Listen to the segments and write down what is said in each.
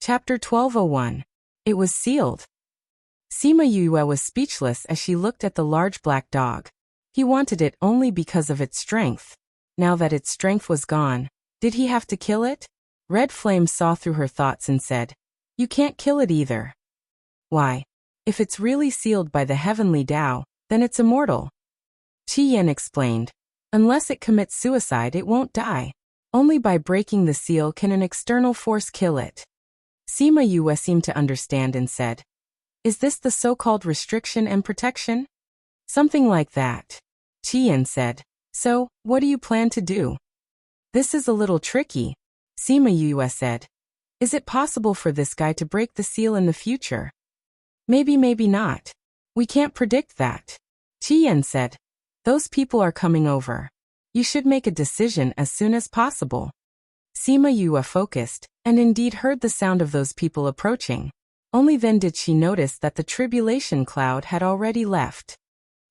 Chapter 1201. It was sealed. Sima Yue was speechless as she looked at the large black dog. He wanted it only because of its strength. Now that its strength was gone, did he have to kill it? Red Flame saw through her thoughts and said, "You can't kill it either." "Why? If it's really sealed by the heavenly Tao, then it's immortal." Qi Yan explained. "Unless it commits suicide, it won't die. Only by breaking the seal can an external force kill it." Sima Yue seemed to understand and said, "Is this the so-called restriction and protection?" "Something like that." Qi Yan said. "So, what do you plan to do?" "This is a little tricky," Sima Yue said. "Is it possible for this guy to break the seal in the future?" "Maybe, maybe not. We can't predict that." Qi Yan said. "Those people are coming over. You should make a decision as soon as possible." Sima Yue focused, and indeed heard the sound of those people approaching. Only then did she notice that the tribulation cloud had already left.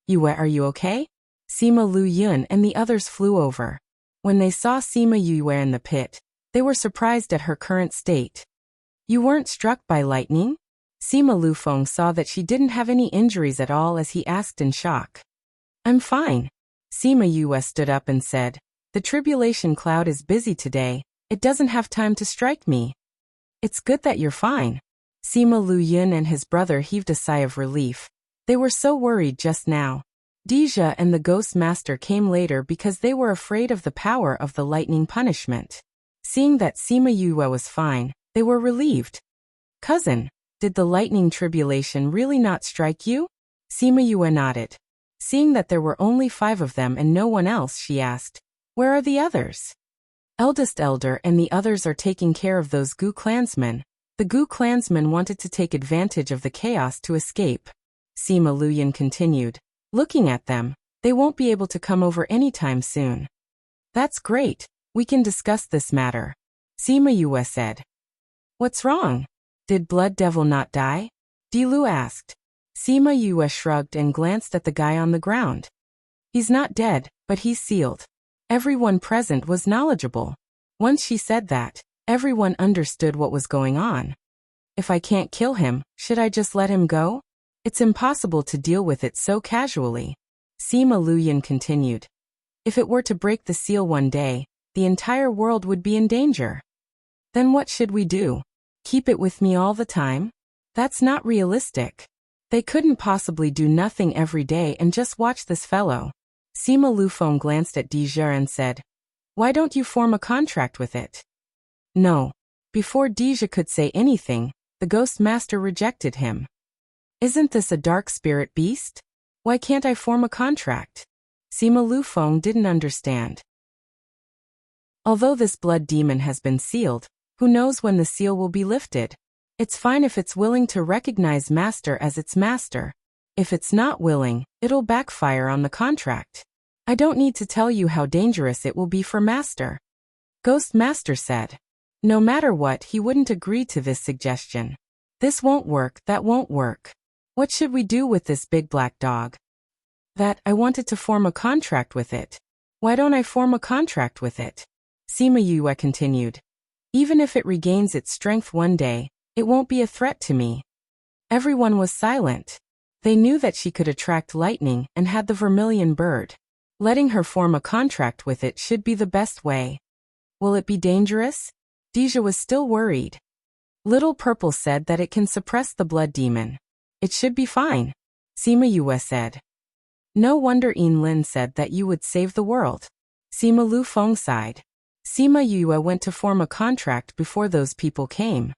"Yue, are you okay?" Sima Lu Yun and the others flew over. When they saw Sima Yue in the pit, they were surprised at her current state. "You weren't struck by lightning?" Sima Lufeng saw that she didn't have any injuries at all as he asked in shock. "I'm fine." Sima Yue stood up and said, "The tribulation cloud is busy today. It doesn't have time to strike me." "It's good that you're fine." Sima Lu Yun and his brother heaved a sigh of relief. They were so worried just now. Deja and the Ghost Master came later because they were afraid of the power of the lightning punishment. Seeing that Sima Yue was fine, they were relieved. "Cousin, did the lightning tribulation really not strike you?" Sima Yue nodded. Seeing that there were only 5 of them and no one else, she asked, "Where are the others?" "Eldest Elder and the others are taking care of those Gu clansmen. The Gu clansmen wanted to take advantage of the chaos to escape." Sima Luyan continued. "Looking at them, they won't be able to come over anytime soon." "That's great. We can discuss this matter," Sima Yue said. "What's wrong? Did Blood Devil not die?" Dilu asked. Sima Yue shrugged and glanced at the guy on the ground. "He's not dead, but he's sealed." Everyone present was knowledgeable. Once she said that, everyone understood what was going on. "If I can't kill him, should I just let him go? It's impossible to deal with it so casually." Sima Luyan continued. "If it were to break the seal one day, the entire world would be in danger. Then what should we do? Keep it with me all the time? That's not realistic. They couldn't possibly do nothing every day and just watch this fellow." Sima Lufeng glanced at Deja and said, "Why don't you form a contract with it?" "No." Before Deja could say anything, the Ghost Master rejected him. "Isn't this a dark spirit beast? Why can't I form a contract?" Sima Lufeng didn't understand. Although this blood demon has been sealed, who knows when the seal will be lifted? It's fine if it's willing to recognize Master as its master. If it's not willing, it'll backfire on the contract. I don't need to tell you how dangerous it will be for Master. Ghost Master said. No matter what, he wouldn't agree to this suggestion. "This won't work, that won't work. What should we do with this big black dog?" "That, I wanted to form a contract with it." "Why don't I form a contract with it?" Sima Yue continued. "Even if it regains its strength one day, it won't be a threat to me." Everyone was silent. They knew that she could attract lightning and had the vermilion bird. Letting her form a contract with it should be the best way. "Will it be dangerous?" Deja was still worried. Little Purple said that it can suppress the blood demon. "It should be fine," Sima Yue said. "No wonder Lin said that you would save the world." Sima Lufeng sighed. Sima Yue went to form a contract before those people came.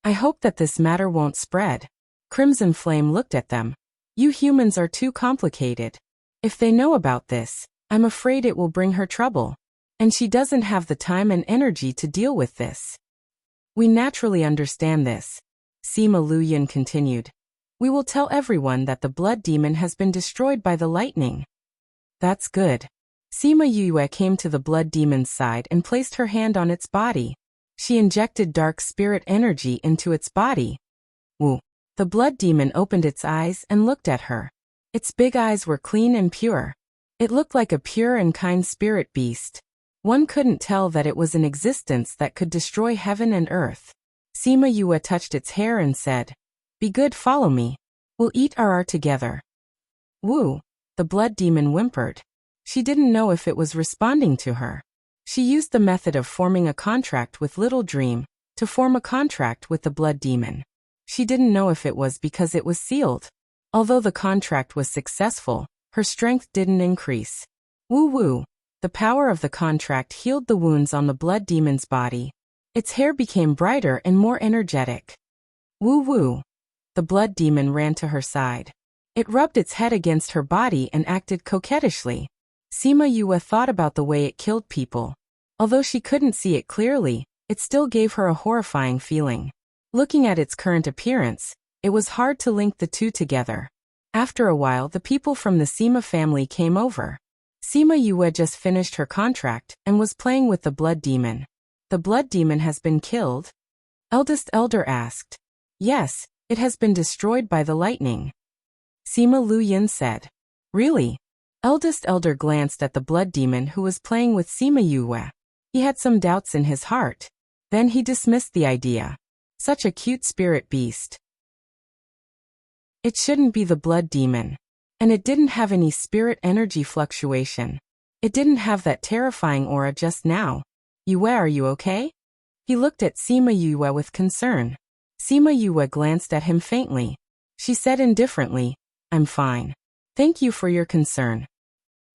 "I hope that this matter won't spread." Crimson Flame looked at them. "You humans are too complicated. If they know about this, I'm afraid it will bring her trouble. And she doesn't have the time and energy to deal with this." "We naturally understand this," Sima Luyan continued. "We will tell everyone that the blood demon has been destroyed by the lightning." "That's good." Sima Yue came to the blood demon's side and placed her hand on its body. She injected dark spirit energy into its body. Woo! The blood demon opened its eyes and looked at her. Its big eyes were clean and pure. It looked like a pure and kind spirit beast. One couldn't tell that it was an existence that could destroy heaven and earth. Sima Yue touched its hair and said, "Be good, follow me. We'll eat RR together." Woo! The blood demon whimpered. She didn't know if it was responding to her. She used the method of forming a contract with Little Dream to form a contract with the blood demon. She didn't know if it was because it was sealed. Although the contract was successful, her strength didn't increase. Woo-woo! The power of the contract healed the wounds on the blood demon's body. Its hair became brighter and more energetic. Woo-woo! The blood demon ran to her side. It rubbed its head against her body and acted coquettishly. Sima Yue thought about the way it killed people. Although she couldn't see it clearly, it still gave her a horrifying feeling. Looking at its current appearance, it was hard to link the two together. After a while, the people from the Sima family came over. Sima Yue just finished her contract and was playing with the blood demon. "The blood demon has been killed?" Eldest Elder asked. "Yes, it has been destroyed by the lightning." Sima Lu Yin said. "Really?" Eldest Elder glanced at the blood demon who was playing with Sima Yue. He had some doubts in his heart. Then he dismissed the idea. Such a cute spirit beast. It shouldn't be the blood demon. And it didn't have any spirit energy fluctuation. It didn't have that terrifying aura just now. "Yue, are you okay?" He looked at Sima Yue with concern. Sima Yue glanced at him faintly. She said indifferently, "I'm fine. Thank you for your concern."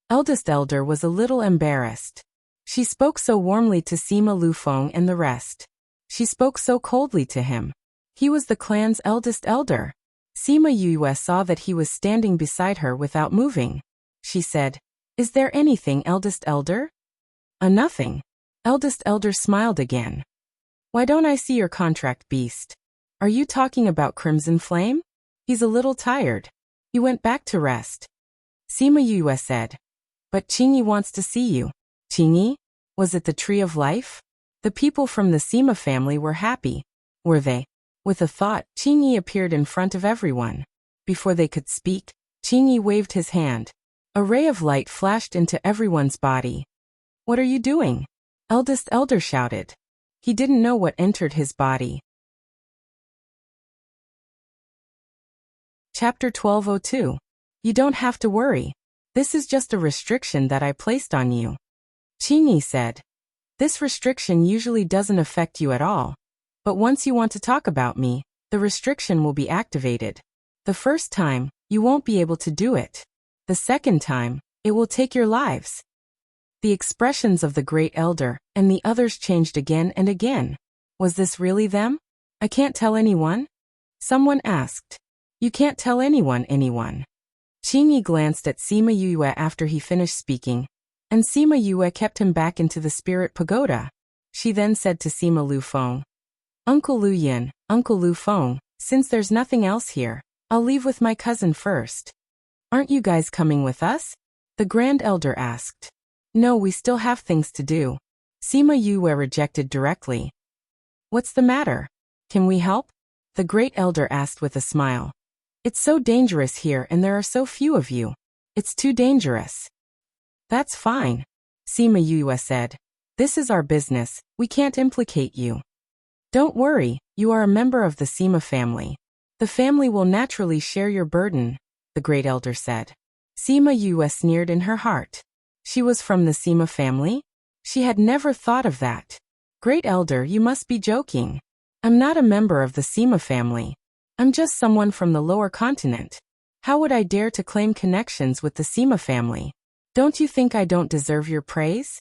Eldest Elder was a little embarrassed. She spoke so warmly to Sima Lufeng and the rest. She spoke so coldly to him. He was the clan's eldest elder. Sima Yue saw that he was standing beside her without moving. She said, "Is there anything, eldest elder?" Nothing." Eldest Elder smiled again. "Why don't I see your contract, beast? Are you talking about Crimson Flame? He's a little tired. He went back to rest." Sima Yue said, "But Qingyi wants to see you." "Qingyi? Was it the Tree of Life?" The people from the Sima family were happy. Were they? With a thought, Qingyi appeared in front of everyone. Before they could speak, Qingyi waved his hand. A ray of light flashed into everyone's body. "What are you doing?" Eldest Elder shouted. He didn't know what entered his body. Chapter 1202. You don't have to worry. This is just a restriction that I placed on you. Qingyi said. This restriction usually doesn't affect you at all. But once you want to talk about me, the restriction will be activated. The first time, you won't be able to do it. The second time, it will take your lives. The expressions of the Great Elder and the others changed again and again. Was this really them? I can't tell anyone? Someone asked. You can't tell anyone. Qingyi glanced at Sima Yue after he finished speaking, and Sima Yue kept him back into the spirit pagoda. She then said to Sima Lufeng, Uncle Lu Yin, Uncle Lufeng, since there's nothing else here, I'll leave with my cousin first. Aren't you guys coming with us? The Grand Elder asked. No, we still have things to do. Sima Yue rejected directly. What's the matter? Can we help? The Great Elder asked with a smile. It's so dangerous here and there are so few of you. It's too dangerous. That's fine, Sima Yue said. This is our business, we can't implicate you. Don't worry, you are a member of the Sima family. The family will naturally share your burden, the Great Elder said. Sima Yue sneered in her heart. She was from the Sima family? She had never thought of that. Great Elder, you must be joking. I'm not a member of the Sima family. I'm just someone from the lower continent. How would I dare to claim connections with the Sima family? Don't you think I don't deserve your praise?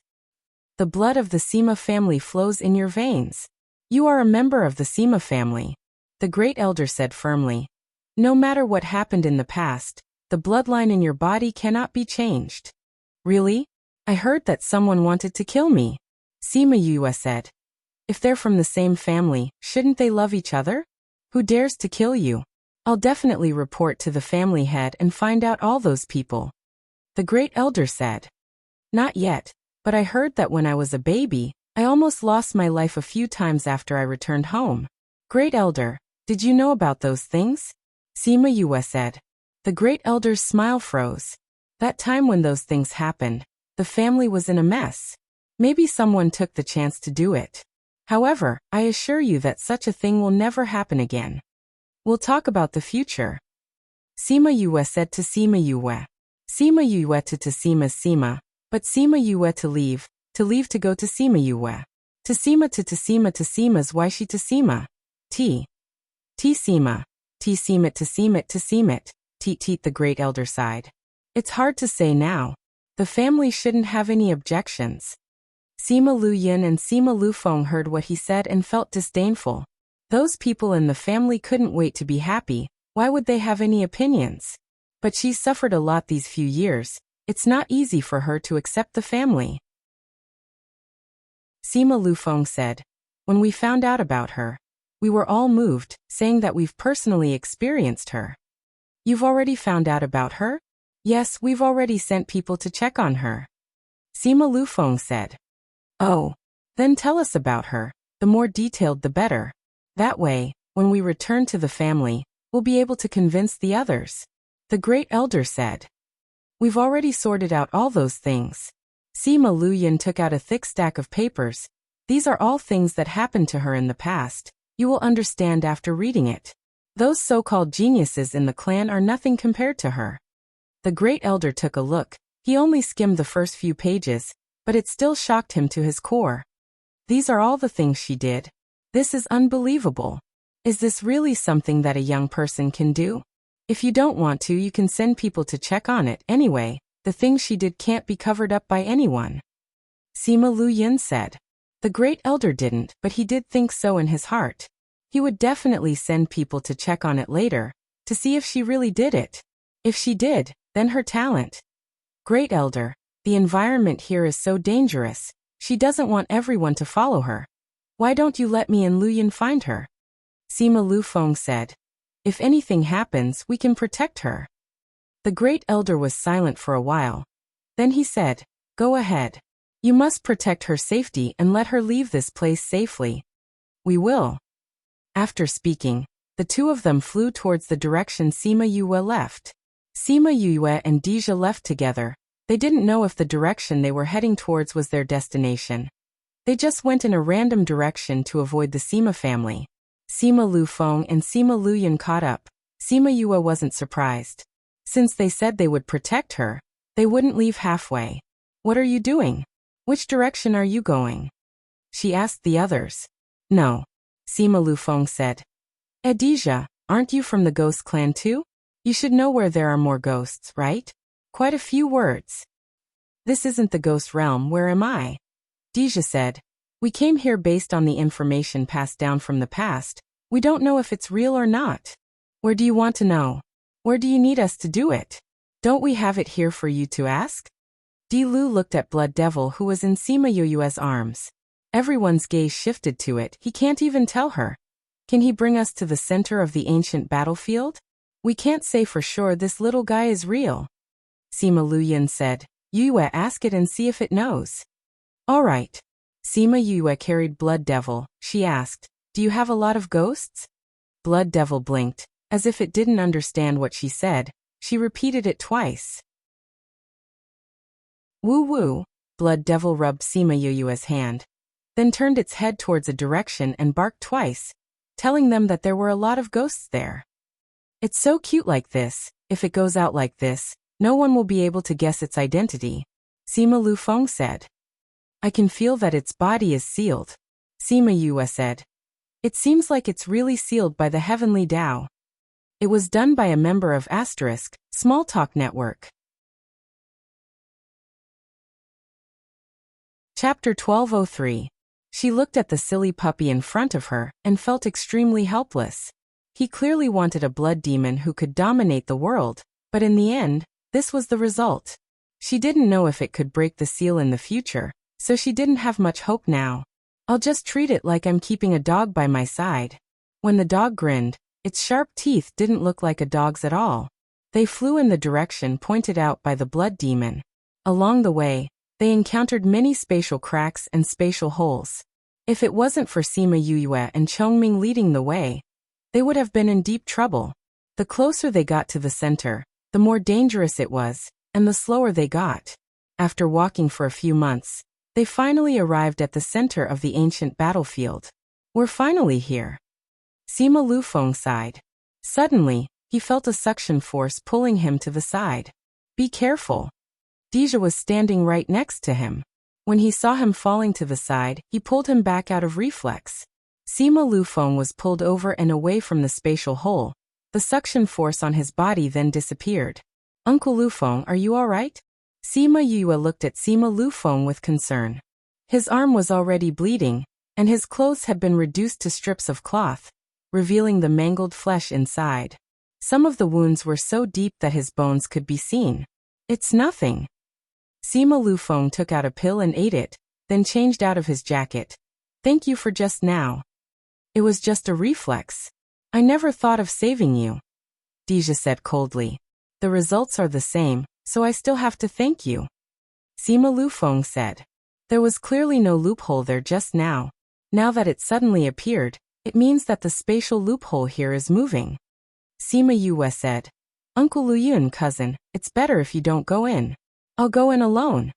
The blood of the Sima family flows in your veins. You are a member of the Sima family, the Great Elder said firmly. No matter what happened in the past, the bloodline in your body cannot be changed. Really? I heard that someone wanted to kill me, Sima Yue said. If they're from the same family, shouldn't they love each other? Who dares to kill you? I'll definitely report to the family head and find out all those people. The Great Elder said. Not yet, but I heard that when I was a baby, I almost lost my life a few times after I returned home. Great Elder, did you know about those things? Sima Yue said. The Great Elder's smile froze. That time when those things happened, the family was in a mess. Maybe someone took the chance to do it. However, I assure you that such a thing will never happen again. We'll talk about the future. Sima Yue said to Sima Yue. Sima Yue to Sima, but Sima Yue to leave to go to Sima Yue. To Sima's why she to Sima. T Sima. T Seemit to Seemit. Teet the great elder sighed. It's hard to say now. The family shouldn't have any objections. Sima Lu Yin and Sima Lu Feng heard what he said and felt disdainful. Those people in the family couldn't wait to be happy. Why would they have any opinions? But she's suffered a lot these few years. It's not easy for her to accept the family. Sima Lu Feng said. When we found out about her, we were all moved, saying that we've personally experienced her. You've already found out about her? Yes, we've already sent people to check on her. Sima Lu Feng said. Oh, then tell us about her. The more detailed the better. That way, when we return to the family, we'll be able to convince the others. The great elder said. We've already sorted out all those things. Sima Lu Yin took out a thick stack of papers. These are all things that happened to her in the past. You will understand after reading it. Those so-called geniuses in the clan are nothing compared to her. The great elder took a look. He only skimmed the first few pages, but it still shocked him to his core. These are all the things she did. This is unbelievable. Is this really something that a young person can do? If you don't want to, you can send people to check on it. Anyway, the things she did can't be covered up by anyone. Sima Lu Yin said. The great elder didn't, but he did think so in his heart. He would definitely send people to check on it later, to see if she really did it. If she did, then her talent. Great elder, the environment here is so dangerous. She doesn't want everyone to follow her. Why don't you let me and Lu Yin find her? Sima Lu Feng said. If anything happens, we can protect her. The great elder was silent for a while. Then he said, Go ahead. You must protect her safety and let her leave this place safely. We will. After speaking, the two of them flew towards the direction Sima Yue left. Sima Yue and Deja left together. They didn't know if the direction they were heading towards was their destination. They just went in a random direction to avoid the Sima family. Sima Lu Feng and Sima Lu Yin caught up. Sima Yue wasn't surprised. Since they said they would protect her, they wouldn't leave halfway. What are you doing? Which direction are you going? She asked the others. No. Sima Lu Feng said. Deja, aren't you from the ghost clan too? You should know where there are more ghosts, right? Quite a few words. This isn't the ghost realm, where am I? Deja said. We came here based on the information passed down from the past. We don't know if it's real or not. Where do you want to know? Where do you need us to do it? Don't we have it here for you to ask? Di Lu looked at Blood Devil who was in Sima Yue's arms. Everyone's gaze shifted to it. He can't even tell her. Can he bring us to the center of the ancient battlefield? We can't say for sure this little guy is real. Sima Lu Yin said. Yue, ask it and see if it knows. All right. Sima Yue carried Blood Devil. She asked, Do you have a lot of ghosts? Blood Devil blinked. As if it didn't understand what she said, she repeated it twice. Woo woo. Blood Devil rubbed Sima Yue's hand, then turned its head towards a direction and barked twice, telling them that there were a lot of ghosts there. It's so cute like this. If it goes out like this, no one will be able to guess its identity. Sima Lu Feng said. I can feel that its body is sealed. Sima Yue said. It seems like it's really sealed by the heavenly Tao. It was done by a member of Small Talk Network. Chapter 1203. She looked at the silly puppy in front of her and felt extremely helpless. He clearly wanted a blood demon who could dominate the world, but in the end, this was the result. She didn't know if it could break the seal in the future, so she didn't have much hope now. I'll just treat it like I'm keeping a dog by my side. When the dog grinned, its sharp teeth didn't look like a dog's at all. They flew in the direction pointed out by the blood demon. Along the way, they encountered many spatial cracks and spatial holes. If it wasn't for Sima Yue and Chongming leading the way, they would have been in deep trouble. The closer they got to the center, the more dangerous it was, and the slower they got. After walking for a few months, They finally arrived at the center of the ancient battlefield. We're finally here. Sima Lufeng sighed. Suddenly, he felt a suction force pulling him to the side. Be careful. Deja was standing right next to him. When he saw him falling to the side, he pulled him back out of reflex. Sima Lufeng was pulled over and away from the spatial hole. The suction force on his body then disappeared. Uncle Lufeng, are you all right? Sima Yue looked at Sima Lufeng with concern. His arm was already bleeding, and his clothes had been reduced to strips of cloth, revealing the mangled flesh inside. Some of the wounds were so deep that his bones could be seen. It's nothing. Sima Lufeng took out a pill and ate it, then changed out of his jacket. Thank you for just now. It was just a reflex. I never thought of saving you. Deja said coldly. The results are the same, so I still have to thank you. Sima Lufeng said. There was clearly no loophole there just now. Now that it suddenly appeared, it means that the spatial loophole here is moving. Sima Yue said. Uncle Luyun, cousin, it's better if you don't go in. I'll go in alone.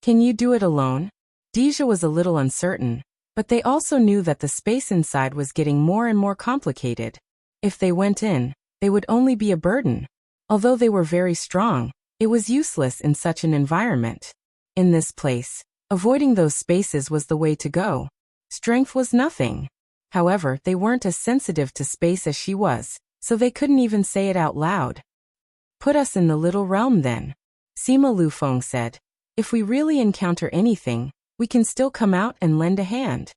Can you do it alone? Deja was a little uncertain, but they also knew that the space inside was getting more and more complicated. If they went in, they would only be a burden. Although they were very strong, it was useless in such an environment. In this place, avoiding those spaces was the way to go. Strength was nothing. However, they weren't as sensitive to space as she was, so they couldn't even say it out loud. Put us in the little realm then. Sima Lufeng said. If we really encounter anything, we can still come out and lend a hand.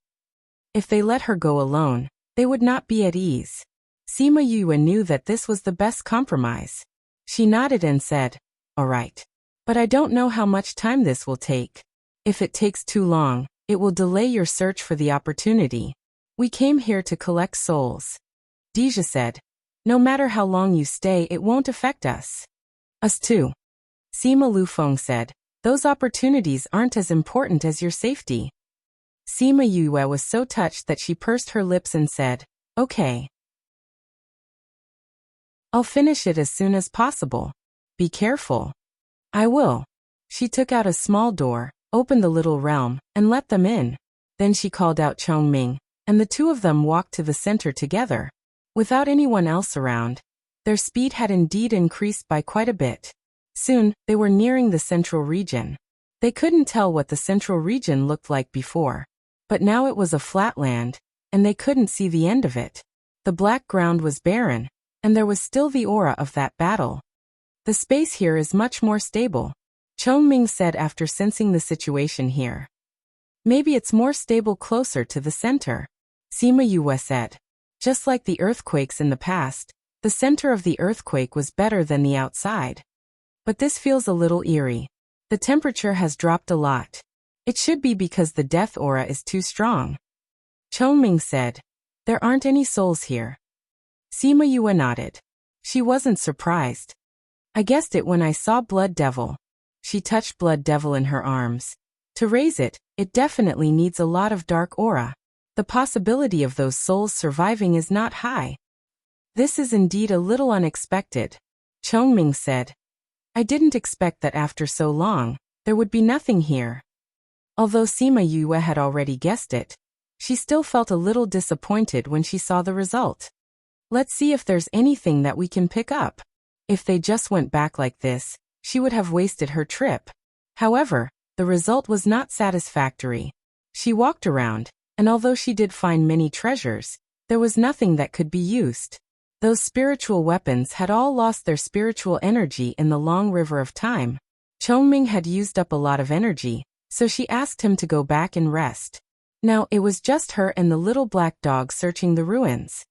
If they let her go alone, they would not be at ease. Sima Yue knew that this was the best compromise. She nodded and said, all right. But I don't know how much time this will take. If it takes too long, it will delay your search for the opportunity. We came here to collect souls. Deja said, no matter how long you stay, it won't affect us. Us too. Sima Lufeng said, those opportunities aren't as important as your safety. Sima Yue was so touched that she pursed her lips and said, okay. I'll finish it as soon as possible. Be careful. I will. She took out a small door, opened the little realm, and let them in. Then she called out Chongming, and the two of them walked to the center together. Without anyone else around, their speed had indeed increased by quite a bit. Soon, they were nearing the central region. They couldn't tell what the central region looked like before. But now it was a flat land, and they couldn't see the end of it. The black ground was barren, and there was still the aura of that battle. The space here is much more stable, Chongming said after sensing the situation here. Maybe it's more stable closer to the center, Sima Yue said. Just like the earthquakes in the past, the center of the earthquake was better than the outside. But this feels a little eerie. The temperature has dropped a lot. It should be because the death aura is too strong. Chongming said, there aren't any souls here. Sima Yue nodded. She wasn't surprised. I guessed it when I saw Blood Devil. She touched Blood Devil in her arms. To raise it, it definitely needs a lot of dark aura. The possibility of those souls surviving is not high. This is indeed a little unexpected, Chongming said. I didn't expect that after so long, there would be nothing here. Although Sima Yue had already guessed it, she still felt a little disappointed when she saw the result. Let's see if there's anything that we can pick up. If they just went back like this, she would have wasted her trip. However, the result was not satisfactory. She walked around, and although she did find many treasures, there was nothing that could be used. Those spiritual weapons had all lost their spiritual energy in the long river of time. Chongming had used up a lot of energy, so she asked him to go back and rest. Now it was just her and the little black dog searching the ruins.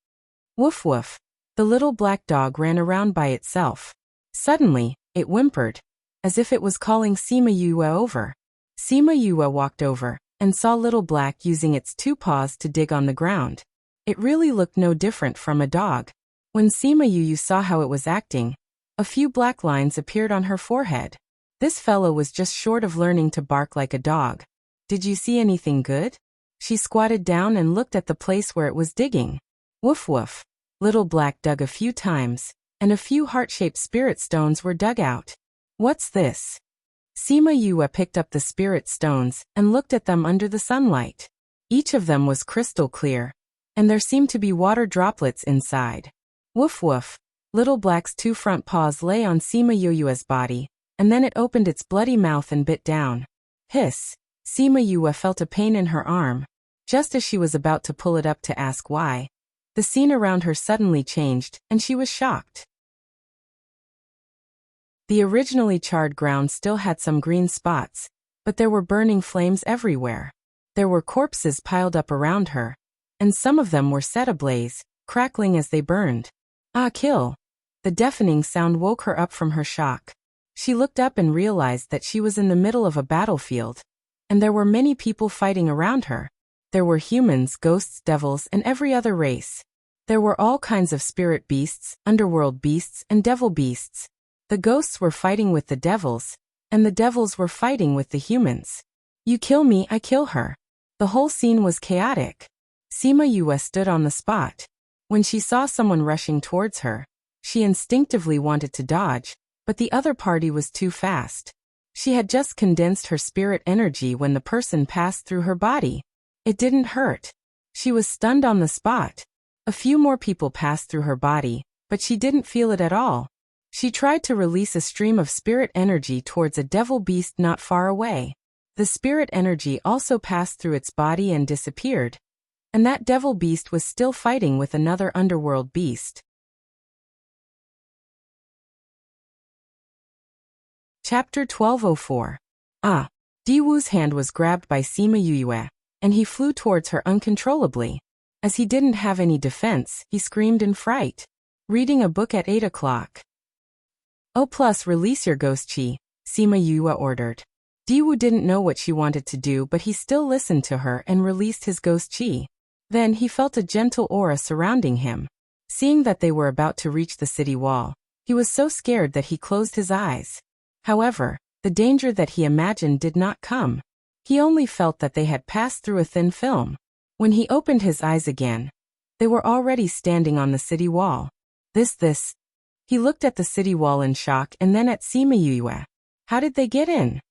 Woof woof. The little black dog ran around by itself. Suddenly, it whimpered, as if it was calling Sima Yue over. Sima Yue walked over, and saw Little Black using its two paws to dig on the ground. It really looked no different from a dog. When Sima Yue saw how it was acting, a few black lines appeared on her forehead. This fellow was just short of learning to bark like a dog. Did you see anything good? She squatted down and looked at the place where it was digging. Woof woof. Little Black dug a few times, and a few heart-shaped spirit stones were dug out. What's this? Sima Yue picked up the spirit stones and looked at them under the sunlight. Each of them was crystal clear, and there seemed to be water droplets inside. Woof woof. Little Black's two front paws lay on Sima Yue's body, and then it opened its bloody mouth and bit down. Hiss. Sima Yue felt a pain in her arm. Just as she was about to pull it up to ask why, the scene around her suddenly changed, and she was shocked. The originally charred ground still had some green spots, but there were burning flames everywhere. There were corpses piled up around her, and some of them were set ablaze, crackling as they burned. Ah, kill! The deafening sound woke her up from her shock. She looked up and realized that she was in the middle of a battlefield, and there were many people fighting around her. There were humans, ghosts, devils, and every other race. There were all kinds of spirit beasts, underworld beasts, and devil beasts. The ghosts were fighting with the devils, and the devils were fighting with the humans. You kill me, I kill her. The whole scene was chaotic. Sima Yue stood on the spot. When she saw someone rushing towards her, she instinctively wanted to dodge, but the other party was too fast. She had just condensed her spirit energy when the person passed through her body. It didn't hurt. She was stunned on the spot. A few more people passed through her body, but she didn't feel it at all. She tried to release a stream of spirit energy towards a devil beast not far away. The spirit energy also passed through its body and disappeared, and that devil beast was still fighting with another underworld beast. Chapter 1204. Ah! Diwu's hand was grabbed by Sima Yue, and he flew towards her uncontrollably. As he didn't have any defense, he screamed in fright. Reading a book at 8 o'clock. Oh, plus release your ghost chi, Sima Yue ordered. Diwu didn't know what she wanted to do, but he still listened to her and released his ghost chi. Then he felt a gentle aura surrounding him. Seeing that they were about to reach the city wall, he was so scared that he closed his eyes. However, the danger that he imagined did not come. He only felt that they had passed through a thin film. When he opened his eyes again, they were already standing on the city wall. This. He looked at the city wall in shock and then at Sima Yue. How did they get in?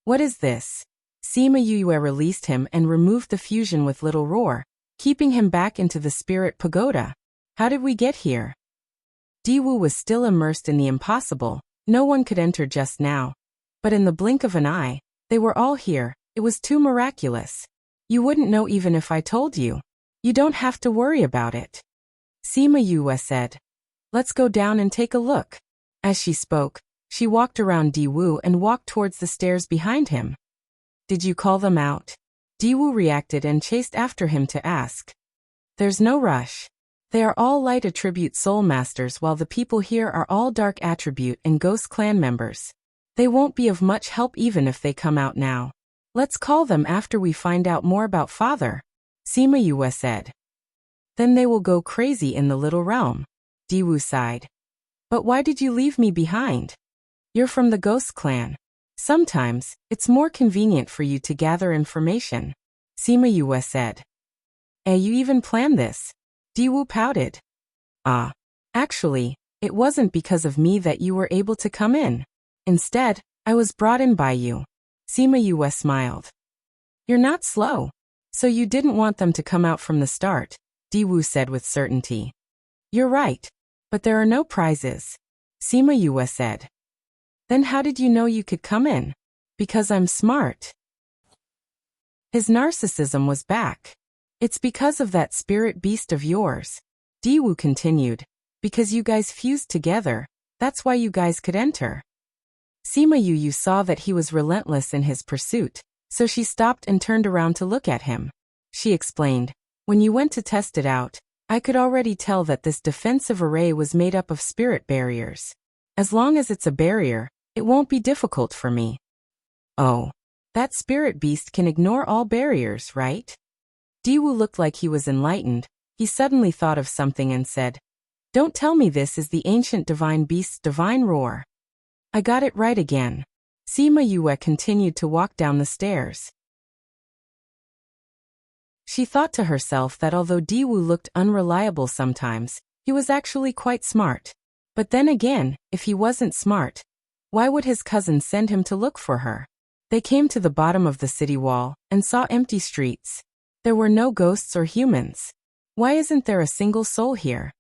What is this? Sima Yue released him and removed the fusion with little roar, keeping him back into the spirit pagoda. How did we get here? Diwu was still immersed in the impossible. No one could enter just now. But in the blink of an eye, they were all here. It was too miraculous. You wouldn't know even if I told you. You don't have to worry about it. Sima Yue said. Let's go down and take a look. As she spoke, she walked around Diwu and walked towards the stairs behind him. Did you call them out? Diwu reacted and chased after him to ask. There's no rush. They are all light attribute soul masters while the people here are all dark attribute and ghost clan members. They won't be of much help even if they come out now. Let's call them after we find out more about Father, Sima Yue said. Then they will go crazy in the little realm. Diwu sighed. But why did you leave me behind? You're from the ghost clan. Sometimes, it's more convenient for you to gather information, Sima Yue said. You even planned this? Diwu pouted. Actually, it wasn't because of me that you were able to come in. Instead, I was brought in by you. Sima Yue smiled. You're not slow. So you didn't want them to come out from the start, Diwu said with certainty. You're right. But there are no prizes, Sima Yue said. Then how did you know you could come in? Because I'm smart. His narcissism was back. It's because of that spirit beast of yours. Diwu continued. Because you guys fused together, that's why you guys could enter. Sima Yue saw that he was relentless in his pursuit, so she stopped and turned around to look at him. She explained, when you went to test it out, I could already tell that this defensive array was made up of spirit barriers. As long as it's a barrier, it won't be difficult for me. Oh, that spirit beast can ignore all barriers, right? Diwu looked like he was enlightened. He suddenly thought of something and said, Don't tell me this is the ancient divine beast's divine roar. I got it right again. Sima Yue continued to walk down the stairs. She thought to herself that although Diwu looked unreliable sometimes, he was actually quite smart. But then again, if he wasn't smart, Why would his cousin send him to look for her? They came to the bottom of the city wall and saw empty streets. There were no ghosts or humans. Why isn't there a single soul here?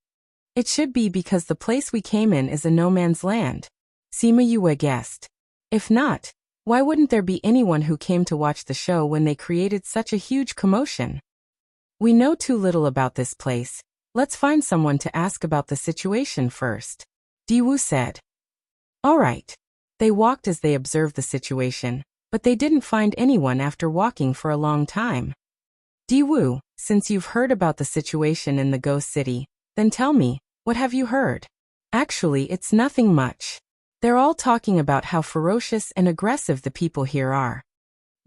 It should be because the place we came in is a no man's land, Sima Yue guessed. If not, why wouldn't there be anyone who came to watch the show when they created such a huge commotion? We know too little about this place. Let's find someone to ask about the situation first, Diwu said. All right. They walked as they observed the situation, but they didn't find anyone after walking for a long time. Diwu, since you've heard about the situation in the ghost city, then tell me, what have you heard? Actually, it's nothing much. They're all talking about how ferocious and aggressive the people here are.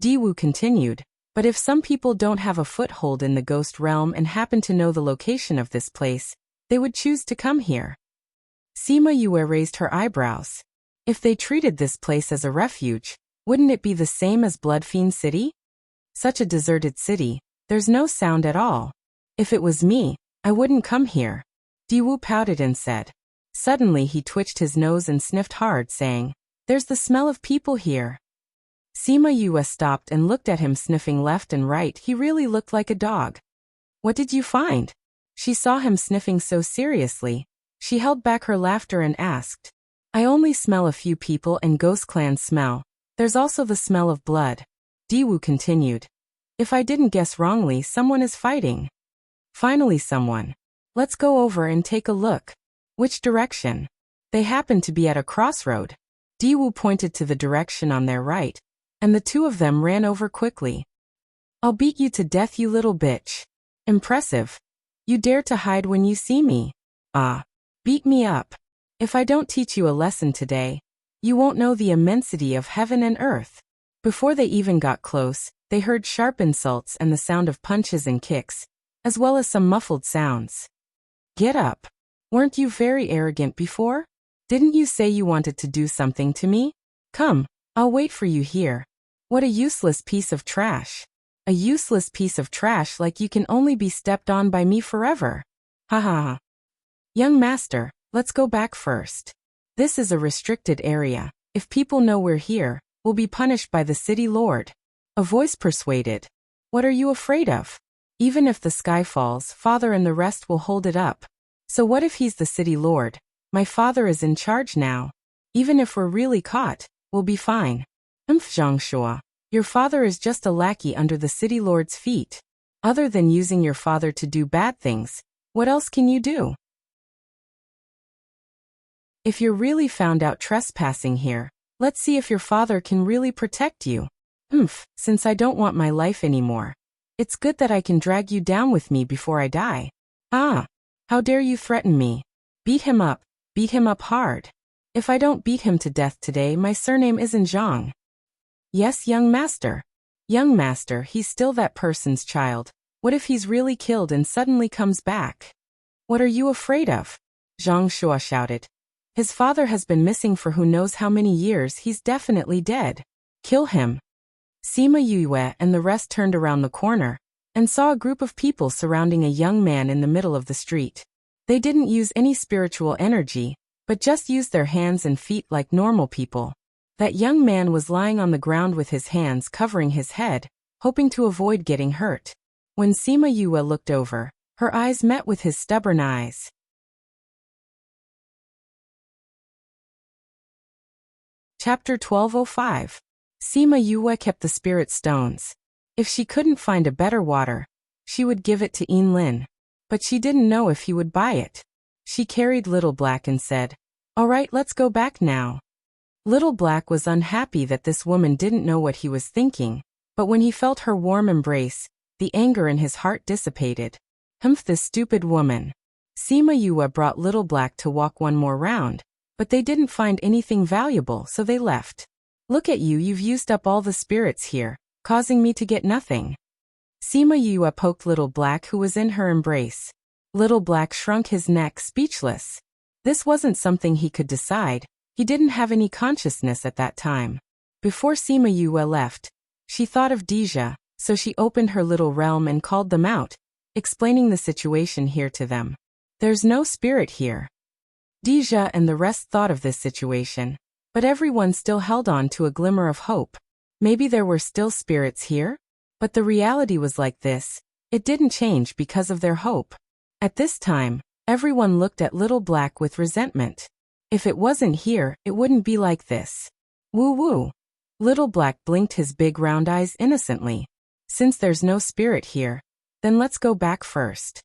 Diwu continued, but if some people don't have a foothold in the ghost realm and happen to know the location of this place, they would choose to come here. Sima Yue raised her eyebrows. If they treated this place as a refuge, wouldn't it be the same as Bloodfiend City? Such a deserted city, there's no sound at all. If it was me, I wouldn't come here. Diwu pouted and said. Suddenly he twitched his nose and sniffed hard, saying, There's the smell of people here. Sima Yue stopped and looked at him, sniffing left and right. He really looked like a dog. What did you find? She saw him sniffing so seriously. She held back her laughter and asked, I only smell a few people and Ghost Clan smell. There's also the smell of blood. Diwu continued. If I didn't guess wrongly, someone is fighting. Finally someone. Let's go over and take a look. Which direction? They happened to be at a crossroad. Diwu pointed to the direction on their right, and the two of them ran over quickly. I'll beat you to death, you little bitch. Impressive. You dare to hide when you see me. Ah. Beat me up. If I don't teach you a lesson today, you won't know the immensity of heaven and earth. Before they even got close, they heard sharp insults and the sound of punches and kicks, as well as some muffled sounds. Get up. Weren't you very arrogant before? Didn't you say you wanted to do something to me? Come, I'll wait for you here. What a useless piece of trash. A useless piece of trash like you can only be stepped on by me forever. Ha ha ha. Young master, let's go back first. This is a restricted area. If people know we're here, we'll be punished by the city lord. A voice persuaded. What are you afraid of? Even if the sky falls, father and the rest will hold it up. So what if he's the city lord? My father is in charge now. Even if we're really caught, we'll be fine. Zhangshua, your father is just a lackey under the city lord's feet. Other than using your father to do bad things, what else can you do? If you're really found out trespassing here, let's see if your father can really protect you. Since I don't want my life anymore. It's good that I can drag you down with me before I die. Ah! How dare you threaten me? Beat him up hard. If I don't beat him to death today, my surname isn't Zhang. Yes, young master. Young master, he's still that person's child. What if he's really killed and suddenly comes back? What are you afraid of? Zhang Shua shouted. His father has been missing for who knows how many years. He's definitely dead. Kill him. Sima Yue and the rest turned around the corner and saw a group of people surrounding a young man in the middle of the street. They didn't use any spiritual energy, but just used their hands and feet like normal people. That young man was lying on the ground with his hands covering his head, hoping to avoid getting hurt. When Sima Yue looked over, her eyes met with his stubborn eyes. Chapter 1205. Sima Yue kept the spirit stones. If she couldn't find a better water, she would give it to Yin Lin. But she didn't know if he would buy it. She carried Little Black and said, All right, let's go back now. Little Black was unhappy that this woman didn't know what he was thinking, but when he felt her warm embrace, the anger in his heart dissipated. This stupid woman. Sima Yue brought Little Black to walk one more round, but they didn't find anything valuable, so they left. Look at you, you've used up all the spirits here, causing me to get nothing. Sima Yue poked Little Black, who was in her embrace. Little Black shrunk his neck, speechless. This wasn't something he could decide. He didn't have any consciousness at that time. Before Sima Yue left, she thought of Deja, so she opened her little realm and called them out, explaining the situation here to them. There's no spirit here. Deja and the rest thought of this situation, But everyone still held on to a glimmer of hope. Maybe there were still spirits here? But the reality was like this. It didn't change because of their hope. At this time, everyone looked at Little Black with resentment. If it wasn't here, it wouldn't be like this. Woo-woo. Little Black blinked his big round eyes innocently. Since there's no spirit here, then let's go back first.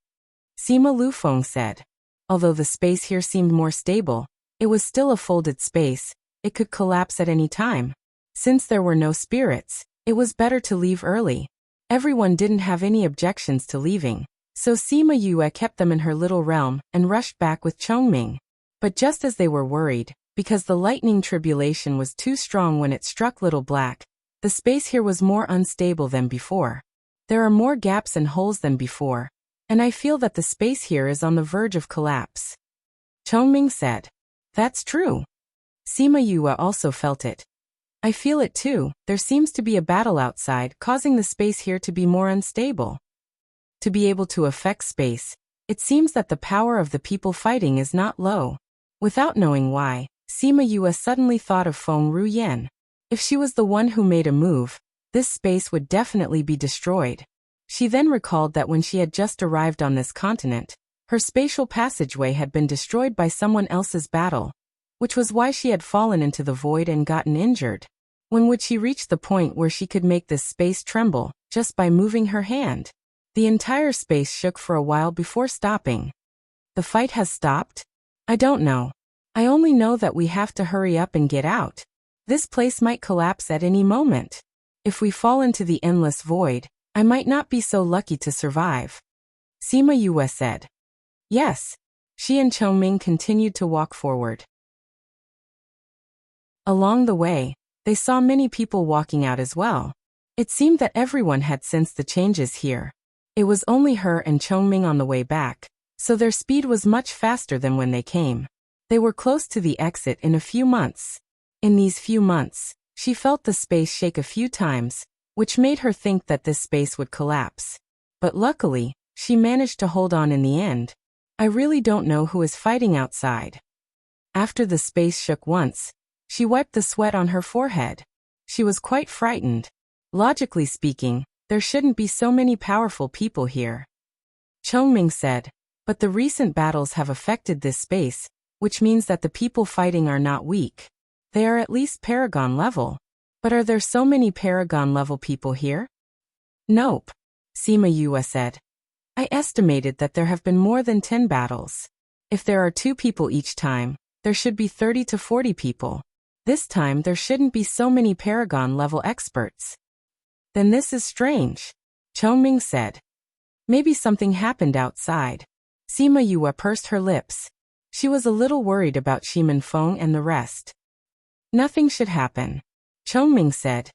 Sima Lufeng said. Although the space here seemed more stable, it was still a folded space. It could collapse at any time. Since there were no spirits, it was better to leave early. Everyone didn't have any objections to leaving, so Sima Yue kept them in her little realm and rushed back with Chongming. But just as they were worried, because the lightning tribulation was too strong when it struck Little Black, the space here was more unstable than before. There are more gaps and holes than before, and I feel that the space here is on the verge of collapse. Chongming said. That's true. Sima Yue also felt it. I feel it too. There seems to be a battle outside, causing the space here to be more unstable. To be able to affect space, it seems that the power of the people fighting is not low. Without knowing why, Sima Yue suddenly thought of Feng Ruyan. If she was the one who made a move, this space would definitely be destroyed. She then recalled that when she had just arrived on this continent, her spatial passageway had been destroyed by someone else's battle, which was why she had fallen into the void and gotten injured. When would she reach the point where she could make this space tremble, just by moving her hand? The entire space shook for a while before stopping. The fight has stopped? I don't know. I only know that we have to hurry up and get out. This place might collapse at any moment. If we fall into the endless void, I might not be so lucky to survive. Sima Yue said. Yes. She and Chongming continued to walk forward. Along the way, they saw many people walking out as well. It seemed that everyone had sensed the changes here. It was only her and Chongming on the way back, so their speed was much faster than when they came. They were close to the exit in a few months. In these few months, she felt the space shake a few times, which made her think that this space would collapse. But luckily, she managed to hold on in the end. I really don't know who is fighting outside. After the space shook once, she wiped the sweat on her forehead. She was quite frightened. Logically speaking, there shouldn't be so many powerful people here. Chongming said, but the recent battles have affected this space, which means that the people fighting are not weak. They are at least Paragon level. But are there so many Paragon level people here? Nope. Sima Yue said. I estimated that there have been more than 10 battles. If there are 2 people each time, there should be 30 to 40 people. This time there shouldn't be so many Paragon-level experts. Then this is strange, Chongming said. Maybe something happened outside. Sima Yue pursed her lips. She was a little worried about Shimin Feng and the rest. Nothing should happen, Chongming said.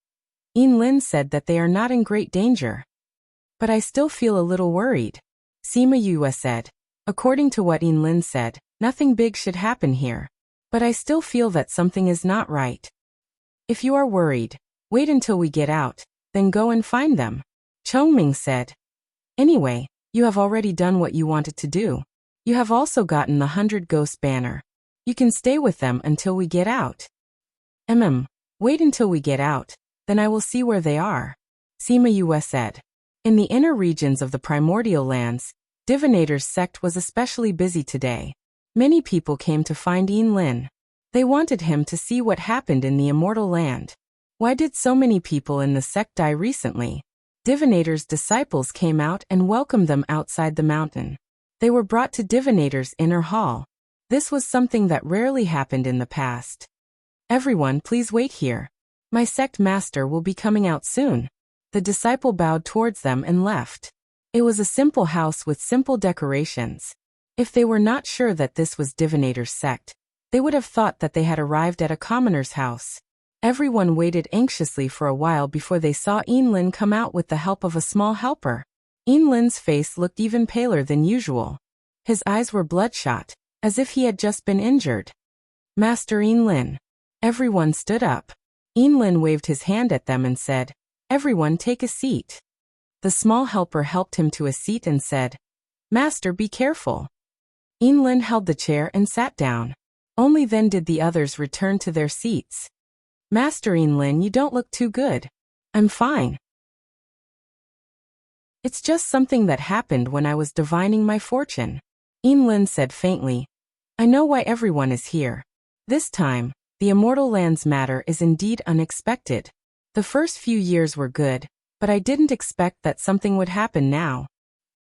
Lin said that they are not in great danger. But I still feel a little worried, Sima Yue said. According to what Lin said, nothing big should happen here. But I still feel that something is not right. If you are worried, wait until we get out, then go and find them, Chongming said. Anyway, you have already done what you wanted to do. You have also gotten the 100 Ghost banner. You can stay with them until we get out. Wait until we get out, then I will see where they are, Sima Yue said. In the inner regions of the primordial lands, Divinator's sect was especially busy today. Many people came to find Lin. They wanted him to see what happened in the immortal land. Why did so many people in the sect die recently? Divinator's disciples came out and welcomed them outside the mountain. They were brought to Divinator's inner hall. This was something that rarely happened in the past. Everyone, please wait here. My sect master will be coming out soon. The disciple bowed towards them and left. It was a simple house with simple decorations. If they were not sure that this was Divinator's sect, they would have thought that they had arrived at a commoner's house. Everyone waited anxiously for a while before they saw Lin come out with the help of a small helper. Lin's face looked even paler than usual. His eyes were bloodshot, as if he had just been injured. Master Lin. Everyone stood up. Lin waved his hand at them and said, Everyone take a seat. The small helper helped him to a seat and said, Master, be careful. Lin held the chair and sat down. Only then did the others return to their seats. Master Lin, you don't look too good. I'm fine. It's just something that happened when I was divining my fortune. Lin said faintly. I know why everyone is here. This time, the Immortal Land's matter is indeed unexpected. The first few years were good, but I didn't expect that something would happen now.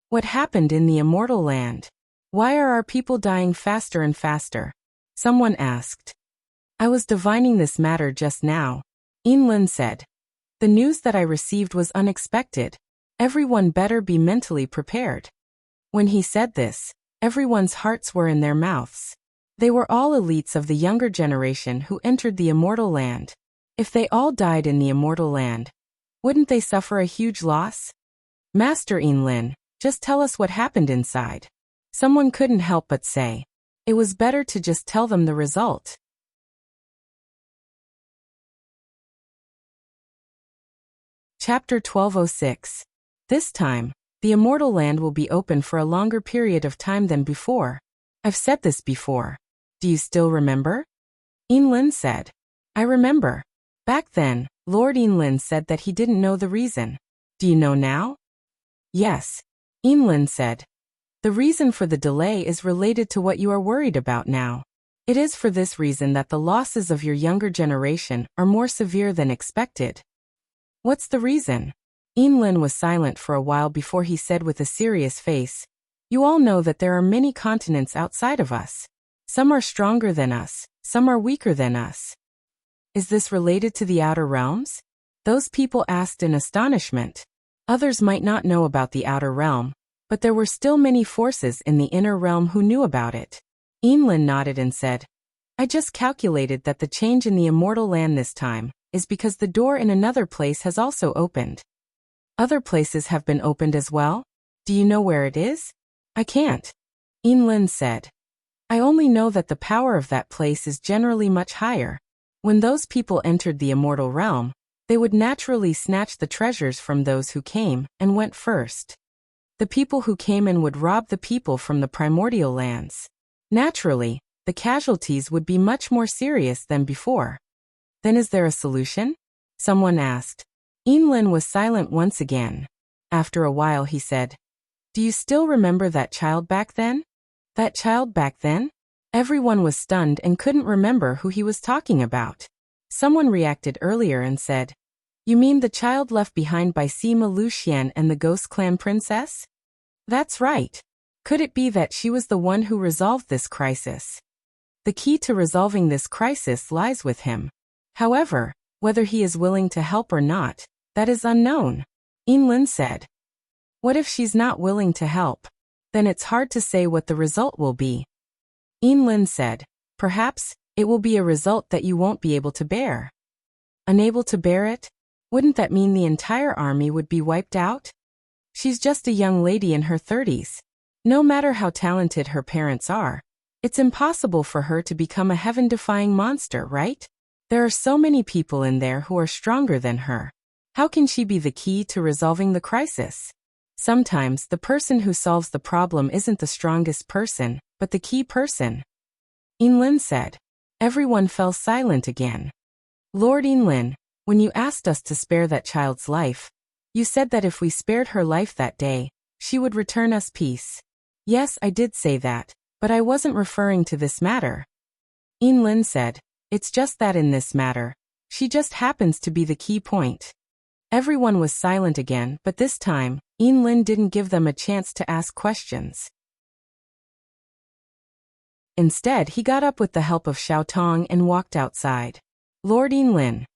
What happened in the Immortal Land? Why are our people dying faster and faster? Someone asked. I was divining this matter just now. Lin said. The news that I received was unexpected. Everyone better be mentally prepared. When he said this, everyone's hearts were in their mouths. They were all elites of the younger generation who entered the Immortal Land. If they all died in the Immortal Land, wouldn't they suffer a huge loss? Master Lin, just tell us what happened inside. Someone couldn't help but say. It was better to just tell them the result. Chapter 1206. This time, the Immortal Land will be open for a longer period of time than before. I've said this before. Do you still remember? Lin said. I remember. Back then, Lord Lin said that he didn't know the reason. Do you know now? Yes. Lin said. The reason for the delay is related to what you are worried about now. It is for this reason that the losses of your younger generation are more severe than expected. What's the reason? Lin was silent for a while before he said with a serious face, You all know that there are many continents outside of us. Some are stronger than us, some are weaker than us. Is this related to the outer realms? Those people asked in astonishment. Others might not know about the outer realm, but there were still many forces in the inner realm who knew about it. Lin nodded and said, I just calculated that the change in the Immortal Land this time is because the door in another place has also opened. Other places have been opened as well? Do you know where it is? I can't. Lin said. I only know that the power of that place is generally much higher. When those people entered the Immortal Realm, they would naturally snatch the treasures from those who came and went first. The people who came in would rob the people from the primordial lands. Naturally, the casualties would be much more serious than before. Then is there a solution? Someone asked. Lin was silent once again. After a while he said, Do you still remember that child back then? That child back then? Everyone was stunned and couldn't remember who he was talking about. Someone reacted earlier and said, You mean the child left behind by Sima Luxian and the Ghost Clan princess? That's right. Could it be that she was the one who resolved this crisis? The key to resolving this crisis lies with him. However, whether he is willing to help or not, that is unknown. Lin said. What if she's not willing to help? Then it's hard to say what the result will be. Lin said, Perhaps, it will be a result that you won't be able to bear. Unable to bear it? Wouldn't that mean the entire army would be wiped out? She's just a young lady in her 30s. No matter how talented her parents are, it's impossible for her to become a heaven-defying monster, right? There are so many people in there who are stronger than her. How can she be the key to resolving the crisis? Sometimes the person who solves the problem isn't the strongest person, but the key person. Lin said. Everyone fell silent again. Lord Lin, when you asked us to spare that child's life, you said that if we spared her life that day, she would return us peace. Yes, I did say that, but I wasn't referring to this matter. Lin said. It's just that in this matter, she just happens to be the key point. Everyone was silent again, but this time, Lin didn't give them a chance to ask questions. Instead, he got up with the help of Xiao Tong and walked outside. Lord Lin.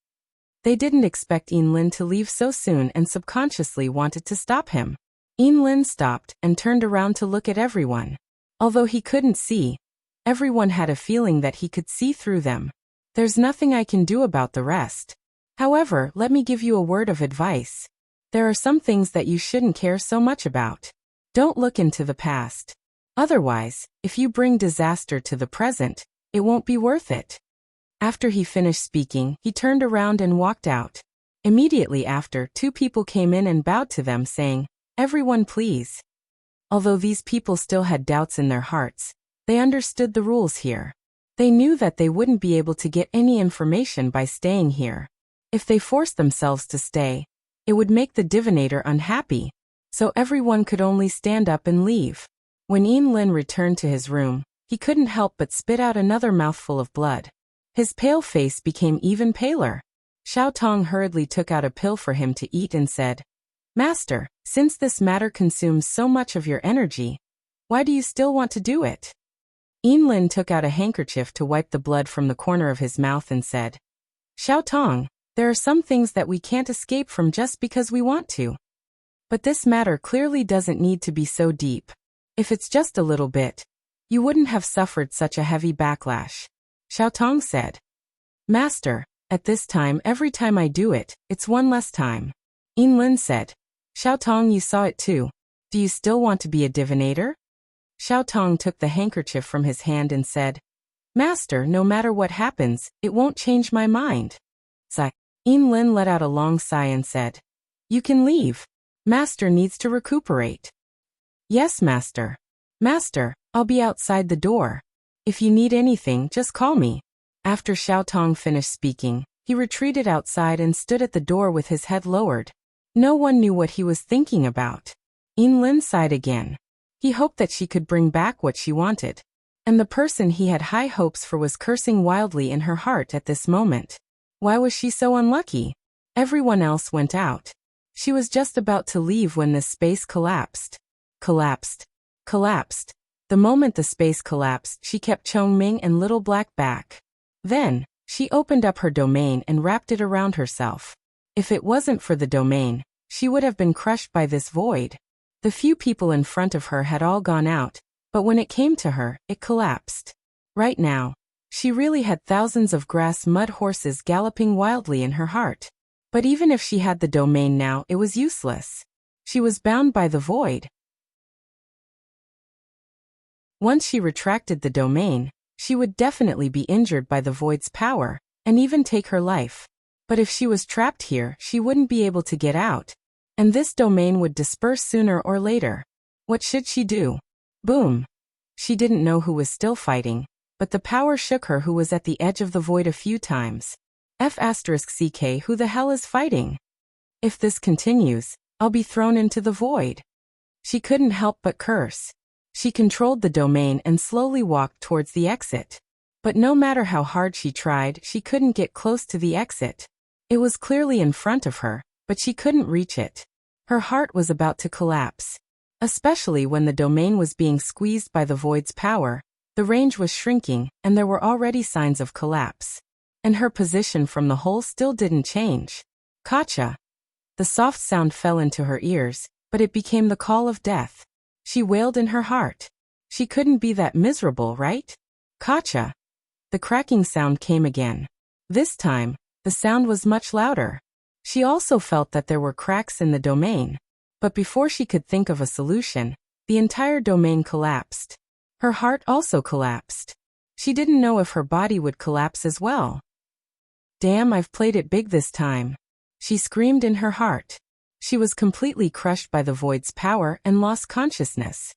They didn't expect Lin to leave so soon and subconsciously wanted to stop him. Lin stopped and turned around to look at everyone. Although he couldn't see, everyone had a feeling that he could see through them. There's nothing I can do about the rest. However, let me give you a word of advice. There are some things that you shouldn't care so much about. Don't look into the past. Otherwise, if you bring disaster to the present, it won't be worth it. After he finished speaking, he turned around and walked out. Immediately after, two people came in and bowed to them saying, Everyone please. Although these people still had doubts in their hearts, they understood the rules here. They knew that they wouldn't be able to get any information by staying here. If they forced themselves to stay, it would make the divinator unhappy, so everyone could only stand up and leave. When Lin returned to his room, he couldn't help but spit out another mouthful of blood. His pale face became even paler. Xiao Tong hurriedly took out a pill for him to eat and said, "Master, since this matter consumes so much of your energy, why do you still want to do it?" Lin took out a handkerchief to wipe the blood from the corner of his mouth and said, "Xiao Tong, there are some things that we can't escape from just because we want to. But this matter clearly doesn't need to be so deep. If it's just a little bit, you wouldn't have suffered such a heavy backlash," Xiao Tong said. "Master, at this time every time I do it, it's one less time," Lin said. "Xiao Tong, you saw it too. Do you still want to be a divinator?" Xiao Tong took the handkerchief from his hand and said, "Master, no matter what happens, it won't change my mind." Sigh. Lin let out a long sigh and said, "You can leave. Master needs to recuperate." "Yes, Master. Master, I'll be outside the door. If you need anything, just call me." After Xiao Tong finished speaking, he retreated outside and stood at the door with his head lowered. No one knew what he was thinking about. Lin sighed again. He hoped that she could bring back what she wanted. And the person he had high hopes for was cursing wildly in her heart at this moment. Why was she so unlucky? Everyone else went out. She was just about to leave when this space collapsed. Collapsed. The moment the space collapsed, she kept Chongming and Little Black back. Then, she opened up her domain and wrapped it around herself. If it wasn't for the domain, she would have been crushed by this void. The few people in front of her had all gone out, but when it came to her, it collapsed. Right now, she really had thousands of grass mud horses galloping wildly in her heart. But even if she had the domain now, it was useless. She was bound by the void. Once she retracted the domain, she would definitely be injured by the void's power, and even take her life. But if she was trapped here, she wouldn't be able to get out. And this domain would disperse sooner or later. What should she do? Boom. She didn't know who was still fighting, but the power shook her who was at the edge of the void a few times. F***ck, who the hell is fighting? If this continues, I'll be thrown into the void. She couldn't help but curse. She controlled the domain and slowly walked towards the exit. But no matter how hard she tried, she couldn't get close to the exit. It was clearly in front of her, but she couldn't reach it. Her heart was about to collapse. Especially when the domain was being squeezed by the void's power, the range was shrinking, and there were already signs of collapse. And her position from the hole still didn't change. Kacha. The soft sound fell into her ears, but it became the call of death. She wailed in her heart. She couldn't be that miserable, right? Kacha. The cracking sound came again. This time, the sound was much louder. She also felt that there were cracks in the domain. But before she could think of a solution, the entire domain collapsed. Her heart also collapsed. She didn't know if her body would collapse as well. Damn, I've played it big this time. She screamed in her heart. She was completely crushed by the void's power and lost consciousness.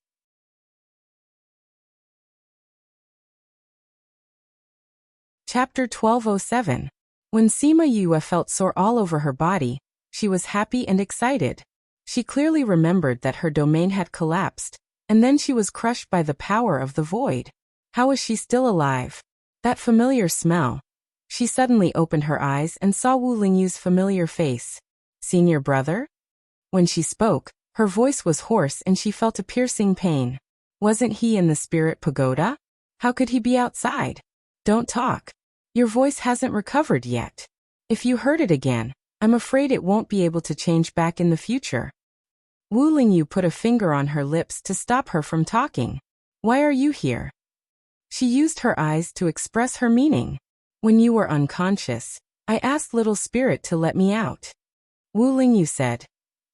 Chapter 1207. When Sima Yue felt sore all over her body, she was happy and excited. She clearly remembered that her domain had collapsed, and then she was crushed by the power of the void. How was she still alive? That familiar smell. She suddenly opened her eyes and saw Wu Lingyu's familiar face. Senior brother? When she spoke, her voice was hoarse and she felt a piercing pain. Wasn't he in the spirit pagoda? How could he be outside? Don't talk. Your voice hasn't recovered yet. If you heard it again, I'm afraid it won't be able to change back in the future. Wu Lingyu put a finger on her lips to stop her from talking. Why are you here? She used her eyes to express her meaning. When you were unconscious, I asked Little Spirit to let me out. Wu Lingyu said,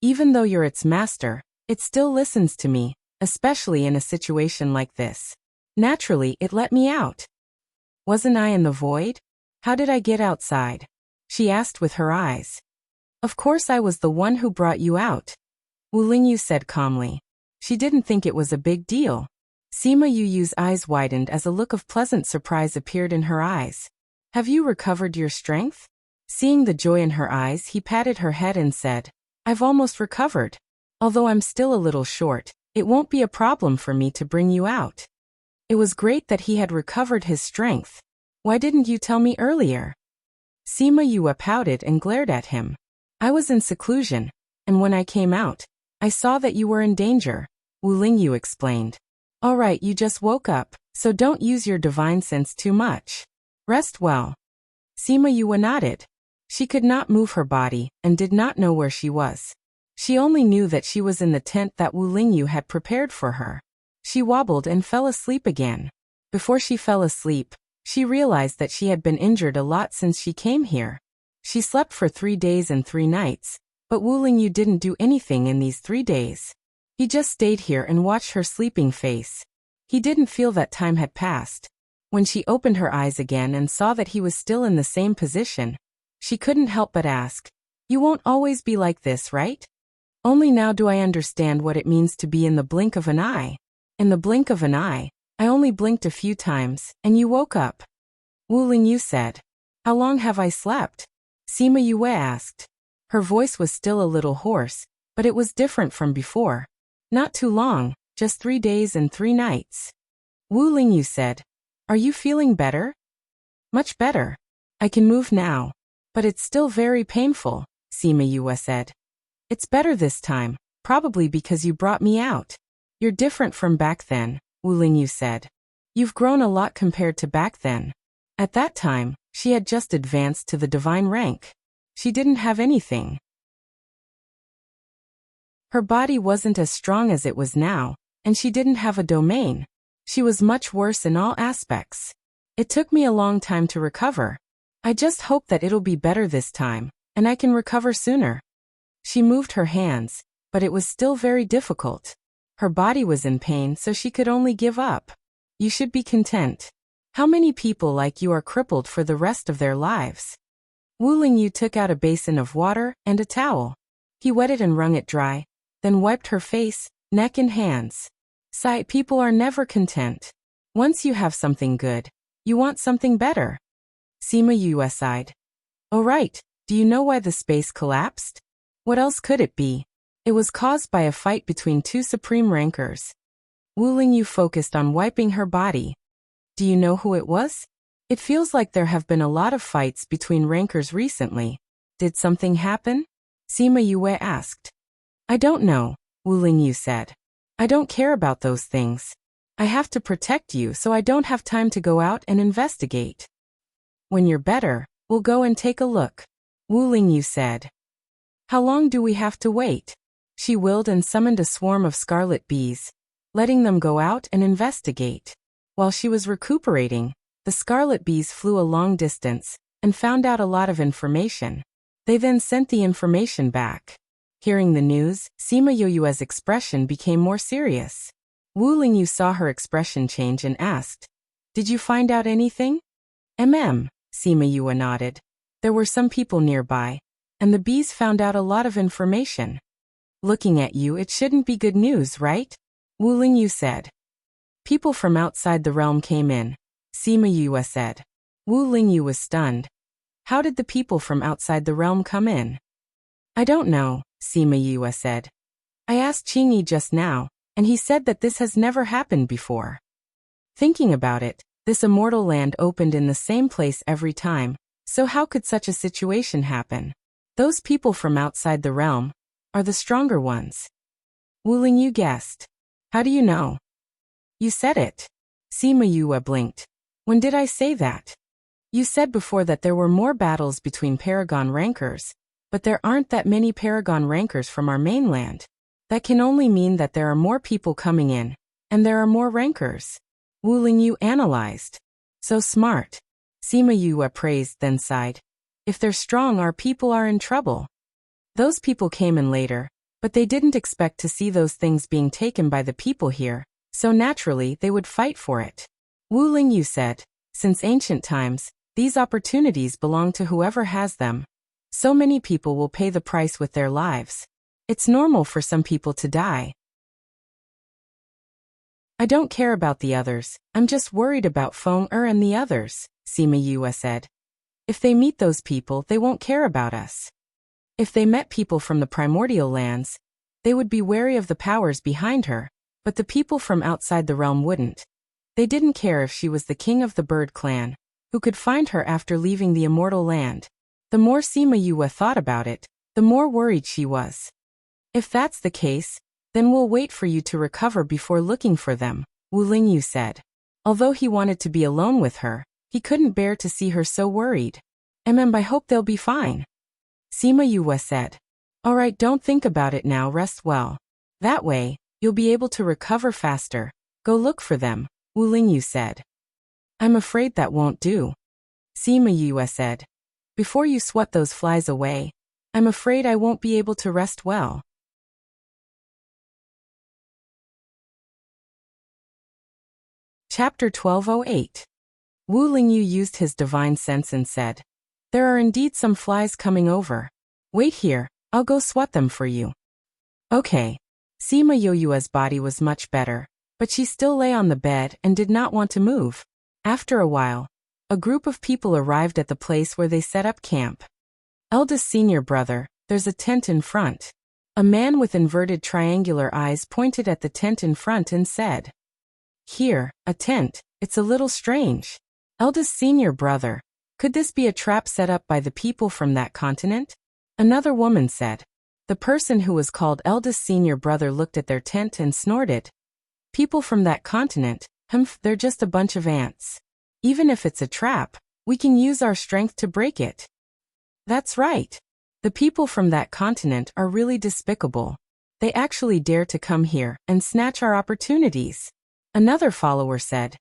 even though you're its master, it still listens to me, especially in a situation like this. Naturally, it let me out. Wasn't I in the void? How did I get outside? She asked with her eyes. Of course I was the one who brought you out. Wu Lingyu said calmly. She didn't think it was a big deal. Sima Yu's eyes widened as a look of pleasant surprise appeared in her eyes. Have you recovered your strength? Seeing the joy in her eyes, he patted her head and said, I've almost recovered. Although I'm still a little short, it won't be a problem for me to bring you out. It was great that he had recovered his strength. Why didn't you tell me earlier? Sima Yu pouted and glared at him. I was in seclusion, and when I came out, I saw that you were in danger, Wu Lingyu explained. All right, you just woke up, so don't use your divine sense too much. Rest well. Sima Yu nodded. She could not move her body and did not know where she was. She only knew that she was in the tent that Wu Lingyu had prepared for her. She wobbled and fell asleep again. Before she fell asleep, she realized that she had been injured a lot since she came here. She slept for 3 days and 3 nights, but Wu Lingyu didn't do anything in these 3 days. He just stayed here and watched her sleeping face. He didn't feel that time had passed. When she opened her eyes again and saw that he was still in the same position, she couldn't help but ask, You won't always be like this, right? Only now do I understand what it means to be in the blink of an eye. In the blink of an eye, I only blinked a few times, and you woke up. Wu Lingyu said. How long have I slept? Sima Yue asked. Her voice was still a little hoarse, but it was different from before. Not too long, just 3 days and 3 nights. Wu Lingyu said. Are you feeling better? Much better. I can move now. But it's still very painful, Sima Yue said. It's better this time, probably because you brought me out. You're different from back then, Wu Lingyu said. You've grown a lot compared to back then. At that time, she had just advanced to the divine rank. She didn't have anything. Her body wasn't as strong as it was now, and she didn't have a domain. She was much worse in all aspects. It took me a long time to recover. I just hope that it'll be better this time, and I can recover sooner. She moved her hands, but it was still very difficult. Her body was in pain, so she could only give up. You should be content. How many people like you are crippled for the rest of their lives? Wu Lingyu took out a basin of water and a towel. He wet it and wrung it dry, then wiped her face, neck and hands. Sigh, people are never content. Once you have something good, you want something better. Sima Yue sighed. Oh right, do you know why the space collapsed? What else could it be? It was caused by a fight between 2 supreme rankers. Wu Lingyu focused on wiping her body. Do you know who it was? It feels like there have been a lot of fights between rankers recently. Did something happen? Sima Yue asked. I don't know, Wu Lingyu said. I don't care about those things. I have to protect you, so I don't have time to go out and investigate. When you're better, we'll go and take a look, Wu Lingyu said. How long do we have to wait? She willed and summoned a swarm of scarlet bees, letting them go out and investigate. While she was recuperating, the scarlet bees flew a long distance and found out a lot of information. They then sent the information back. Hearing the news, Sima Yu's expression became more serious. Wu Lingyu saw her expression change and asked, Did you find out anything? Sima Yu nodded. There were some people nearby, and the bees found out a lot of information. Looking at you, it shouldn't be good news, right? Wu Lingyu said. People from outside the realm came in, Sima Yu said. Wu Lingyu was stunned. How did the people from outside the realm come in? I don't know, Sima Yu said. I asked Qingyi just now, and he said that this has never happened before. Thinking about it, this immortal land opened in the same place every time, so how could such a situation happen? Those people from outside the realm are the stronger ones. Wu Lingyu guessed. How do you know? You said it. Sima Yu blinked. When did I say that? You said before that there were more battles between Paragon rankers, but there aren't that many Paragon rankers from our mainland. That can only mean that there are more people coming in, and there are more rankers. Wu Lingyu analyzed. So smart. Sima Yu praised, then sighed. If they're strong, our people are in trouble. Those people came in later, but they didn't expect to see those things being taken by the people here, so naturally they would fight for it. Wu Lingyu said, since ancient times, these opportunities belong to whoever has them. So many people will pay the price with their lives. It's normal for some people to die. I don't care about the others, I'm just worried about Feng Er and the others, Sima Yue said. If they meet those people, they won't care about us. If they met people from the primordial lands, they would be wary of the powers behind her, but the people from outside the realm wouldn't. They didn't care if she was the king of the bird clan, who could find her after leaving the immortal land. The more Sima Yue thought about it, the more worried she was. If that's the case, then we'll wait for you to recover before looking for them, Wu Lingyu said. Although he wanted to be alone with her, he couldn't bear to see her so worried. I hope they'll be fine. Sima Yue said. Alright, don't think about it now, rest well. That way, you'll be able to recover faster. Go look for them, Wu Lingyu said. I'm afraid that won't do. Sima Yue said. Before you swat those flies away, I'm afraid I won't be able to rest well. Chapter 1208. Wu Lingyu used his divine sense and said, There are indeed some flies coming over. Wait here, I'll go swat them for you. Okay. Sima Yue's body was much better, but she still lay on the bed and did not want to move. After a while, a group of people arrived at the place where they set up camp. Eldest senior brother, there's a tent in front. A man with inverted triangular eyes pointed at the tent in front and said, Here, a tent, it's a little strange. Eldest senior brother, could this be a trap set up by the people from that continent? Another woman said. The person who was called eldest senior brother looked at their tent and snorted. People from that continent, they're just a bunch of ants. Even if it's a trap, we can use our strength to break it. That's right. The people from that continent are really despicable. They actually dare to come here and snatch our opportunities. Another follower said,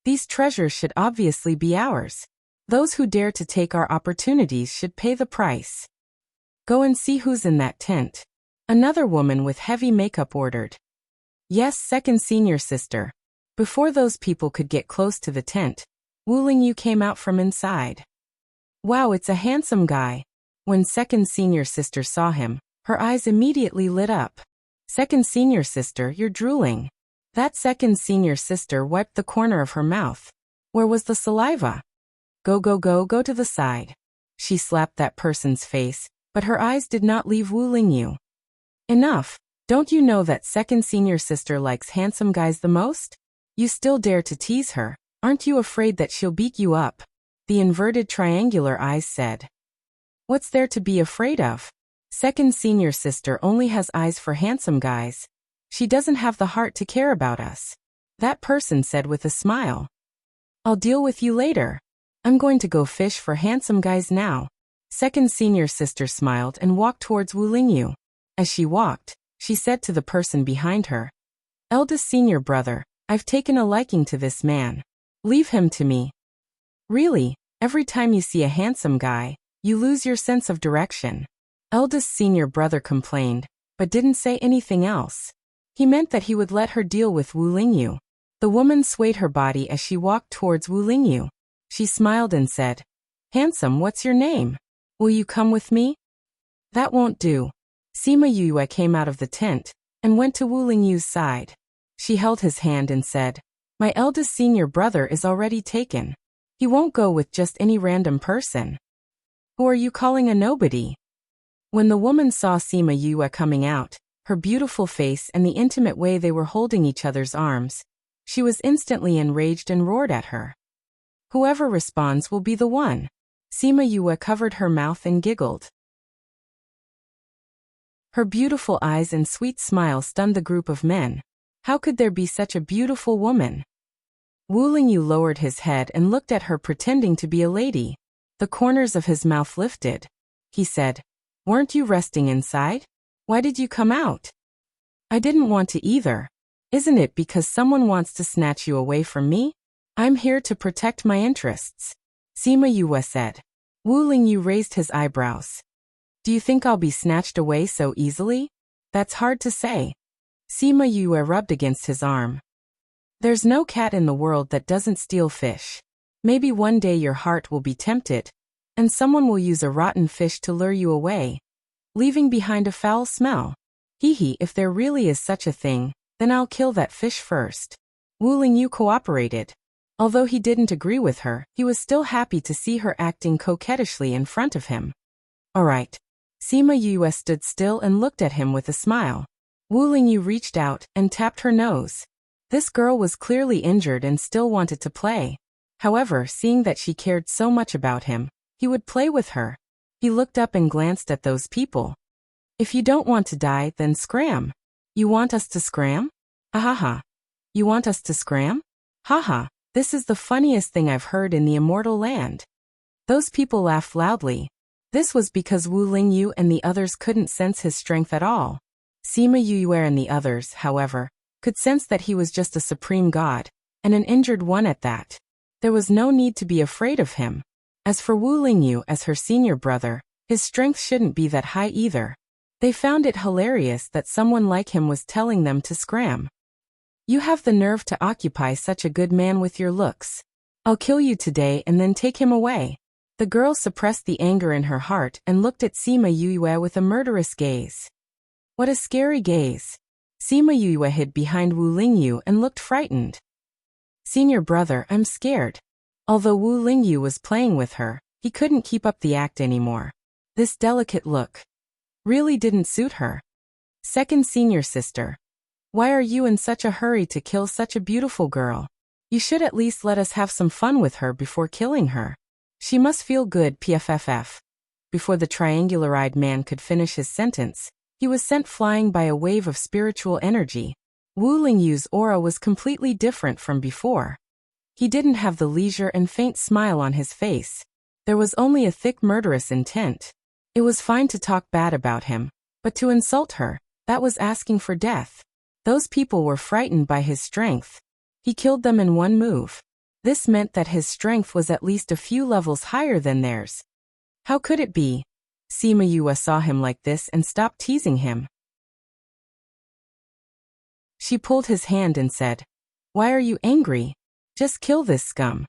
These treasures should obviously be ours. Those who dare to take our opportunities should pay the price. Go and see who's in that tent. Another woman with heavy makeup ordered. Yes, second senior sister. Before those people could get close to the tent, Wu Lingyu came out from inside. Wow, it's a handsome guy. When second senior sister saw him, her eyes immediately lit up. Second senior sister, you're drooling. That second senior sister wiped the corner of her mouth. Where was the saliva? Go to the side. She slapped that person's face, but her eyes did not leave Wu Lingyu. Enough. Don't you know that second senior sister likes handsome guys the most? You still dare to tease her. Aren't you afraid that she'll beat you up? The inverted triangular eyes said. What's there to be afraid of? Second senior sister only has eyes for handsome guys. She doesn't have the heart to care about us. That person said with a smile. I'll deal with you later. I'm going to go fish for handsome guys now. Second senior sister smiled and walked towards Wu Lingyu. As she walked, she said to the person behind her, Eldest senior brother, I've taken a liking to this man. Leave him to me. Really, every time you see a handsome guy, you lose your sense of direction. Eldest senior brother complained, but didn't say anything else. He meant that he would let her deal with Wu Lingyu. The woman swayed her body as she walked towards Wu Lingyu. She smiled and said, Handsome, what's your name? Will you come with me? That won't do. Sima Yue came out of the tent and went to Wu Lingyu's side. She held his hand and said, My eldest senior brother is already taken. He won't go with just any random person. Who are you calling a nobody? When the woman saw Sima Yue coming out, her beautiful face and the intimate way they were holding each other's arms, she was instantly enraged and roared at her. Whoever responds will be the one. Sima Yue covered her mouth and giggled. Her beautiful eyes and sweet smile stunned the group of men. How could there be such a beautiful woman? Wu Lingyu lowered his head and looked at her, pretending to be a lady. The corners of his mouth lifted. He said, Weren't you resting inside? Why did you come out? I didn't want to either. Isn't it because someone wants to snatch you away from me? I'm here to protect my interests. Sima Yue said. Wu Lingyu raised his eyebrows. Do you think I'll be snatched away so easily? That's hard to say. Sima Yue rubbed against his arm. There's no cat in the world that doesn't steal fish. Maybe one day your heart will be tempted, and someone will use a rotten fish to lure you away, leaving behind a foul smell. Hee, if there really is such a thing, then I'll kill that fish first. Wu Lingyu cooperated. Although he didn't agree with her, he was still happy to see her acting coquettishly in front of him. All right. Sima Yue stood still and looked at him with a smile. Wu Lingyu reached out and tapped her nose. This girl was clearly injured and still wanted to play. However, seeing that she cared so much about him, he would play with her. He looked up and glanced at those people. If you don't want to die, then scram. You want us to scram? Ha ha ha. You want us to scram? Ha ha. This is the funniest thing I've heard in the immortal land. Those people laughed loudly. This was because Wu Lingyu and the others couldn't sense his strength at all. Sima Yue and the others, however, could sense that he was just a supreme god, and an injured one at that. There was no need to be afraid of him. As for Wu Lingyu as her senior brother, his strength shouldn't be that high either. They found it hilarious that someone like him was telling them to scram. You have the nerve to occupy such a good man with your looks. I'll kill you today and then take him away. The girl suppressed the anger in her heart and looked at Sima Yue with a murderous gaze. What a scary gaze. Sima Yue hid behind Wu Lingyu and looked frightened. Senior brother, I'm scared. Although Wu Lingyu was playing with her, he couldn't keep up the act anymore. This delicate look really didn't suit her. Second senior sister. Why are you in such a hurry to kill such a beautiful girl? You should at least let us have some fun with her before killing her. She must feel good, pfff. Before the triangular-eyed man could finish his sentence, he was sent flying by a wave of spiritual energy. Wu Lingyu's aura was completely different from before. He didn't have the leisure and faint smile on his face. There was only a thick murderous intent. It was fine to talk bad about him, but to insult her, that was asking for death. Those people were frightened by his strength. He killed them in one move. This meant that his strength was at least a few levels higher than theirs. How could it be? Sima Yue saw him like this and stopped teasing him. She pulled his hand and said, "Why are you angry? Just kill this scum."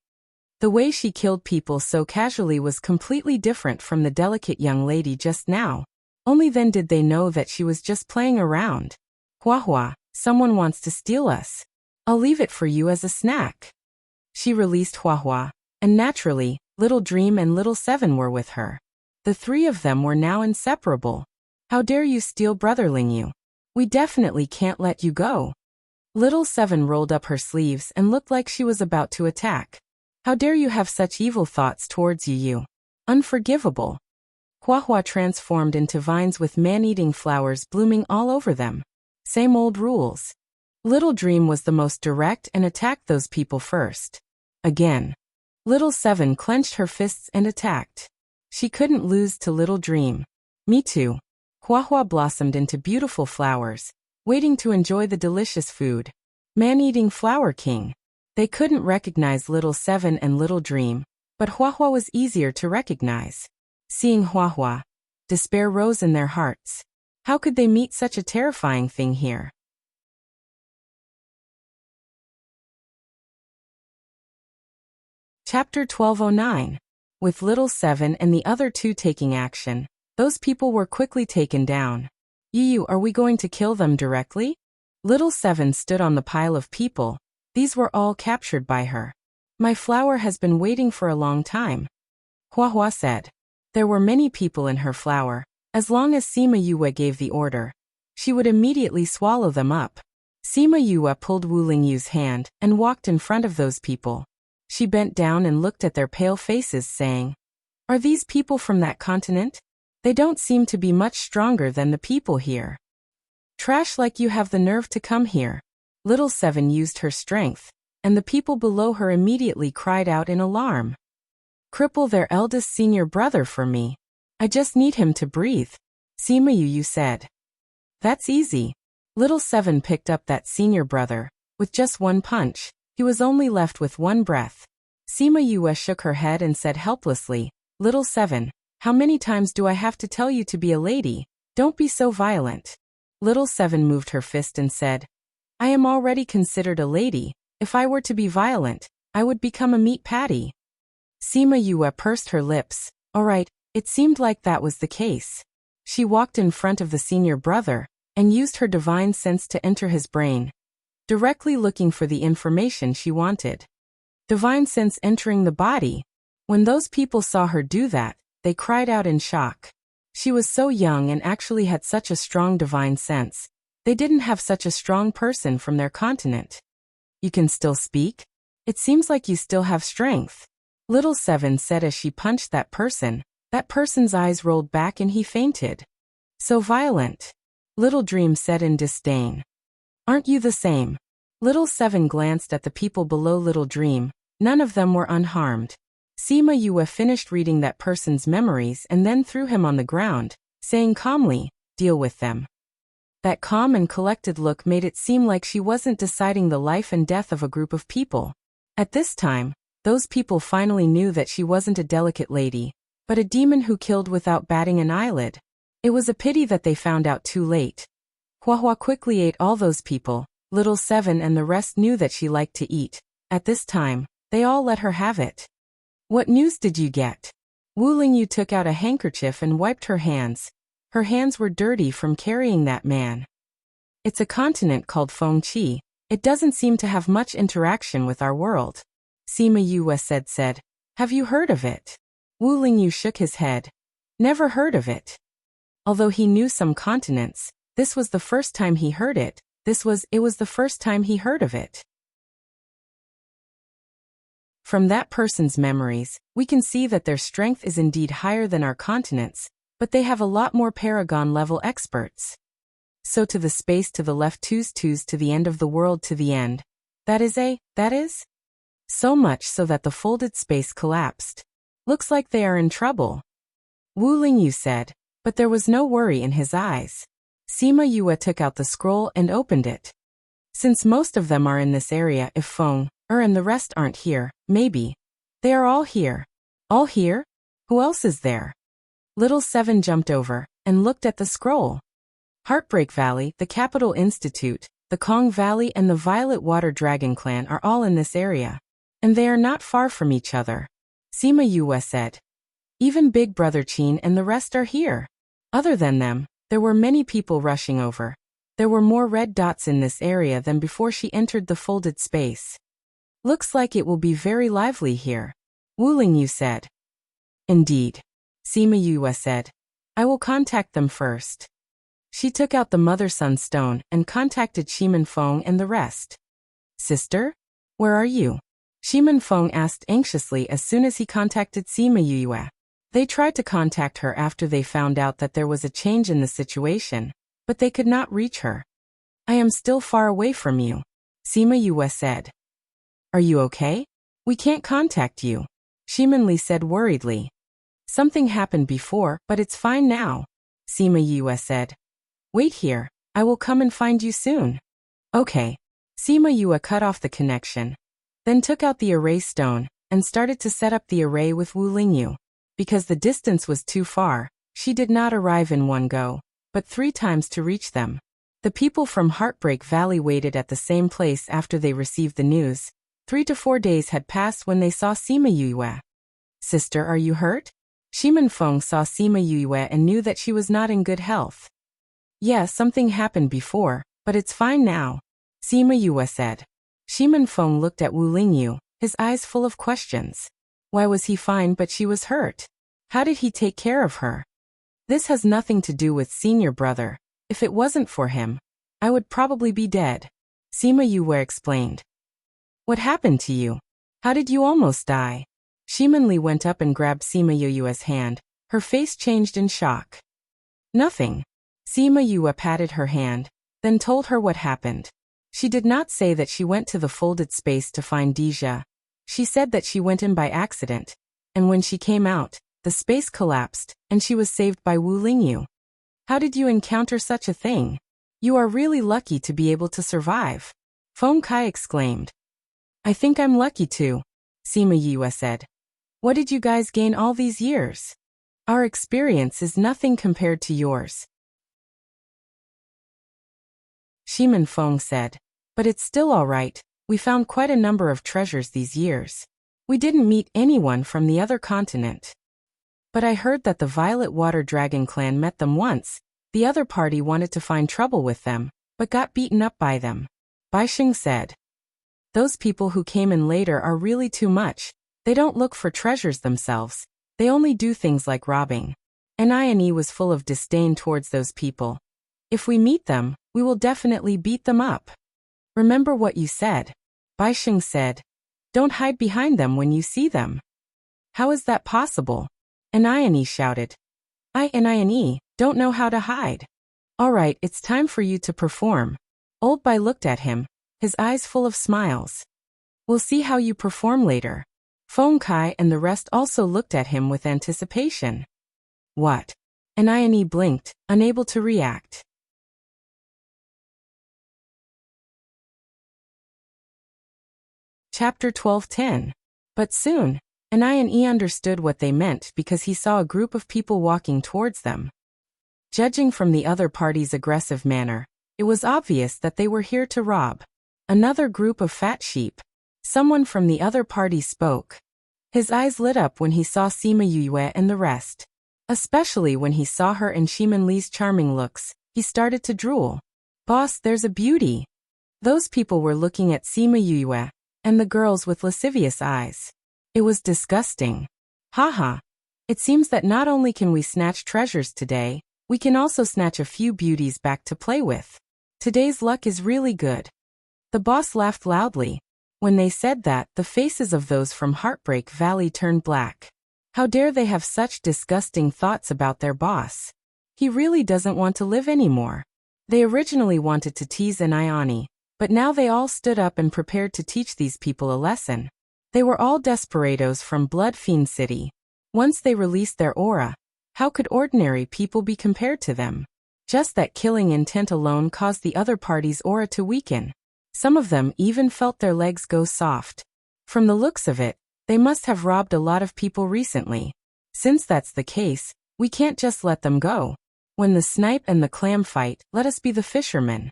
The way she killed people so casually was completely different from the delicate young lady just now. Only then did they know that she was just playing around. Hua Hua, someone wants to steal us. I'll leave it for you as a snack. She released Hua Hua, and naturally, Little Dream and Little Seven were with her. The three of them were now inseparable. How dare you steal Brother Lingyu? We definitely can't let you go. Little Seven rolled up her sleeves and looked like she was about to attack. How dare you have such evil thoughts towards you? Unforgivable. Hua Hua transformed into vines with man-eating flowers blooming all over them. Same old rules. Little Dream was the most direct and attacked those people first. Again. Little Seven clenched her fists and attacked. She couldn't lose to Little Dream. Me too. Hua Hua blossomed into beautiful flowers, waiting to enjoy the delicious food. Man-eating Flower King. They couldn't recognize Little Seven and Little Dream, but Hua Hua was easier to recognize. Seeing Hua Hua, despair rose in their hearts. How could they meet such a terrifying thing here? Chapter 1209. With Little Seven and the other two taking action, those people were quickly taken down. Yu, are we going to kill them directly? Little Seven stood on the pile of people. These were all captured by her. My flower has been waiting for a long time. Hua Hua said. There were many people in her flower. As long as Sima Yue gave the order, she would immediately swallow them up. Sima Yue pulled Wu Lingyu's hand and walked in front of those people. She bent down and looked at their pale faces, saying, "Are these people from that continent? They don't seem to be much stronger than the people here. Trash like you have the nerve to come here." Little Seven used her strength, and the people below her immediately cried out in alarm. Cripple their eldest senior brother for me. I just need him to breathe. Sima Yue said. That's easy. Little Seven picked up that senior brother. With just one punch, he was only left with one breath. Sima Yue shook her head and said helplessly, Little Seven, how many times do I have to tell you to be a lady? Don't be so violent. Little Seven moved her fist and said, I am already considered a lady. If I were to be violent, I would become a meat patty. Sima Yue pursed her lips. All right, it seemed like that was the case. She walked in front of the senior brother and used her divine sense to enter his brain. directly looking for the information she wanted. Divine sense entering the body. When those people saw her do that, they cried out in shock. She was so young and actually had such a strong divine sense. They didn't have such a strong person from their continent. You can still speak? It seems like you still have strength. Little Seven said as she punched that person. That person's eyes rolled back and he fainted. So violent. Little Dream said in disdain. Aren't you the same? Little Seven glanced at the people below Little Dream. None of them were unharmed. Sima Yue finished reading that person's memories and then threw him on the ground, saying calmly, "Deal with them." That calm and collected look made it seem like she wasn't deciding the life and death of a group of people. At this time, those people finally knew that she wasn't a delicate lady, but a demon who killed without batting an eyelid. It was a pity that they found out too late. Huahua quickly ate all those people. Little Seven and the rest knew that she liked to eat. At this time, they all let her have it. What news did you get? Wu Lingyu took out a handkerchief and wiped her hands. Her hands were dirty from carrying that man. It's a continent called Fengqi. It doesn't seem to have much interaction with our world. Sima Yue said. Have you heard of it? Wu Lingyu shook his head. Never heard of it. Although he knew some continents, this was the first time he heard it. It was the first time he heard of it. From that person's memories, we can see that their strength is indeed higher than our continents, but they have a lot more Paragon-level experts. So to the space to the left, twos to the end of the world to the end. That is? So much so that the folded space collapsed. Looks like they are in trouble. Wu Lingyu said, but there was no worry in his eyes. Sima Yue took out the scroll and opened it. Since most of them are in this area, if Feng, and the rest aren't here, maybe. They are all here. All here? Who else is there? Little Seven jumped over and looked at the scroll. Heartbreak Valley, the Capital Institute, the Kong Valley and the Violet Water Dragon Clan are all in this area. And they are not far from each other. Sima Yue said. Even Big Brother Qin and the rest are here. Other than them, there were many people rushing over. There were more red dots in this area than before she entered the folded space. Looks like it will be very lively here. Wu Lingyu said. Indeed. Sima Yue said. I will contact them first. She took out the Mother-Son stone and contacted Shimen Feng and the rest. Sister? Where are you? Shimen Feng asked anxiously as soon as he contacted Sima Yue. They tried to contact her after they found out that there was a change in the situation, but they could not reach her. I am still far away from you, Sima Yue said. Are you okay? We can't contact you, Shimen Li said worriedly. Something happened before, but it's fine now, Sima Yue said. Wait here, I will come and find you soon. Okay. Sima Yue cut off the connection, then took out the array stone and started to set up the array with Wu Lingyu. Because the distance was too far, she did not arrive in one go, but 3 times to reach them. The people from Heartbreak Valley waited at the same place after they received the news. 3 to 4 days had passed when they saw Sima Yue. Sister, are you hurt? Shimen Feng saw Sima Yue and knew that she was not in good health. Yeah, something happened before, but it's fine now, Sima Yue said. Shimen Feng looked at Wu Lingyu, his eyes full of questions. Why was he fine but she was hurt? How did he take care of her? This has nothing to do with senior brother. If it wasn't for him, I would probably be dead, Sima Yue explained. What happened to you? How did you almost die? Shimen Li went up and grabbed Sima Yue's hand. Her face changed in shock. Nothing. Sima Yue patted her hand, then told her what happened. She did not say that she went to the folded space to find Deja. She said that she went in by accident, and when she came out, the space collapsed, and she was saved by Wu Lingyu. How did you encounter such a thing? You are really lucky to be able to survive, Feng Kai exclaimed. I think I'm lucky too, Sima Yue said. What did you guys gain all these years? Our experience is nothing compared to yours, Shimen Feng said. But it's still all right. We found quite a number of treasures these years. We didn't meet anyone from the other continent. But I heard that the Violet Water Dragon Clan met them once. The other party wanted to find trouble with them, but got beaten up by them. Baisheng said. Those people who came in later are really too much. They don't look for treasures themselves. They only do things like robbing. Ine was full of disdain towards those people. If we meet them, we will definitely beat them up. Remember what you said. Baisheng said. Don't hide behind them when you see them. How is that possible? Ine shouted. Ine don't know how to hide. All right, it's time for you to perform. Old Bai looked at him, his eyes full of smiles. We'll see how you perform later. Feng Kai and the rest also looked at him with anticipation. What? Ine blinked, unable to react. Chapter 12:10. But soon, Ine understood what they meant because he saw a group of people walking towards them. Judging from the other party's aggressive manner, it was obvious that they were here to rob. Another group of fat sheep. Someone from the other party spoke. His eyes lit up when he saw Sima Yue and the rest. Especially when he saw her and Shimin Li's charming looks, he started to drool. Boss, there's a beauty. Those people were looking at Sima Yue and the girls with lascivious eyes. It was disgusting. Haha. It seems that not only can we snatch treasures today, we can also snatch a few beauties back to play with. Today's luck is really good. The boss laughed loudly. When they said that, the faces of those from Heartbreak Valley turned black. How dare they have such disgusting thoughts about their boss? He really doesn't want to live anymore. They originally wanted to tease Ine, but now they all stood up and prepared to teach these people a lesson. They were all desperados from Blood Fiend City. Once they released their aura, how could ordinary people be compared to them? Just that killing intent alone caused the other party's aura to weaken. Some of them even felt their legs go soft. From the looks of it, they must have robbed a lot of people recently. Since that's the case, we can't just let them go. When the snipe and the clam fight, let us be the fishermen.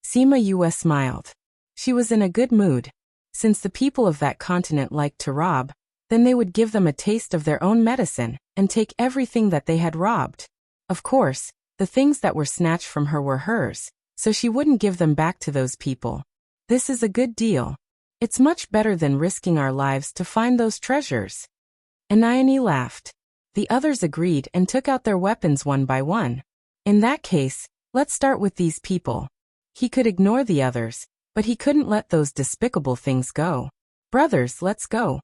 Sima Yue smiled. She was in a good mood. Since the people of that continent liked to rob, then they would give them a taste of their own medicine and take everything that they had robbed. Of course, the things that were snatched from her were hers, so she wouldn't give them back to those people. This is a good deal. It's much better than risking our lives to find those treasures. Ine laughed. The others agreed and took out their weapons one by one. In that case, let's start with these people. He could ignore the others, but he couldn't let those despicable things go. Brothers, let's go.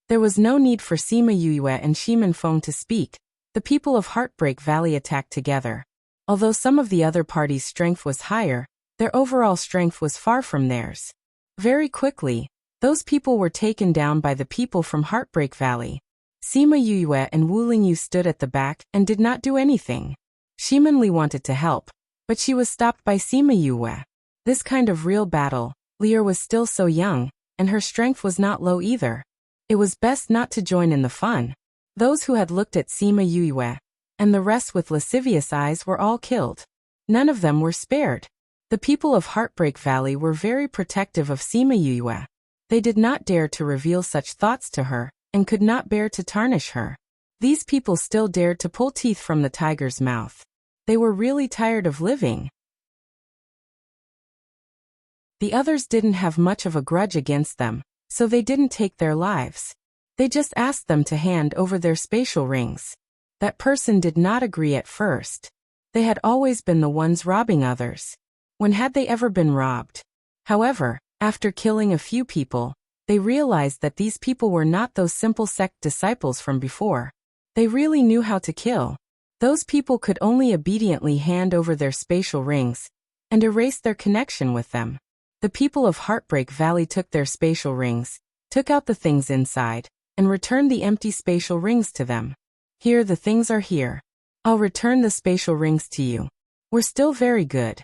There was no need for Sima Yue and Shimin Feng to speak. The people of Heartbreak Valley attacked together. Although some of the other party's strength was higher, their overall strength was far from theirs. Very quickly, those people were taken down by the people from Heartbreak Valley. Sima Yue and Wu Lingyu stood at the back and did not do anything. Shimin Li wanted to help, but she was stopped by Sima Yue. This kind of real battle, Lear was still so young, and her strength was not low either. It was best not to join in the fun. Those who had looked at Sima Yue and the rest with lascivious eyes were all killed. None of them were spared. The people of Heartbreak Valley were very protective of Sima Yue. They did not dare to reveal such thoughts to her, and could not bear to tarnish her. These people still dared to pull teeth from the tiger's mouth. They were really tired of living. The others didn't have much of a grudge against them, so they didn't take their lives. They just asked them to hand over their spatial rings. That person did not agree at first. They had always been the ones robbing others. When had they ever been robbed? However, after killing a few people, they realized that these people were not those simple sect disciples from before. They really knew how to kill. Those people could only obediently hand over their spatial rings and erase their connection with them. The people of Heartbreak Valley took their spatial rings, took out the things inside, and returned the empty spatial rings to them. Here, the things are here. I'll return the spatial rings to you. We're still very good.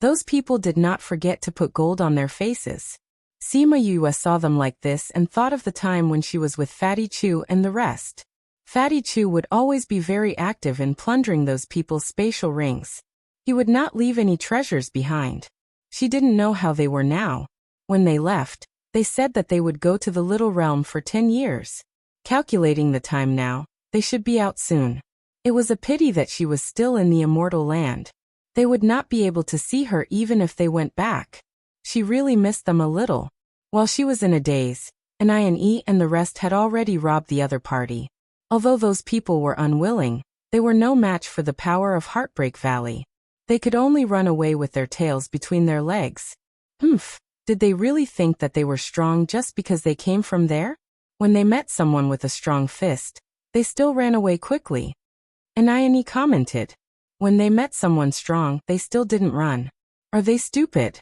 Those people did not forget to put gold on their faces. Sima Yue saw them like this and thought of the time when she was with Fatty Chu and the rest. Fatty Chu would always be very active in plundering those people's spatial rings. He would not leave any treasures behind. She didn't know how they were now. When they left, they said that they would go to the Little Realm for 10 years. Calculating the time now, they should be out soon. It was a pity that she was still in the Immortal Land. They would not be able to see her even if they went back. She really missed them a little. While she was in a daze, Ine and the rest had already robbed the other party. Although those people were unwilling, they were no match for the power of Heartbreak Valley. They could only run away with their tails between their legs. Did they really think that they were strong just because they came from there? When they met someone with a strong fist, they still ran away quickly. Ine commented. When they met someone strong, they still didn't run. Are they stupid?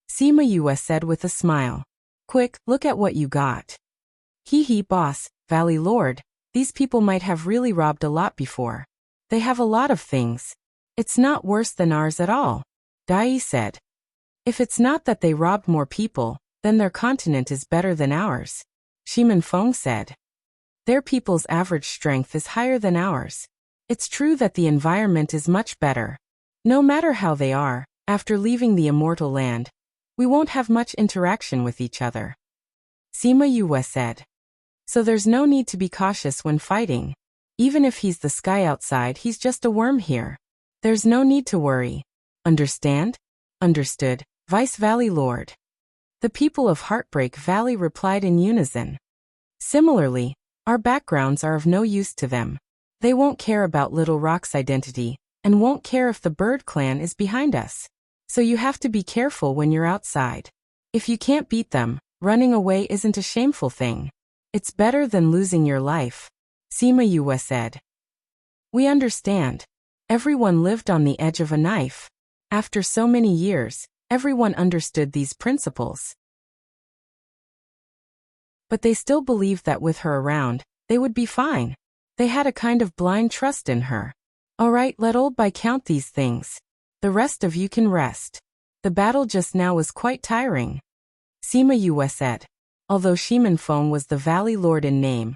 Sima said with a smile. Quick, look at what you got. Hee boss, Valley Lord, these people might have really robbed a lot before. They have a lot of things. It's not worse than ours at all, Dai said. If it's not that they robbed more people, then their continent is better than ours, Shimin Feng said. Their people's average strength is higher than ours. It's true that the environment is much better. No matter how they are, after leaving the immortal land, we won't have much interaction with each other. Sima said. So there's no need to be cautious when fighting. Even if he's the sky outside, he's just a worm here. There's no need to worry. Understand? Understood, Vice Valley Lord. The people of Heartbreak Valley replied in unison. Similarly, our backgrounds are of no use to them. They won't care about Little Rock's identity, and won't care if the Bird Clan is behind us. So you have to be careful when you're outside. If you can't beat them, running away isn't a shameful thing. It's better than losing your life, Sima said. We understand. Everyone lived on the edge of a knife. After so many years, everyone understood these principles. But they still believed that with her around, they would be fine. They had a kind of blind trust in her. All right, let old Bai count these things. The rest of you can rest. The battle just now was quite tiring, Sima said. Although Shimin Feng was the Valley Lord in name,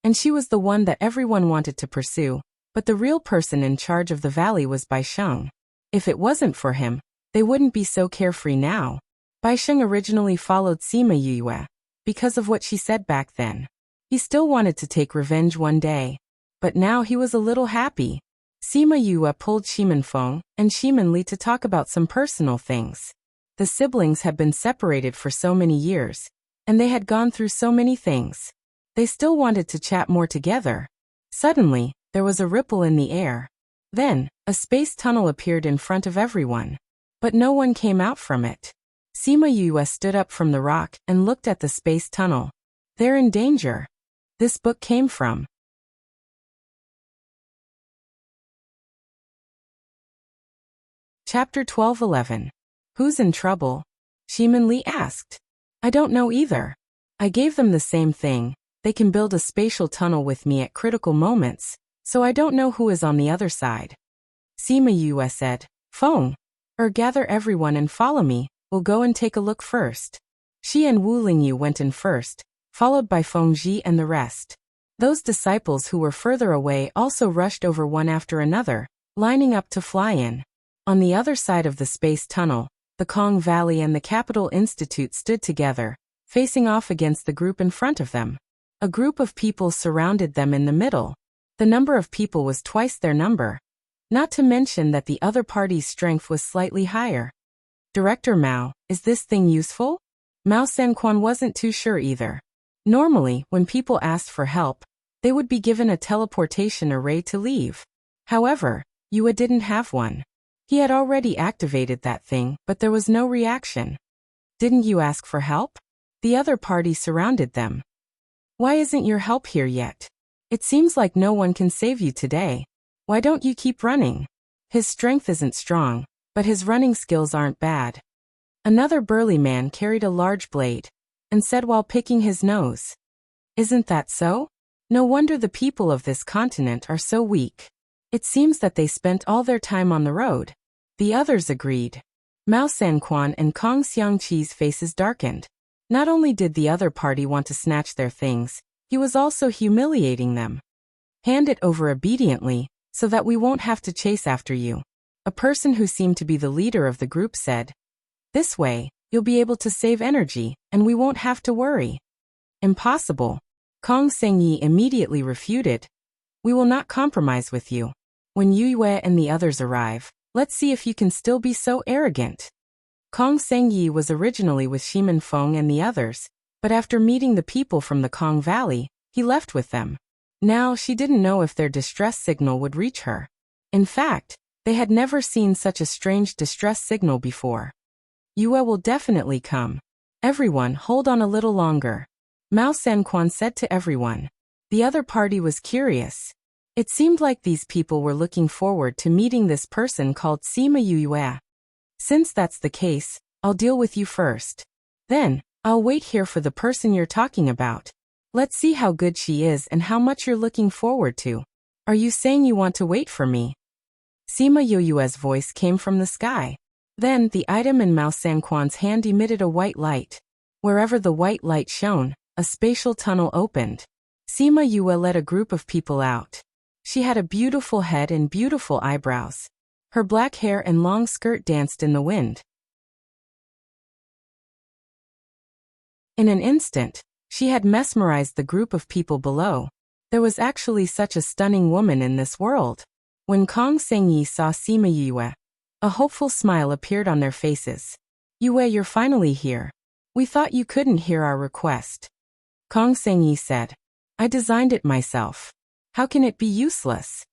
and she was the one that everyone wanted to pursue, but the real person in charge of the valley was Bai Sheng. If it wasn't for him, they wouldn't be so carefree now. Bai Sheng originally followed Sima Yue because of what she said back then. He still wanted to take revenge one day, but now he was a little happy. Sima Yue pulled Shimin Feng and Shimin Li to talk about some personal things. The siblings had been separated for so many years, and they had gone through so many things. They still wanted to chat more together. Suddenly, there was a ripple in the air. Then, a space tunnel appeared in front of everyone. But no one came out from it. Sima Yue stood up from the rock and looked at the space tunnel. They're in danger. This book came from. Chapter 12:11. Who's in trouble? Shimin Li asked. I don't know either. I gave them the same thing. They can build a spatial tunnel with me at critical moments, so I don't know who is on the other side. Sima Yue said. Feng. Gather everyone and follow me. We'll go and take a look first. Shi and Wu Lingyu went in first, followed by Feng Ji and the rest. Those disciples who were further away also rushed over one after another, lining up to fly in. On the other side of the space tunnel, the Kong Valley and the Capital Institute stood together, facing off against the group in front of them. A group of people surrounded them in the middle. The number of people was twice their number. Not to mention that the other party's strength was slightly higher. Director Mao, is this thing useful? Mao Sanquan wasn't too sure either. Normally, when people asked for help, they would be given a teleportation array to leave. However, Yue didn't have one. He had already activated that thing, but there was no reaction. Didn't you ask for help? The other party surrounded them. Why isn't your help here yet? It seems like no one can save you today. Why don't you keep running? His strength isn't strong, but his running skills aren't bad. Another burly man carried a large blade, and said while picking his nose. Isn't that so? No wonder the people of this continent are so weak. It seems that they spent all their time on the road. The others agreed. Mao Sanquan and Kong Xiangqi's faces darkened. Not only did the other party want to snatch their things, he was also humiliating them. Hand it over obediently, so that we won't have to chase after you. A person who seemed to be the leader of the group said. This way, you'll be able to save energy, and we won't have to worry. Impossible. Kong Sengyi immediately refuted. We will not compromise with you. When Yue and the others arrive, let's see if you can still be so arrogant. Kong Sengyi was originally with Shimin Feng and the others, but after meeting the people from the Kong Valley, he left with them. Now she didn't know if their distress signal would reach her. In fact, they had never seen such a strange distress signal before. Yue will definitely come. Everyone, hold on a little longer. Mao Sanquan said to everyone. The other party was curious. It seemed like these people were looking forward to meeting this person called Sima Yue. Since that's the case, I'll deal with you first. Then, I'll wait here for the person you're talking about. Let's see how good she is and how much you're looking forward to. Are you saying you want to wait for me? Sima Yue's voice came from the sky. Then the item in Mao Sanquan's hand emitted a white light. Wherever the white light shone, a spatial tunnel opened. Sima Yue led a group of people out. She had a beautiful head and beautiful eyebrows. Her black hair and long skirt danced in the wind. In an instant, she had mesmerized the group of people below. There was actually such a stunning woman in this world. When Kong Sengyi saw Sima Yue, a hopeful smile appeared on their faces. Yue, you're finally here. We thought you couldn't hear our request. Kong Sengyi said. I designed it myself. How can it be useless?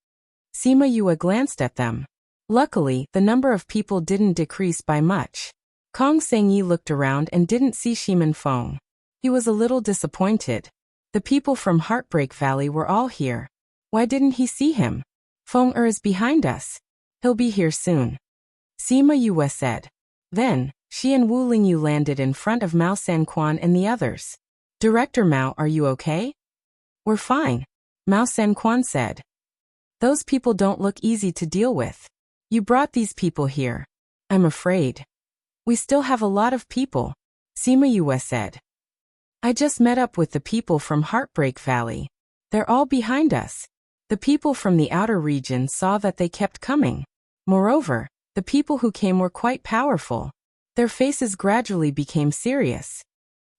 Sima Yue glanced at them. Luckily, the number of people didn't decrease by much. Kong Sengyi looked around and didn't see Shimin Feng. He was a little disappointed. The people from Heartbreak Valley were all here. Why didn't he see him? Feng is behind us. He'll be here soon. Sima Yue said. Then, she and Wu Lingyu landed in front of Mao Sanquan and the others. Director Mao, are you okay? We're fine, Mao Sanquan said. Those people don't look easy to deal with. You brought these people here. I'm afraid. We still have a lot of people, Sima Yue said. I just met up with the people from Heartbreak Valley. They're all behind us. The people from the outer region saw that they kept coming. Moreover, the people who came were quite powerful. Their faces gradually became serious.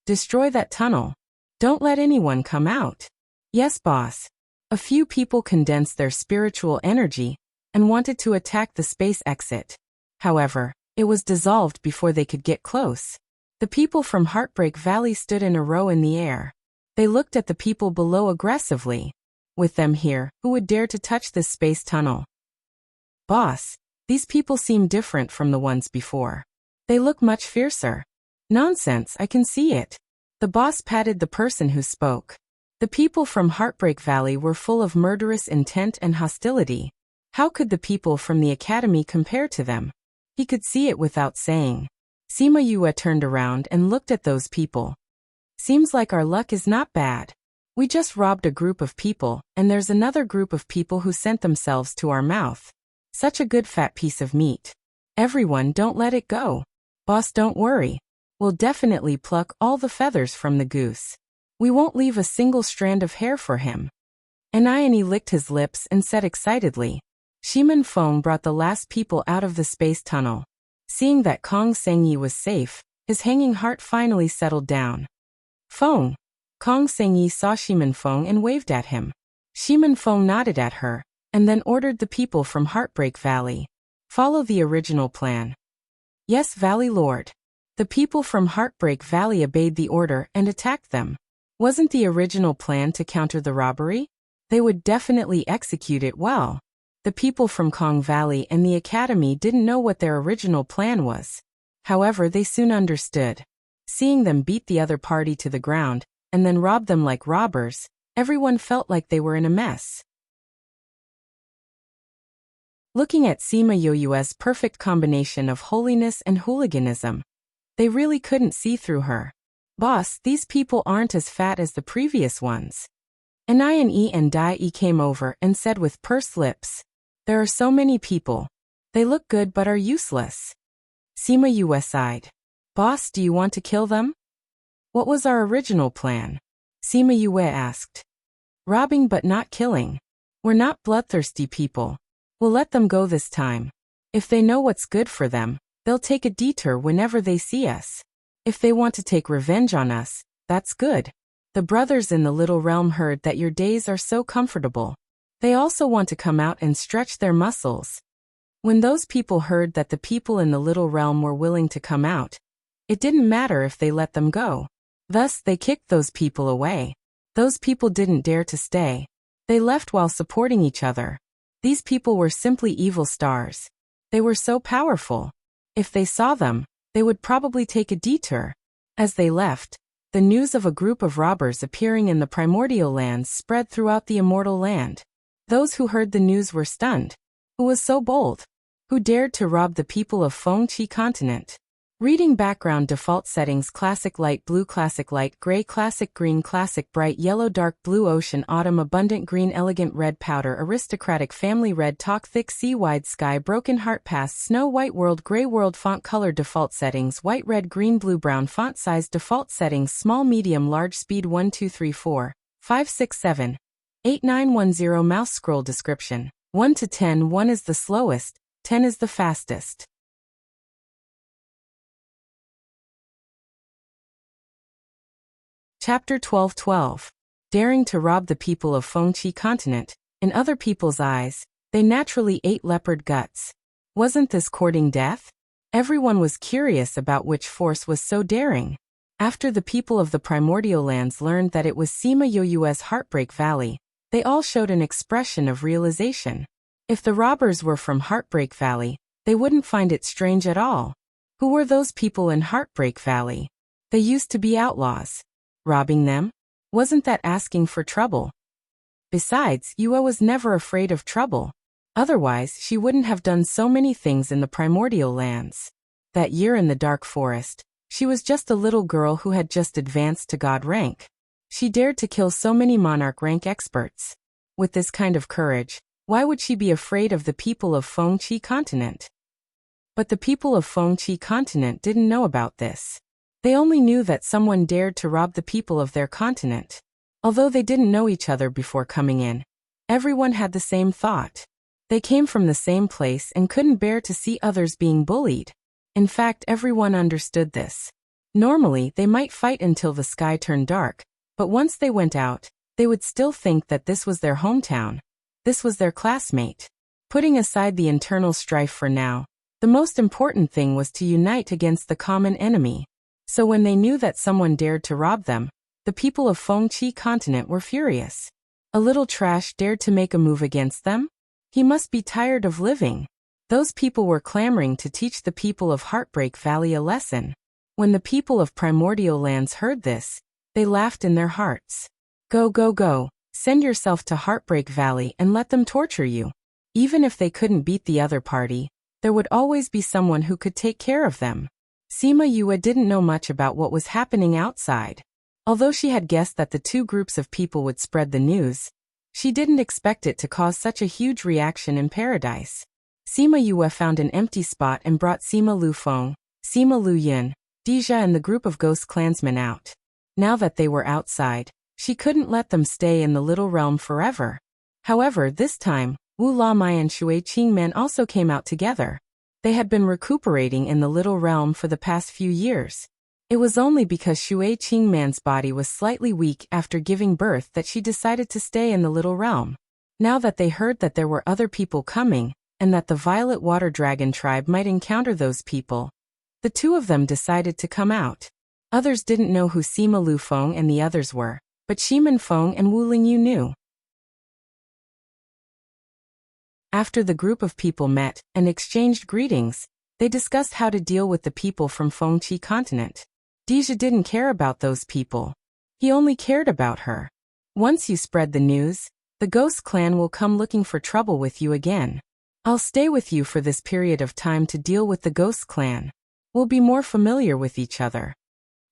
Destroy that tunnel. Don't let anyone come out. Yes, boss. A few people condensed their spiritual energy and wanted to attack the space exit. However, it was dissolved before they could get close. The people from Heartbreak Valley stood in a row in the air. They looked at the people below aggressively. With them here, who would dare to touch this space tunnel? Boss, these people seem different from the ones before. They look much fiercer. Nonsense, I can see it. The boss patted the person who spoke. The people from Heartbreak Valley were full of murderous intent and hostility. How could the people from the academy compare to them? He could see it without saying. Sima Yue turned around and looked at those people. Seems like our luck is not bad. We just robbed a group of people, and there's another group of people who sent themselves to our mouth. Such a good fat piece of meat. Everyone, don't let it go. Boss, don't worry. We'll definitely pluck all the feathers from the goose. We won't leave a single strand of hair for him. Aniani licked his lips and said excitedly. Shimin Feng brought the last people out of the space tunnel. Seeing that Kong Sengyi was safe, his hanging heart finally settled down. Feng. Kong Sengyi saw Shimin Feng and waved at him. Shimin Feng nodded at her, and then ordered the people from Heartbreak Valley. Follow the original plan. Yes, Valley Lord. The people from Heartbreak Valley obeyed the order and attacked them. Wasn't the original plan to counter the robbery? They would definitely execute it well. The people from Kong Valley and the academy didn't know what their original plan was. However, they soon understood. Seeing them beat the other party to the ground, and then rob them like robbers, everyone felt like they were in a mess. Looking at Sima Yue's perfect combination of holiness and hooliganism, they really couldn't see through her. Boss, these people aren't as fat as the previous ones. Anian and Dai came over and said with pursed lips, there are so many people. They look good but are useless. Sima Yue sighed. Boss, do you want to kill them? What was our original plan? Sima Yue asked. Robbing but not killing. We're not bloodthirsty people. We'll let them go this time. If they know what's good for them, they'll take a detour whenever they see us. If they want to take revenge on us, that's good. The brothers in the little realm heard that your days are so comfortable. They also want to come out and stretch their muscles. When those people heard that the people in the little realm were willing to come out, it didn't matter if they let them go. Thus, they kicked those people away. Those people didn't dare to stay. They left while supporting each other. These people were simply evil stars. They were so powerful. If they saw them, they would probably take a detour. As they left, the news of a group of robbers appearing in the primordial lands spread throughout the immortal land. Those who heard the news were stunned. Who was so bold? Who dared to rob the people of Feng Qi continent? Reading background default settings: classic light blue, classic light gray, classic green, classic bright yellow, dark blue, ocean, autumn, abundant green, elegant red, powder, aristocratic, family red, talk, thick, sea, wide sky, broken heart, past, snow, white world, gray world, font color default settings: white, red, green, blue, brown, font size default settings: small, medium, large, speed 1 2 3 4 5 6 7 8 9 1 0, mouse scroll description: 1 to 10, 1 is the slowest, 10 is the fastest. Chapter 12:12. Daring to rob the people of Feng Qi continent. In other people's eyes, they naturally ate leopard guts. Wasn't this courting death? Everyone was curious about which force was so daring. After the people of the primordial lands learned that it was Sima Yoyue's Heartbreak Valley, they all showed an expression of realization. If the robbers were from Heartbreak Valley, they wouldn't find it strange at all. Who were those people in Heartbreak Valley? They used to be outlaws. Robbing them? Wasn't that asking for trouble? Besides, Yue was never afraid of trouble. Otherwise, she wouldn't have done so many things in the primordial lands. That year in the dark forest, she was just a little girl who had just advanced to god rank. She dared to kill so many monarch rank experts. With this kind of courage, why would she be afraid of the people of Feng Qi continent? But the people of Feng Qi continent didn't know about this. They only knew that someone dared to rob the people of their continent. Although they didn't know each other before coming in, everyone had the same thought. They came from the same place and couldn't bear to see others being bullied. In fact, everyone understood this. Normally, they might fight until the sky turned dark, but once they went out, they would still think that this was their hometown. This was their classmate. Putting aside the internal strife for now, the most important thing was to unite against the common enemy. So when they knew that someone dared to rob them, the people of Feng Qi continent were furious. A little trash dared to make a move against them? He must be tired of living. Those people were clamoring to teach the people of Heartbreak Valley a lesson. When the people of primordial lands heard this, they laughed in their hearts. Go, go, go, send yourself to Heartbreak Valley and let them torture you. Even if they couldn't beat the other party, there would always be someone who could take care of them. Sima Yue didn't know much about what was happening outside. Although she had guessed that the two groups of people would spread the news, she didn't expect it to cause such a huge reaction in paradise. Sima Yue found an empty spot and brought Sima Lu Feng, Sima Lu Yin, Deja and the group of ghost clansmen out. Now that they were outside, she couldn't let them stay in the little realm forever. However, this time, Wu La Mai and Shui Qingmen also came out together. They had been recuperating in the little realm for the past few years. It was only because Shui Qingman's body was slightly weak after giving birth that she decided to stay in the little realm. Now that they heard that there were other people coming, and that the Violet Water Dragon tribe might encounter those people, the two of them decided to come out. Others didn't know who Sima Lu Feng and the others were, but Shimen Feng and Wu Lingyu knew. After the group of people met and exchanged greetings, they discussed how to deal with the people from Feng Qi continent. Deja didn't care about those people. He only cared about her. Once you spread the news, the Ghost Clan will come looking for trouble with you again. I'll stay with you for this period of time to deal with the Ghost Clan. We'll be more familiar with each other.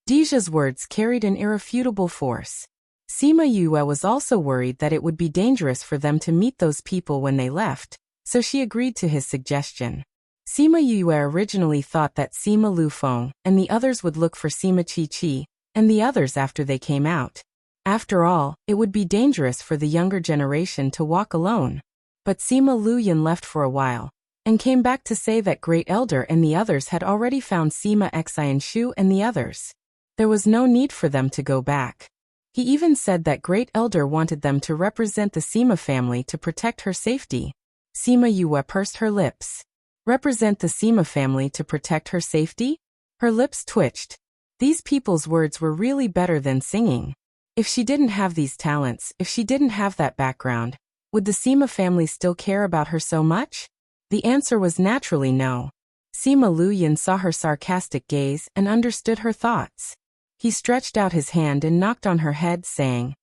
Deja's words carried an irrefutable force. Sima Yue was also worried that it would be dangerous for them to meet those people when they left, so she agreed to his suggestion. Sima Yue originally thought that Sima Lu Feng and the others would look for Sima Qi Qi and the others after they came out. After all, it would be dangerous for the younger generation to walk alone. But Sima Lu Yin left for a while, and came back to say that Great Elder and the others had already found Sima Xian Shu and the others. There was no need for them to go back. He even said that Great Elder wanted them to represent the Sima family to protect her safety. Sima Yue pursed her lips. represent the Sima family to protect her safety? Her lips twitched. These people's words were really better than singing. If she didn't have these talents, if she didn't have that background, would the Sima family still care about her so much? The answer was naturally no. Sima Luyin saw her sarcastic gaze and understood her thoughts. He stretched out his hand and knocked on her head, saying,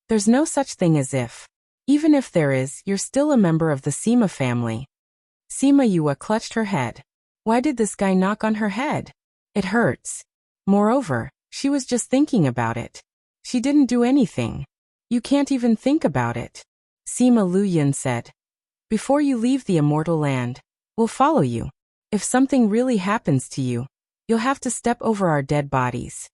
"There's no such thing as if. Even if there is, you're still a member of the Sima family." Sima Yue clutched her head. Why did this guy knock on her head? It hurts. Moreover, she was just thinking about it. She didn't do anything. You can't even think about it. Sima Luyin said, "Before you leave the immortal land, we'll follow you. If something really happens to you, you'll have to step over our dead bodies."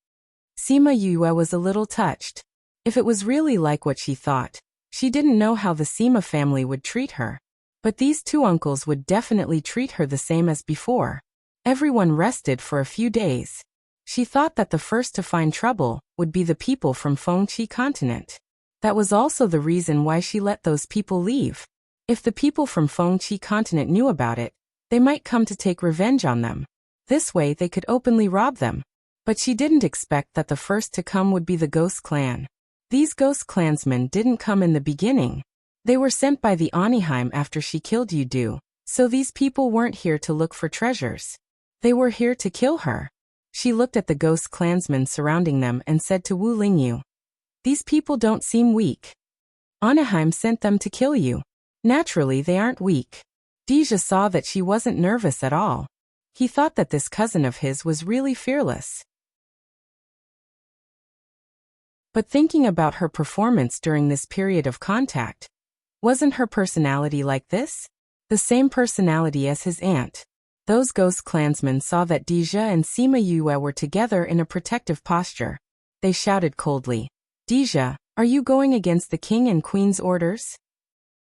Sima Yue was a little touched. If it was really like what she thought, she didn't know how the Sima family would treat her. But these two uncles would definitely treat her the same as before. Everyone rested for a few days. She thought that the first to find trouble would be the people from Fengqi continent. That was also the reason why she let those people leave. If the people from Fengqi continent knew about it, they might come to take revenge on them. This way they could openly rob them. But she didn't expect that the first to come would be the Ghost Clan. These Ghost Clansmen didn't come in the beginning. They were sent by the Oniheim after she killed Yudu, so these people weren't here to look for treasures. They were here to kill her. She looked at the Ghost Clansmen surrounding them and said to Wu Lingyu, "These people don't seem weak. Oniheim sent them to kill you. Naturally they aren't weak." Deja saw that she wasn't nervous at all. He thought that this cousin of his was really fearless. But thinking about her performance during this period of contact, wasn't her personality like this? The same personality as his aunt. Those Ghost Clansmen saw that Deja and Sima Yue were together in a protective posture. They shouted coldly, "Deja, are you going against the king and queen's orders?"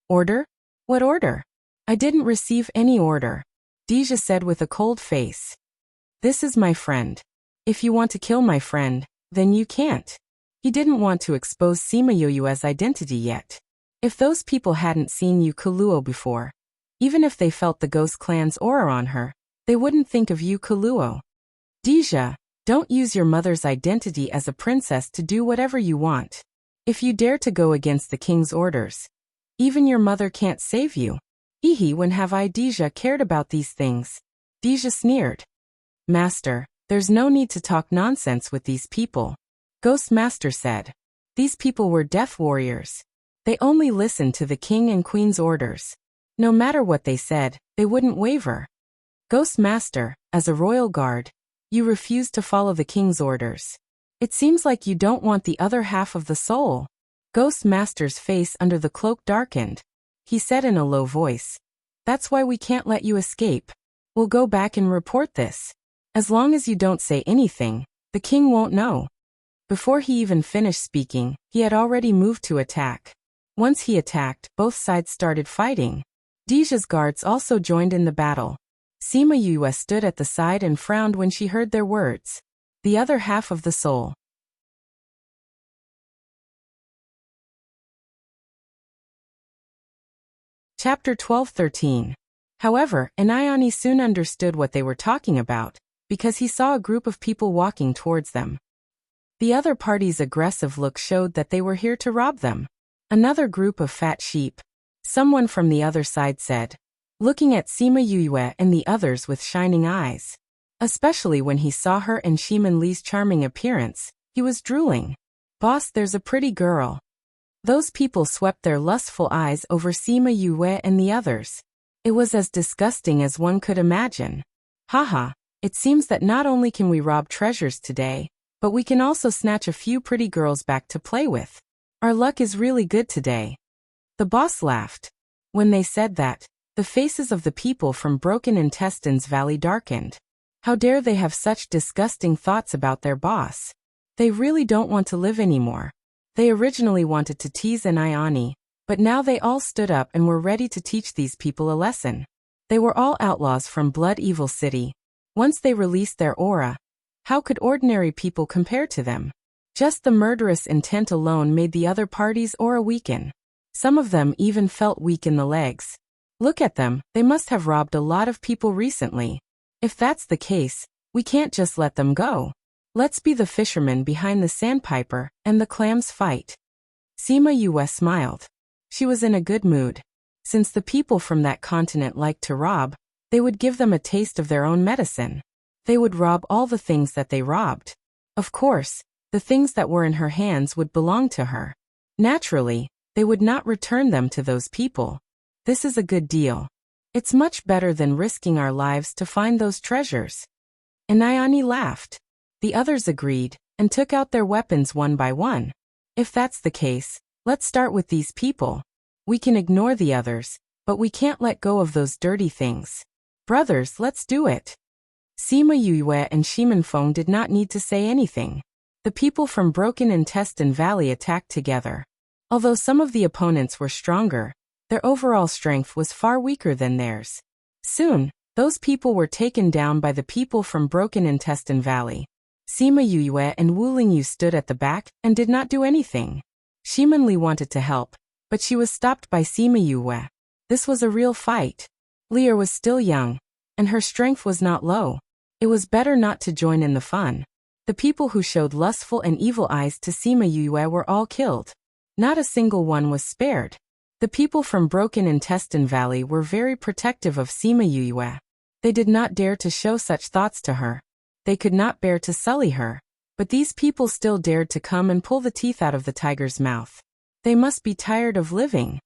"Order? What order? I didn't receive any order," Deja said with a cold face. "This is my friend. If you want to kill my friend, then you can't." He didn't want to expose Sima Yue's identity yet. If those people hadn't seen Yu Kuluo before, even if they felt the Ghost Clan's aura on her, they wouldn't think of Yu Kuluo. "Deja, don't use your mother's identity as a princess to do whatever you want. If you dare to go against the king's orders, even your mother can't save you." When have I, Deja, cared about these things? Deja sneered. "Master, there's no need to talk nonsense with these people," Ghost Master said. These people were death warriors. They only listened to the king and queen's orders. No matter what they said, they wouldn't waver. "Ghost Master, as a royal guard, you refuse to follow the king's orders. It seems like you don't want the other half of the soul." Ghost Master's face under the cloak darkened. He said in a low voice, "That's why we can't let you escape. We'll go back and report this. As long as you don't say anything, the king won't know." Before he even finished speaking, he had already moved to attack. Once he attacked, both sides started fighting. Deja's guards also joined in the battle. Sima Yue stood at the side and frowned when she heard their words. The other half of the soul. Chapter 12-13. However, Anayani soon understood what they were talking about, because he saw a group of people walking towards them. The other party's aggressive look showed that they were here to rob them. Another group of fat sheep. Someone from the other side said, looking at Sima Yue and the others with shining eyes. Especially when he saw her and Shiman Li's charming appearance, he was drooling. "Boss, there's a pretty girl." Those people swept their lustful eyes over Sima Yue and the others. It was as disgusting as one could imagine. "Haha, it seems that not only can we rob treasures today, but we can also snatch a few pretty girls back to play with. Our luck is really good today." The boss laughed. When they said that, the faces of the people from Broken Intestines Valley darkened. How dare they have such disgusting thoughts about their boss? They really don't want to live anymore. They originally wanted to tease Anayani, but now they all stood up and were ready to teach these people a lesson. They were all outlaws from Blood Evil City. Once they released their aura, how could ordinary people compare to them? Just the murderous intent alone made the other party's aura weaken. Some of them even felt weak in the legs. Look at them, they must have robbed a lot of people recently. If that's the case, we can't just let them go. Let's be the fisherman behind the sandpiper and the clams fight. Sima Yue smiled. She was in a good mood. Since the people from that continent liked to rob, they would give them a taste of their own medicine. They would rob all the things that they robbed. Of course, the things that were in her hands would belong to her. Naturally, they would not return them to those people. This is a good deal. It's much better than risking our lives to find those treasures. Anayani laughed. The others agreed, and took out their weapons one by one. If that's the case, let's start with these people. We can ignore the others, but we can't let go of those dirty things. Brothers, let's do it. Sima Yue and Shimen Feng did not need to say anything. The people from Broken Intestine Valley attacked together. Although some of the opponents were stronger, their overall strength was far weaker than theirs. Soon, those people were taken down by the people from Broken Intestine Valley. Sima Yue and Wu Lingyu stood at the back and did not do anything. Shimen Li wanted to help, but she was stopped by Sima Yue. This was a real fight. Lear was still young, and her strength was not low. It was better not to join in the fun. The people who showed lustful and evil eyes to Sima Yue were all killed. Not a single one was spared. The people from Broken Intestine Valley were very protective of Sima Yue. They did not dare to show such thoughts to her. They could not bear to sully her. But these people still dared to come and pull the teeth out of the tiger's mouth. They must be tired of living.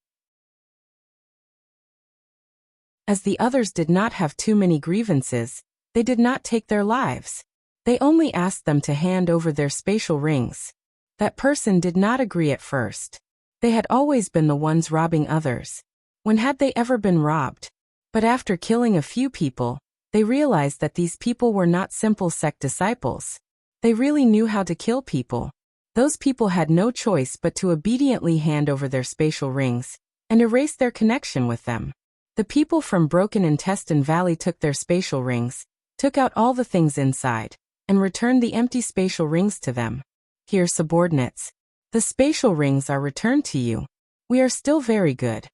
As the others did not have too many grievances, they did not take their lives. They only asked them to hand over their spatial rings. That person did not agree at first. They had always been the ones robbing others. When had they ever been robbed? But after killing a few people, they realized that these people were not simple sect disciples. They really knew how to kill people. Those people had no choice but to obediently hand over their spatial rings and erase their connection with them. The people from Broken Intestine Valley took their spatial rings, took out all the things inside, and returned the empty spatial rings to them. Here, subordinates. The spatial rings are returned to you. We are still very good.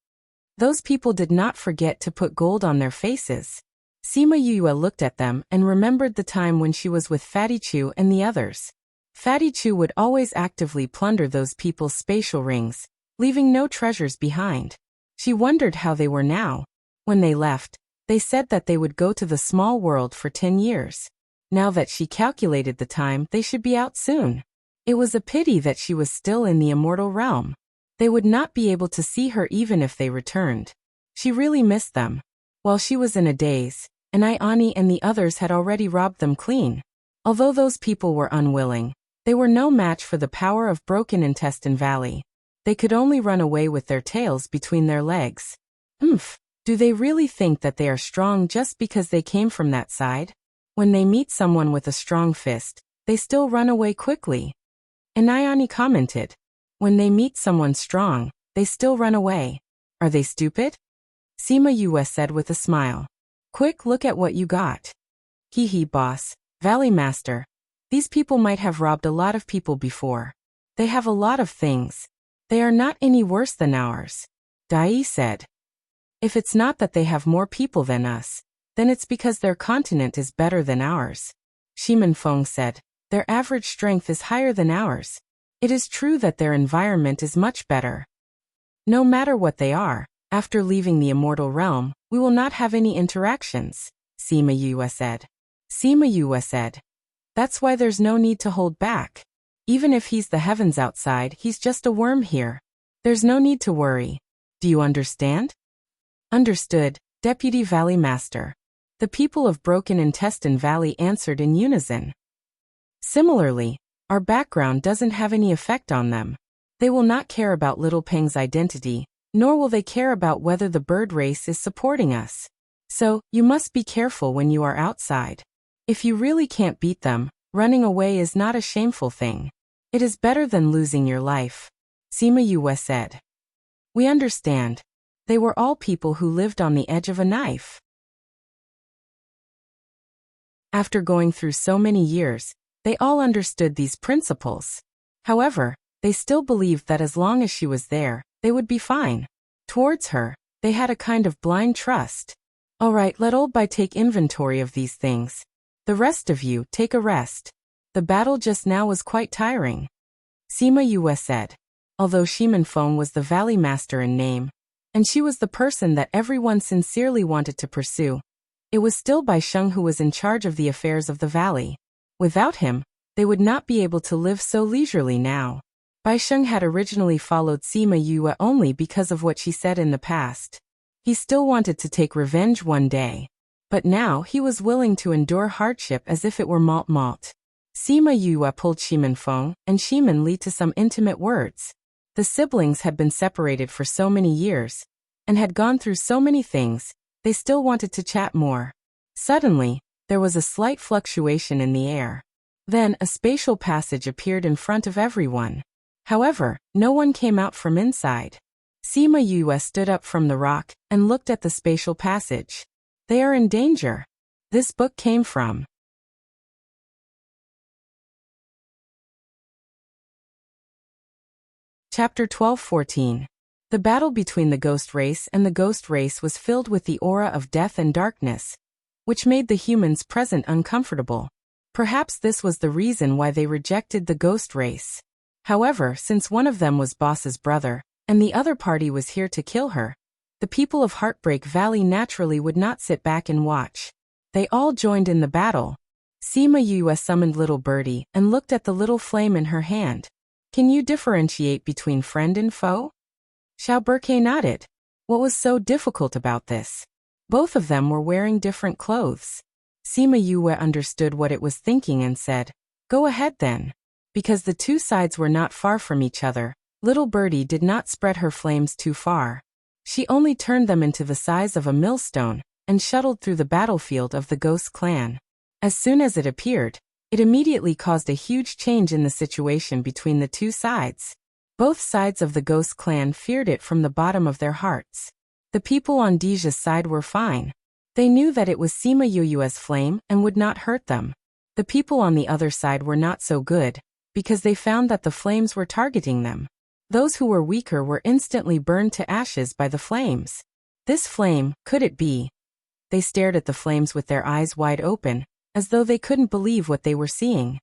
Those people did not forget to put gold on their faces. Sima Yue looked at them and remembered the time when she was with Fatty Chu and the others. Fatty Chu would always actively plunder those people's spatial rings, leaving no treasures behind. She wondered how they were now. When they left, they said that they would go to the small world for 10 years. Now that she calculated the time, they should be out soon. It was a pity that she was still in the immortal realm. They would not be able to see her even if they returned. She really missed them. While she was in a daze, Anayani and the others had already robbed them clean. Although those people were unwilling, they were no match for the power of Broken Intestine Valley. They could only run away with their tails between their legs. Do they really think that they are strong just because they came from that side? When they meet someone with a strong fist, they still run away quickly. Anayani commented. When they meet someone strong, they still run away. Are they stupid? Sima Yue said with a smile. Quick, look at what you got. Hee boss, Valley Master. These people might have robbed a lot of people before. They have a lot of things. They are not any worse than ours. Dai said. If it's not that they have more people than us, then it's because their continent is better than ours. Shimen Feng said. Their average strength is higher than ours. It is true that their environment is much better. No matter what they are, after leaving the immortal realm, we will not have any interactions, Sima Yue said. Sima Yue said. That's why there's no need to hold back. Even if he's the heavens outside, he's just a worm here. There's no need to worry. Do you understand? Understood, Deputy Valley Master. The people of Broken Intestine Valley answered in unison. Similarly, our background doesn't have any effect on them. They will not care about Little Peng's identity, nor will they care about whether the bird race is supporting us. So, you must be careful when you are outside. If you really can't beat them, running away is not a shameful thing. It is better than losing your life. Sima Yue said. We understand. They were all people who lived on the edge of a knife. After going through so many years, they all understood these principles. However, they still believed that as long as she was there, they would be fine. Towards her, They had a kind of blind trust. All right, let old Bai take inventory of these things. The rest of you, take a rest. The battle just now was quite tiring. Sima Yue said. Although Shimen Feng was the Valley Master in name, and she was the person that everyone sincerely wanted to pursue, it was still Bai Sheng who was in charge of the affairs of the valley. Without him, they would not be able to live so leisurely now. Bai Sheng had originally followed Sima Yue only because of what she said in the past. He still wanted to take revenge one day. But now he was willing to endure hardship as if it were malt. Sima Yue pulled Shimen Feng and Shimen Li to some intimate words. The siblings had been separated for so many years, and had gone through so many things, they still wanted to chat more. Suddenly, there was a slight fluctuation in the air. Then a spatial passage appeared in front of everyone. However, no one came out from inside. Sima Yue stood up from the rock and looked at the spatial passage. They are in danger. This book came from Chapter 12-14. The battle between the ghost race and the ghost race was filled with the aura of death and darkness, which made the humans present uncomfortable. Perhaps this was the reason why they rejected the ghost race. However, since one of them was Boss's brother, and the other party was here to kill her, the people of Heartbreak Valley naturally would not sit back and watch. They all joined in the battle. Sima Yue summoned little birdie and looked at the little flame in her hand. Can you differentiate between friend and foe? Xiao Burke nodded. What was so difficult about this? Both of them were wearing different clothes. Sima Yue understood what it was thinking and said, go ahead then. Because the two sides were not far from each other, little birdie did not spread her flames too far. She only turned them into the size of a millstone and shuttled through the battlefield of the ghost clan. As soon as it appeared, it immediately caused a huge change in the situation between the two sides. Both sides of the ghost clan feared it from the bottom of their hearts. The people on Deja's side were fine. They knew that it was Sima Yue's flame and would not hurt them. The people on the other side were not so good, because they found that the flames were targeting them. Those who were weaker were instantly burned to ashes by the flames. This flame, could it be? They stared at the flames with their eyes wide open, as though they couldn't believe what they were seeing.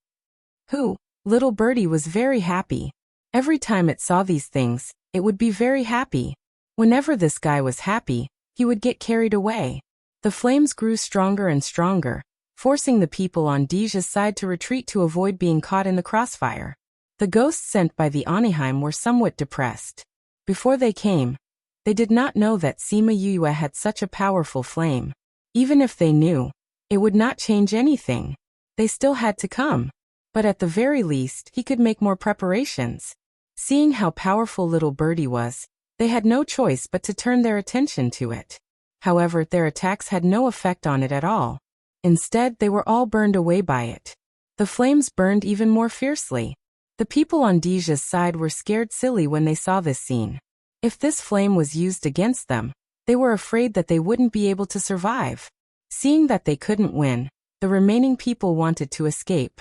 Little birdie was very happy. Every time it saw these things, it would be very happy. Whenever this guy was happy, he would get carried away. The flames grew stronger and stronger, forcing the people on Deja's side to retreat to avoid being caught in the crossfire. The ghosts sent by the Oniheim were somewhat depressed. Before they came, they did not know that Sima Yue had such a powerful flame. Even if they knew, it would not change anything. They still had to come. But at the very least, he could make more preparations. Seeing how powerful little birdie was, they had no choice but to turn their attention to it. However, their attacks had no effect on it at all. Instead, they were all burned away by it. The flames burned even more fiercely. The people on Deja's side were scared silly when they saw this scene. If this flame was used against them, they were afraid that they wouldn't be able to survive. Seeing that they couldn't win, the remaining people wanted to escape.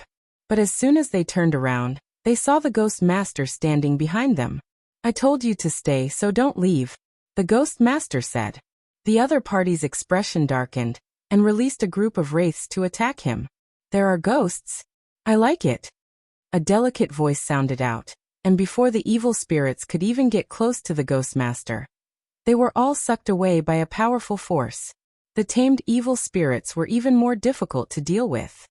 But as soon as they turned around, they saw the Ghost Master standing behind them. I told you to stay, so don't leave, the Ghost Master said. The other party's expression darkened, and released a group of wraiths to attack him. There are ghosts? I like it. A delicate voice sounded out, and before the evil spirits could even get close to the Ghost Master, they were all sucked away by a powerful force. The tamed evil spirits were even more difficult to deal with.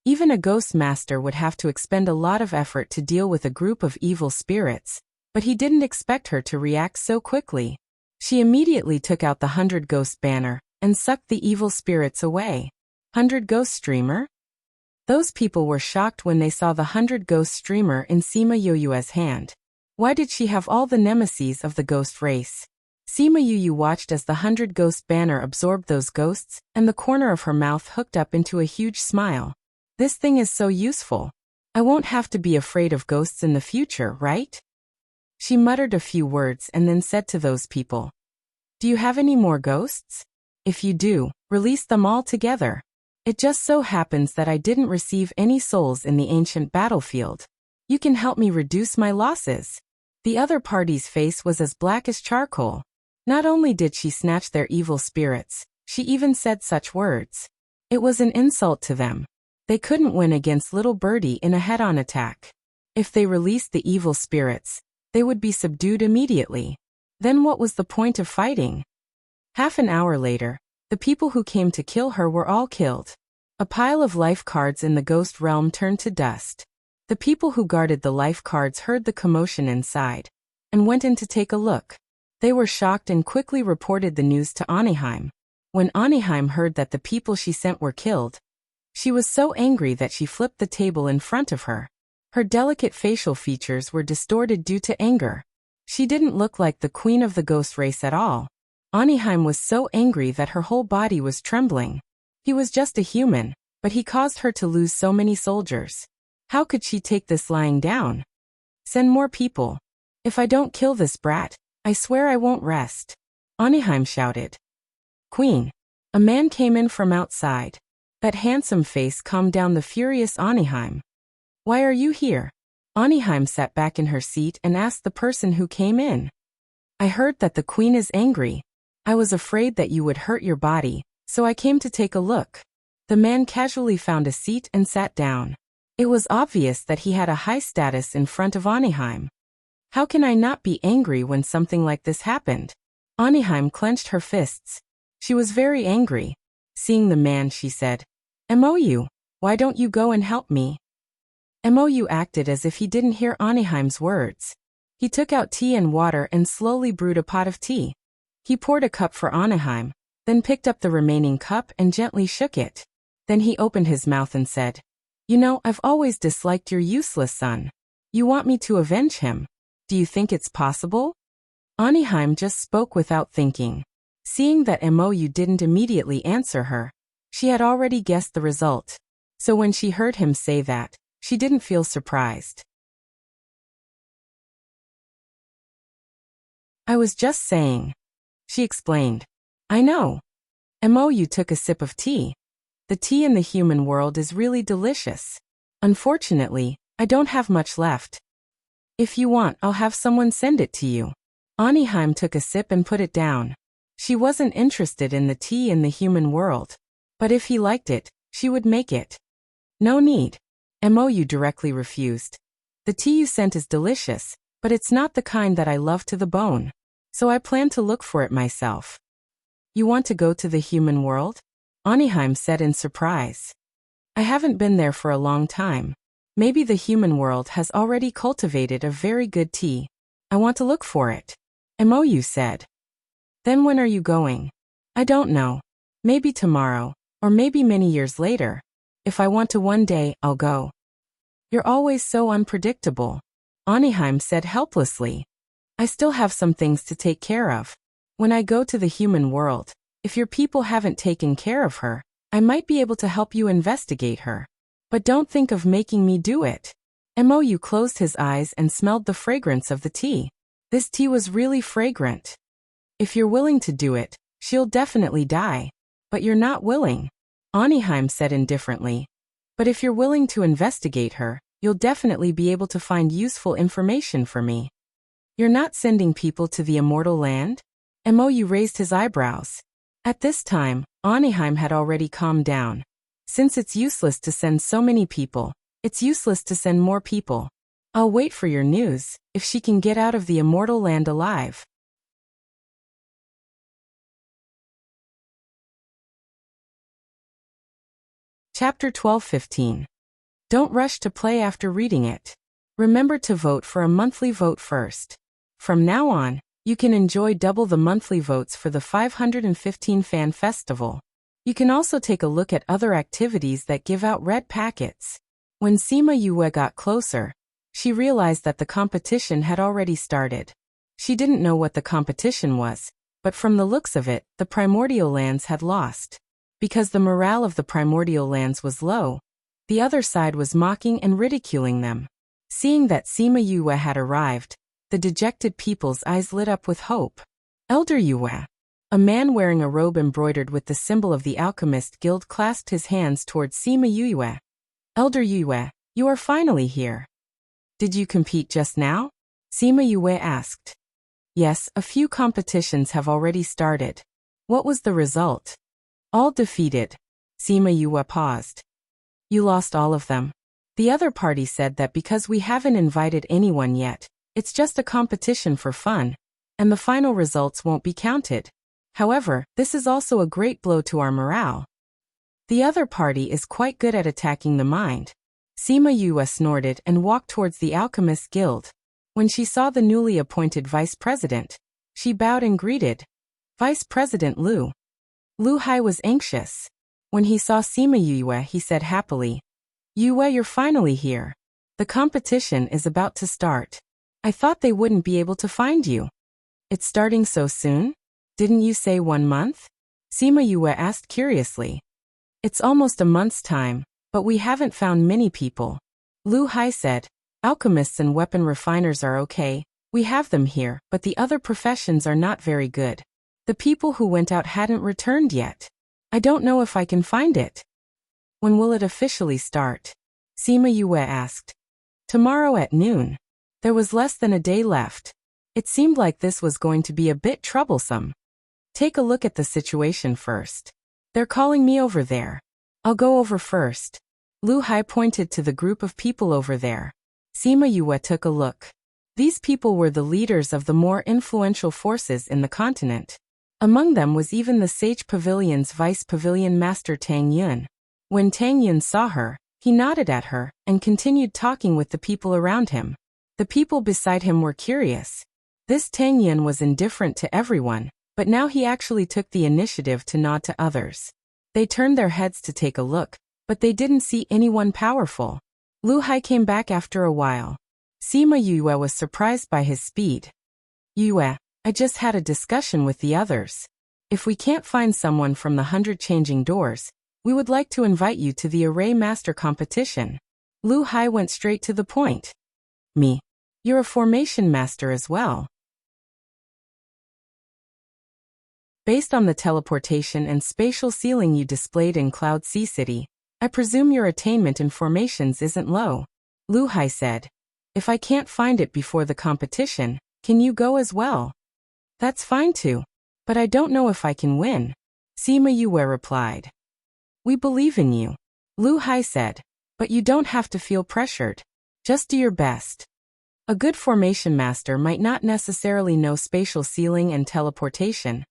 Even a Ghost Master would have to expend a lot of effort to deal with a group of evil spirits, but he didn't expect her to react so quickly. She immediately took out the 100 Ghost banner and sucked the evil spirits away. 100 Ghost Streamer? Those people were shocked when they saw the 100 Ghost Streamer in Sima Yue's hand. Why did she have all the nemesis of the ghost race? Sima Yue watched as the 100 Ghost banner absorbed those ghosts, and the corner of her mouth hooked up into a huge smile. This thing is so useful. I won't have to be afraid of ghosts in the future, right? She muttered a few words and then said to those people, do you have any more ghosts? If you do, release them all together. It just so happens that I didn't receive any souls in the ancient battlefield. You can help me reduce my losses. The other party's face was as black as charcoal. Not only did she snatch their evil spirits, she even said such words. It was an insult to them. They couldn't win against little Birdie in a head-on attack. If they released the evil spirits, they would be subdued immediately. Then what was the point of fighting? Half an hour later, the people who came to kill her were all killed. A pile of life cards in the ghost realm turned to dust. The people who guarded the life cards heard the commotion inside and went in to take a look. They were shocked and quickly reported the news to Aniheim. When Aniheim heard that the people she sent were killed, she was so angry that she flipped the table in front of her. Her delicate facial features were distorted due to anger. She didn't look like the queen of the ghost race at all. Aniheim was so angry that her whole body was trembling. He was just a human, but he caused her to lose so many soldiers. How could she take this lying down? Send more people. If I don't kill this brat, I swear I won't rest. Aniheim shouted. Queen. A man came in from outside. That handsome face calmed down the furious Aniheim. Why are you here? Aniheim sat back in her seat and asked the person who came in. I heard that the queen is angry. I was afraid that you would hurt your body, so I came to take a look. The man casually found a seat and sat down. It was obvious that he had a high status in front of Aniheim. How can I not be angry when something like this happened? Aniheim clenched her fists. She was very angry. Seeing the man, she said, "Mou, why don't you go and help me?" Mou acted as if he didn't hear Aniheim's words. He took out tea and water and slowly brewed a pot of tea. He poured a cup for Aniheim, then picked up the remaining cup and gently shook it. Then he opened his mouth and said, You know, I've always disliked your useless son. You want me to avenge him. Do you think it's possible? Aniheim just spoke without thinking. Seeing that Mou didn't immediately answer her, she had already guessed the result. So when she heard him say that, she didn't feel surprised. I was just saying. She explained. I know. Mou took a sip of tea. The tea in the human world is really delicious. Unfortunately, I don't have much left. If you want, I'll have someone send it to you. Aniheim took a sip and put it down. She wasn't interested in the tea in the human world. But if he liked it, she would make it. No need. Mou directly refused. The tea you sent is delicious, but it's not the kind that I love to the bone. So I plan to look for it myself. You want to go to the human world? Aniheim said in surprise. I haven't been there for a long time. Maybe the human world has already cultivated a very good tea. I want to look for it. Mou said. Then when are you going? I don't know. Maybe tomorrow, or maybe many years later. If I want to one day, I'll go. You're always so unpredictable. Aniheim said helplessly. I still have some things to take care of. When I go to the human world, if your people haven't taken care of her, I might be able to help you investigate her. But don't think of making me do it. Mou closed his eyes and smelled the fragrance of the tea. This tea was really fragrant. If you're willing to do it, she'll definitely die. But you're not willing. Aniheim said indifferently. But if you're willing to investigate her, you'll definitely be able to find useful information for me. You're not sending people to the immortal land? Mou raised his eyebrows. At this time, Aniheim had already calmed down. Since it's useless to send so many people, it's useless to send more people. I'll wait for your news, if she can get out of the immortal land alive. Chapter 12:15. Don't rush to play after reading it. Remember to vote for a monthly vote first. From now on, you can enjoy double the monthly votes for the 515 Fan Festival. You can also take a look at other activities that give out red packets. When Sima Yue got closer, she realized that the competition had already started. She didn't know what the competition was, but from the looks of it, the primordial lands had lost. Because the morale of the primordial lands was low, the other side was mocking and ridiculing them. Seeing that Sima Yue had arrived, the dejected people's eyes lit up with hope. Elder Yue. A man wearing a robe embroidered with the symbol of the Alchemist Guild clasped his hands towards Sima Yue. Elder Yue, you are finally here. Did you compete just now? Sima Yue asked. Yes, a few competitions have already started. What was the result? All defeated. Sima Yue paused. You lost all of them. The other party said that because we haven't invited anyone yet, it's just a competition for fun, and the final results won't be counted. However, this is also a great blow to our morale. The other party is quite good at attacking the mind. Sima Yue snorted and walked towards the Alchemist Guild. When she saw the newly appointed vice president, she bowed and greeted. Vice President Lu. Lu Hai was anxious. When he saw Sima Yue, he said happily, Yue, you're finally here. The competition is about to start. I thought they wouldn't be able to find you. It's starting so soon? Didn't you say 1 month? Sima Yue asked curiously. It's almost a month's time, but we haven't found many people. Lu Hai said, alchemists and weapon refiners are okay, we have them here, but the other professions are not very good. The people who went out hadn't returned yet. I don't know if I can find it. When will it officially start? Sima Yue asked. Tomorrow at noon. There was less than a day left. It seemed like this was going to be a bit troublesome. Take a look at the situation first. They're calling me over there. I'll go over first. Lu Hai pointed to the group of people over there. Sima Yue took a look. These people were the leaders of the more influential forces in the continent. Among them was even the Sage Pavilion's Vice Pavilion Master Tang Yun. When Tang Yun saw her, he nodded at her and continued talking with the people around him. The people beside him were curious. This Tang Yun was indifferent to everyone, but now he actually took the initiative to nod to others. They turned their heads to take a look, but they didn't see anyone powerful. Lu Hai came back after a while. Sima Yue was surprised by his speed. Yue, I just had a discussion with the others. If we can't find someone from the 100 Changing Doors, we would like to invite you to the Array Master competition. Lu Hai went straight to the point. Me? You're a formation master as well. Based on the teleportation and spatial sealing you displayed in Cloud Sea City, I presume your attainment in formations isn't low. Lu Hai said. If I can't find it before the competition, can you go as well? That's fine too. But I don't know if I can win. Sima Yue replied. We believe in you. Lu Hai said. But you don't have to feel pressured. Just do your best. A good formation master might not necessarily know spatial sealing and teleportation,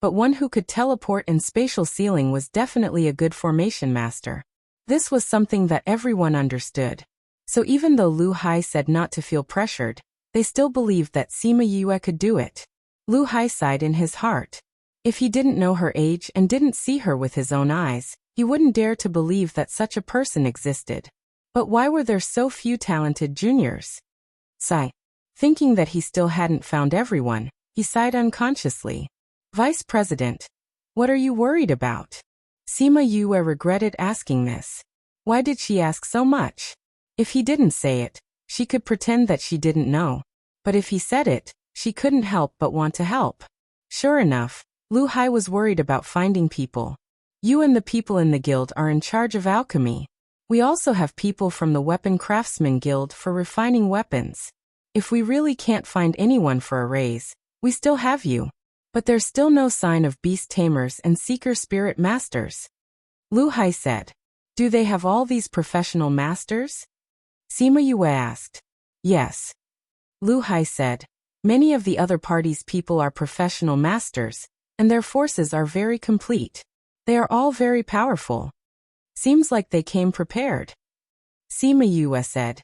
but one who could teleport and spatial sealing was definitely a good formation master. This was something that everyone understood. So even though Lu Hai said not to feel pressured, they still believed that Sima Yue could do it. Lu Hai sighed in his heart. If he didn't know her age and didn't see her with his own eyes, he wouldn't dare to believe that such a person existed. But why were there so few talented juniors? Sigh. Thinking that he still hadn't found everyone, he sighed unconsciously. Vice President, what are you worried about? Sima Yue regretted asking this. Why did she ask so much? If he didn't say it, she could pretend that she didn't know. But if he said it, she couldn't help but want to help. Sure enough, Lu Hai was worried about finding people. You and the people in the guild are in charge of alchemy. We also have people from the Weapon Craftsman Guild for refining weapons. If we really can't find anyone for a raise, we still have you. But there's still no sign of beast tamers and seeker spirit masters. Lu Hai said. Do they have all these professional masters? Sima Yue asked. Yes. Lu Hai said. Many of the other party's people are professional masters, and their forces are very complete. They are all very powerful. Seems like they came prepared. Sima Yue said.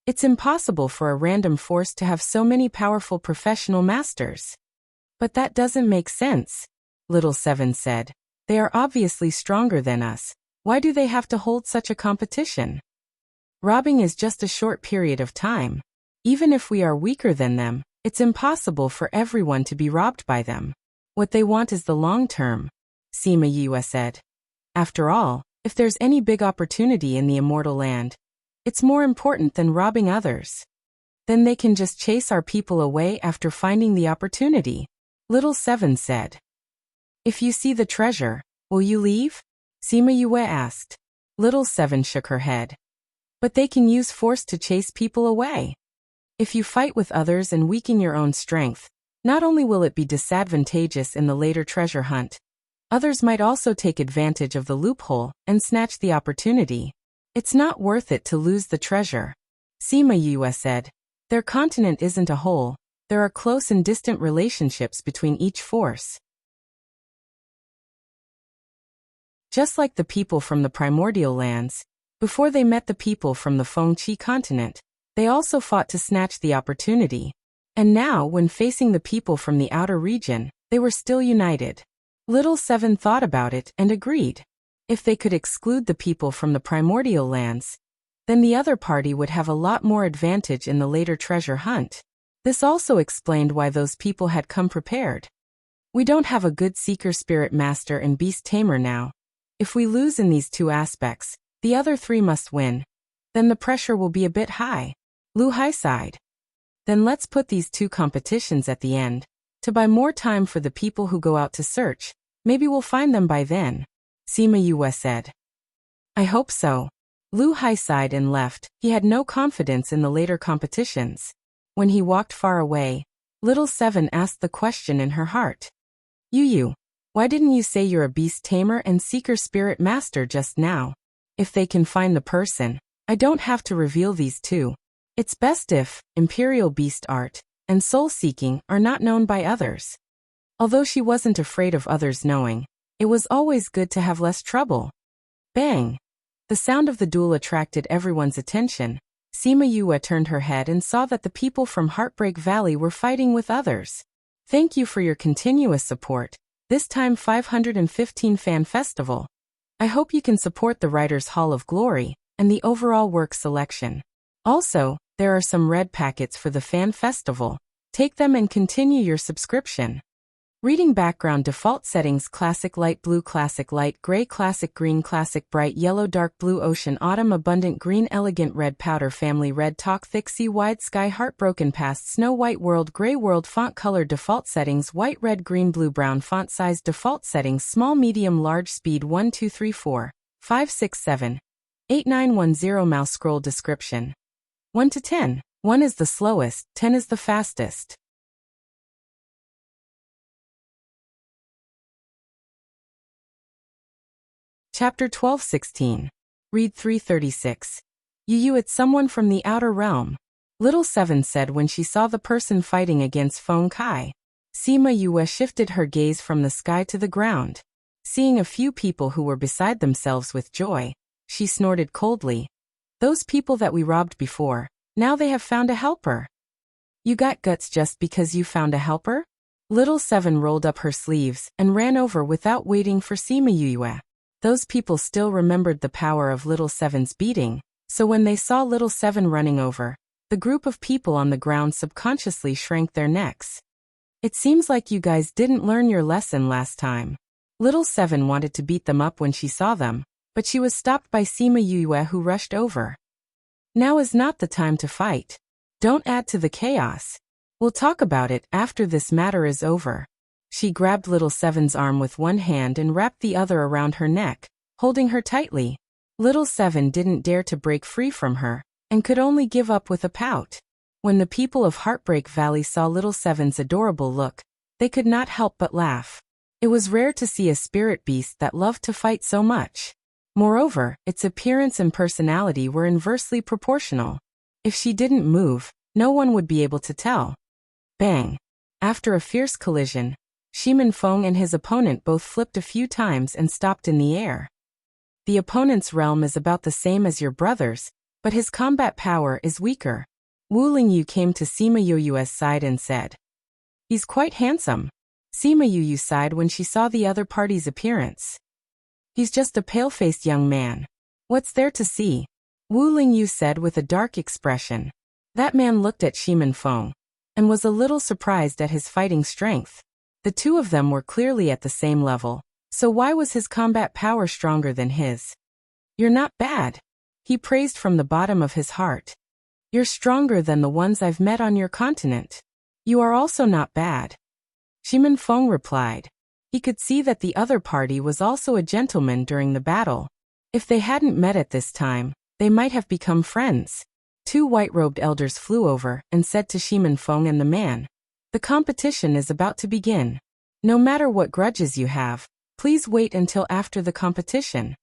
It's impossible for a random force to have so many powerful professional masters. But that doesn't make sense, Little Seven said. They are obviously stronger than us. Why do they have to hold such a competition? Robbing is just a short period of time. Even if we are weaker than them, it's impossible for everyone to be robbed by them. What they want is the long term, Sima Yue said. After all, if there's any big opportunity in the Immortal Land, it's more important than robbing others. Then they can just chase our people away after finding the opportunity, Little Seven said. If you see the treasure, will you leave? Sima Yue asked. Little Seven shook her head. But they can use force to chase people away. If you fight with others and weaken your own strength, not only will it be disadvantageous in the later treasure hunt, others might also take advantage of the loophole and snatch the opportunity. It's not worth it to lose the treasure. Sima Yue said. Their continent isn't a whole, there are close and distant relationships between each force. Just like the people from the primordial lands, before they met the people from the Fengqi continent, they also fought to snatch the opportunity. And now, when facing the people from the outer region, they were still united. Little Seven thought about it and agreed. If they could exclude the people from the primordial lands, then the other party would have a lot more advantage in the later treasure hunt. This also explained why those people had come prepared. We don't have a good seeker spirit master and beast tamer now. If we lose in these two aspects, the other three must win. Then the pressure will be a bit high. Lu Hai sighed. Then let's put these two competitions at the end, to buy more time for the people who go out to search. Maybe we'll find them by then. Sima Yue said. I hope so. Lu Hai sighed and left. He had no confidence in the later competitions. When he walked far away, Little Seven asked the question in her heart. Yu, why didn't you say you're a beast tamer and seeker spirit master just now? If they can find the person, I don't have to reveal these two. It's best if imperial beast art and soul seeking are not known by others. Although she wasn't afraid of others knowing, it was always good to have less trouble. Bang! The sound of the duel attracted everyone's attention. Sima Yue turned her head and saw that the people from Heartbreak Valley were fighting with others. Thank you for your continuous support. This time 515 Fan Festival. I hope you can support the Writers' Hall of Glory and the overall work selection. Also, there are some red packets for the Fan Festival. Take them and continue your subscription. Reading background default settings: classic light blue, classic light gray, classic green, classic bright yellow, dark blue, ocean, autumn, abundant green, elegant red, powder, family red, talk, thick sea, wide sky, heartbroken past, snow white, world gray, world, font color default settings: white, red, green, blue, brown, font size default settings: small, medium, large, speed 1 2 3 4 5 6 7 8 9 1 0. Mouse scroll description: 1 to 10. 1 is the slowest, 10 is the fastest. Chapter 12-16. Read 336. Yu, it's someone from the outer realm. Little Seven said when she saw the person fighting against Feng Kai. Sima Yue shifted her gaze from the sky to the ground. Seeing a few people who were beside themselves with joy, she snorted coldly. Those people that we robbed before, now they have found a helper. You got guts just because you found a helper? Little Seven rolled up her sleeves and ran over without waiting for Sima Yue. Those people still remembered the power of Little Seven's beating, so when they saw Little Seven running over, the group of people on the ground subconsciously shrank their necks. It seems like you guys didn't learn your lesson last time. Little Seven wanted to beat them up when she saw them, but she was stopped by Sima Yue, who rushed over. Now is not the time to fight. Don't add to the chaos. We'll talk about it after this matter is over. She grabbed Little Seven's arm with one hand and wrapped the other around her neck, holding her tightly. Little Seven didn't dare to break free from her, and could only give up with a pout. When the people of Heartbreak Valley saw Little Seven's adorable look, they could not help but laugh. It was rare to see a spirit beast that loved to fight so much. Moreover, its appearance and personality were inversely proportional. If she didn't move, no one would be able to tell. Bang! After a fierce collision, Shimin Feng and his opponent both flipped a few times and stopped in the air. The opponent's realm is about the same as your brother's, but his combat power is weaker. Wu Lingyu came to Sima Yu's side and said, "He's quite handsome." Sima Yu sighed when she saw the other party's appearance. "He's just a pale-faced young man. What's there to see?" Wu Lingyu said with a dark expression. That man looked at Shimin Feng and was a little surprised at his fighting strength. The two of them were clearly at the same level, so why was his combat power stronger than his? "You're not bad," he praised from the bottom of his heart. "You're stronger than the ones I've met on your continent. You are also not bad." Shimin Feng replied. He could see that the other party was also a gentleman during the battle. If they hadn't met at this time, they might have become friends. Two white-robed elders flew over and said to Shimin Feng and the man, "The competition is about to begin. No matter what grudges you have, please wait until after the competition."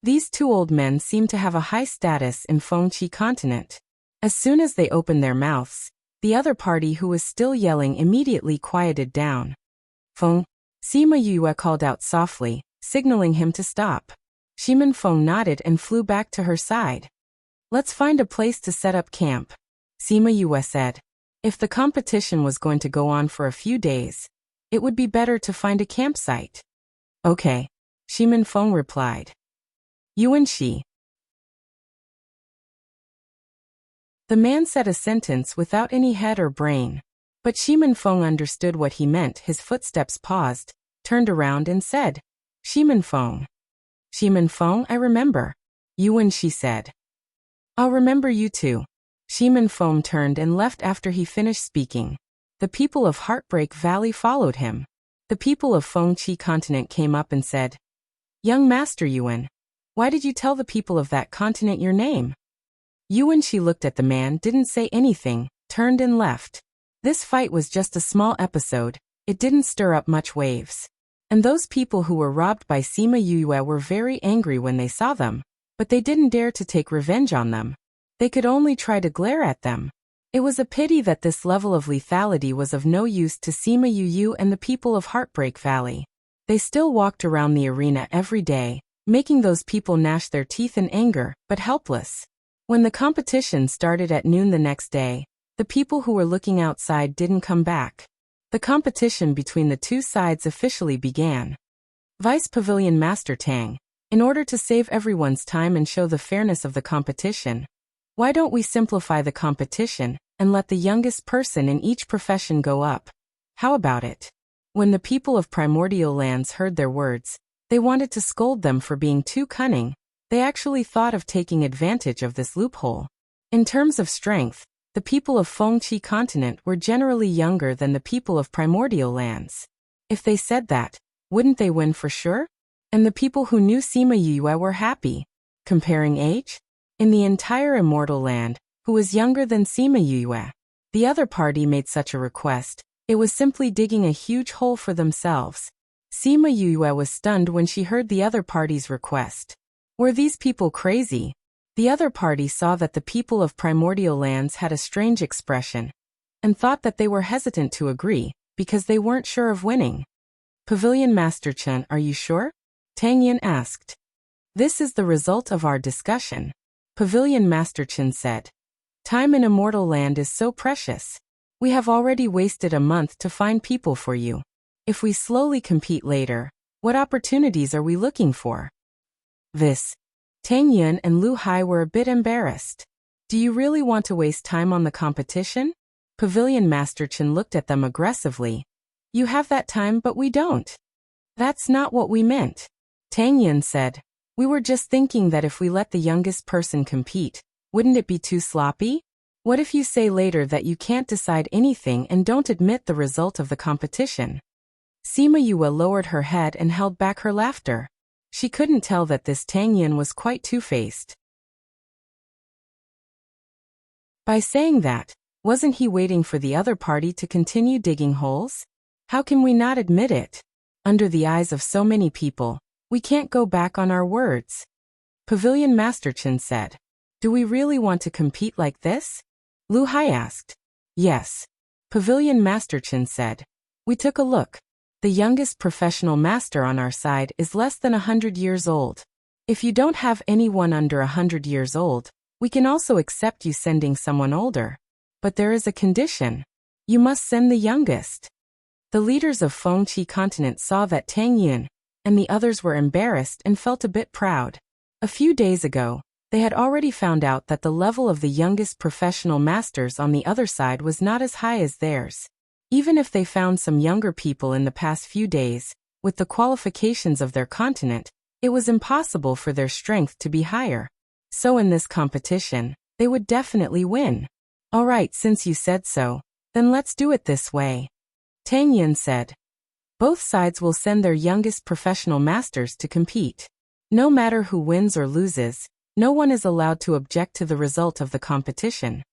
These two old men seemed to have a high status in Fengqi continent. As soon as they opened their mouths, the other party who was still yelling immediately quieted down. "Feng," Sima Yue called out softly, signaling him to stop. Shimin Feng nodded and flew back to her side. "Let's find a place to set up camp," Sima Yue said. If the competition was going to go on for a few days, it would be better to find a campsite. "Okay," Shimin Feng replied. "Yuan Shi." The man said a sentence without any head or brain. But Shimin Feng understood what he meant. His footsteps paused, turned around and said, "Shimin Feng." "Shimin Feng, I remember," Yuan Shi said. "I'll remember you too." Shimin Feng turned and left after he finished speaking. The people of Heartbreak Valley followed him. The people of Fengqi continent came up and said, "Young Master Yuan, why did you tell the people of that continent your name?" Yuan Shi looked at the man, didn't say anything, turned and left. This fight was just a small episode, it didn't stir up much waves. And those people who were robbed by Sima Yue were very angry when they saw them, but they didn't dare to take revenge on them. They could only try to glare at them. It was a pity that this level of lethality was of no use to Sima Yue and the people of Heartbreak Valley. They still walked around the arena every day, making those people gnash their teeth in anger, but helpless. When the competition started at noon the next day, the people who were looking outside didn't come back. The competition between the two sides officially began. Vice Pavilion Master Tang, in order to save everyone's time and show the fairness of the competition, why don't we simplify the competition and let the youngest person in each profession go up? How about it? When the people of Primordial Lands heard their words, they wanted to scold them for being too cunning. They actually thought of taking advantage of this loophole. In terms of strength, the people of Fengqi continent were generally younger than the people of Primordial Lands. If they said that, wouldn't they win for sure? And the people who knew Sima Yue were happy. Comparing age? In the entire Immortal Land, who was younger than Sima Yue? The other party made such a request. It was simply digging a huge hole for themselves. Sima Yue was stunned when she heard the other party's request. Were these people crazy? The other party saw that the people of Primordial Lands had a strange expression, and thought that they were hesitant to agree, because they weren't sure of winning. "Pavilion Master Chen, are you sure?" Tang Yin asked. "This is the result of our discussion," Pavilion Master Chen said. "Time in Immortal Land is so precious. We have already wasted a month to find people for you. If we slowly compete later, what opportunities are we looking for?" Tang Yun and Lu Hai were a bit embarrassed. "Do you really want to waste time on the competition?" Pavilion Master Chen looked at them aggressively. "You have that time, but we don't." "That's not what we meant," Tang Yun said. "We were just thinking that if we let the youngest person compete, wouldn't it be too sloppy? What if you say later that you can't decide anything and don't admit the result of the competition?" Sima Yue lowered her head and held back her laughter. She couldn't tell that this Tang Yin was quite two-faced. By saying that, wasn't he waiting for the other party to continue digging holes? How can we not admit it? Under the eyes of so many people, we can't go back on our words. Pavilion Master Chen said. "Do we really want to compete like this?" Lu Hai asked. "Yes." Pavilion Master Chen said. "We took a look. The youngest professional master on our side is less than 100 years old. If you don't have anyone under 100 years old, we can also accept you sending someone older. But there is a condition. You must send the youngest." The leaders of Fengqi continent saw that Tang Yin and the others were embarrassed and felt a bit proud. A few days ago, they had already found out that the level of the youngest professional masters on the other side was not as high as theirs. Even if they found some younger people in the past few days, with the qualifications of their continent, it was impossible for their strength to be higher. So in this competition, they would definitely win. "All right, since you said so, then let's do it this way," Tang Yin said. "Both sides will send their youngest professional masters to compete. No matter who wins or loses, No one is allowed to object to the result of the competition.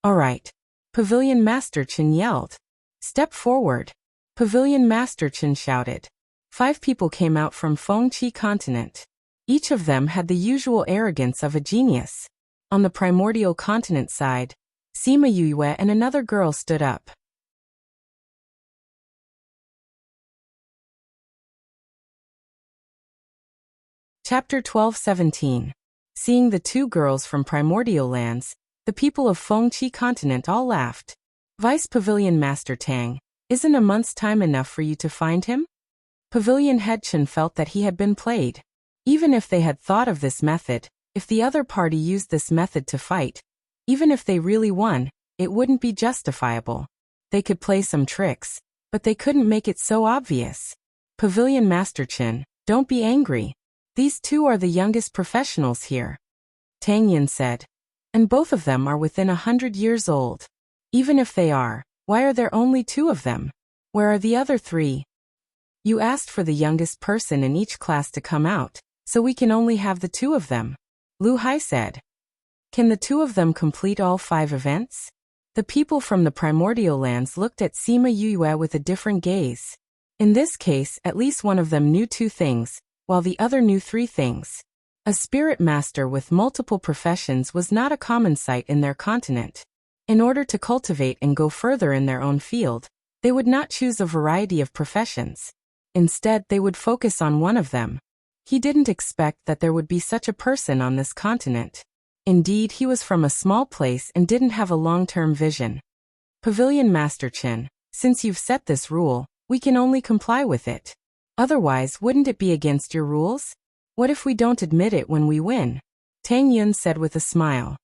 All right. Pavilion Master Chen yelled. Step forward. Pavilion Master Chen shouted. 5 people came out from Fengqi continent. Each of them had the usual arrogance of a genius. On the primordial continent side, Sima Yue and another girl stood up. Chapter 12-17. Seeing the 2 girls from primordial lands, the people of Fengqi continent all laughed. Vice Pavilion Master Tang, isn't a month's time enough for you to find him? Pavilion Head Chen felt that he had been played. Even if they had thought of this method, if the other party used this method to fight, even if they really won, it wouldn't be justifiable. They could play some tricks, but they couldn't make it so obvious. Pavilion Master Chen, don't be angry. These 2 are the youngest professionals here. Tang Yin said. And both of them are within 100 years old. Even if they are, why are there only 2 of them? Where are the other 3? You asked for the youngest person in each class to come out, so we can only have the 2 of them. Lu Hai said. Can the 2 of them complete all 5 events? The people from the primordial lands looked at Sima Yue with a different gaze. In this case, at least one of them knew 2 things, while the other knew 3 things. A spirit master with multiple professions was not a common sight in their continent. In order to cultivate and go further in their own field, they would not choose a variety of professions. Instead, they would focus on one of them. He didn't expect that there would be such a person on this continent. Indeed, he was from a small place and didn't have a long-term vision. Pavilion Master Chen, since you've set this rule, we can only comply with it. Otherwise, wouldn't it be against your rules? What if we don't admit it when we win? Tang Yun said with a smile.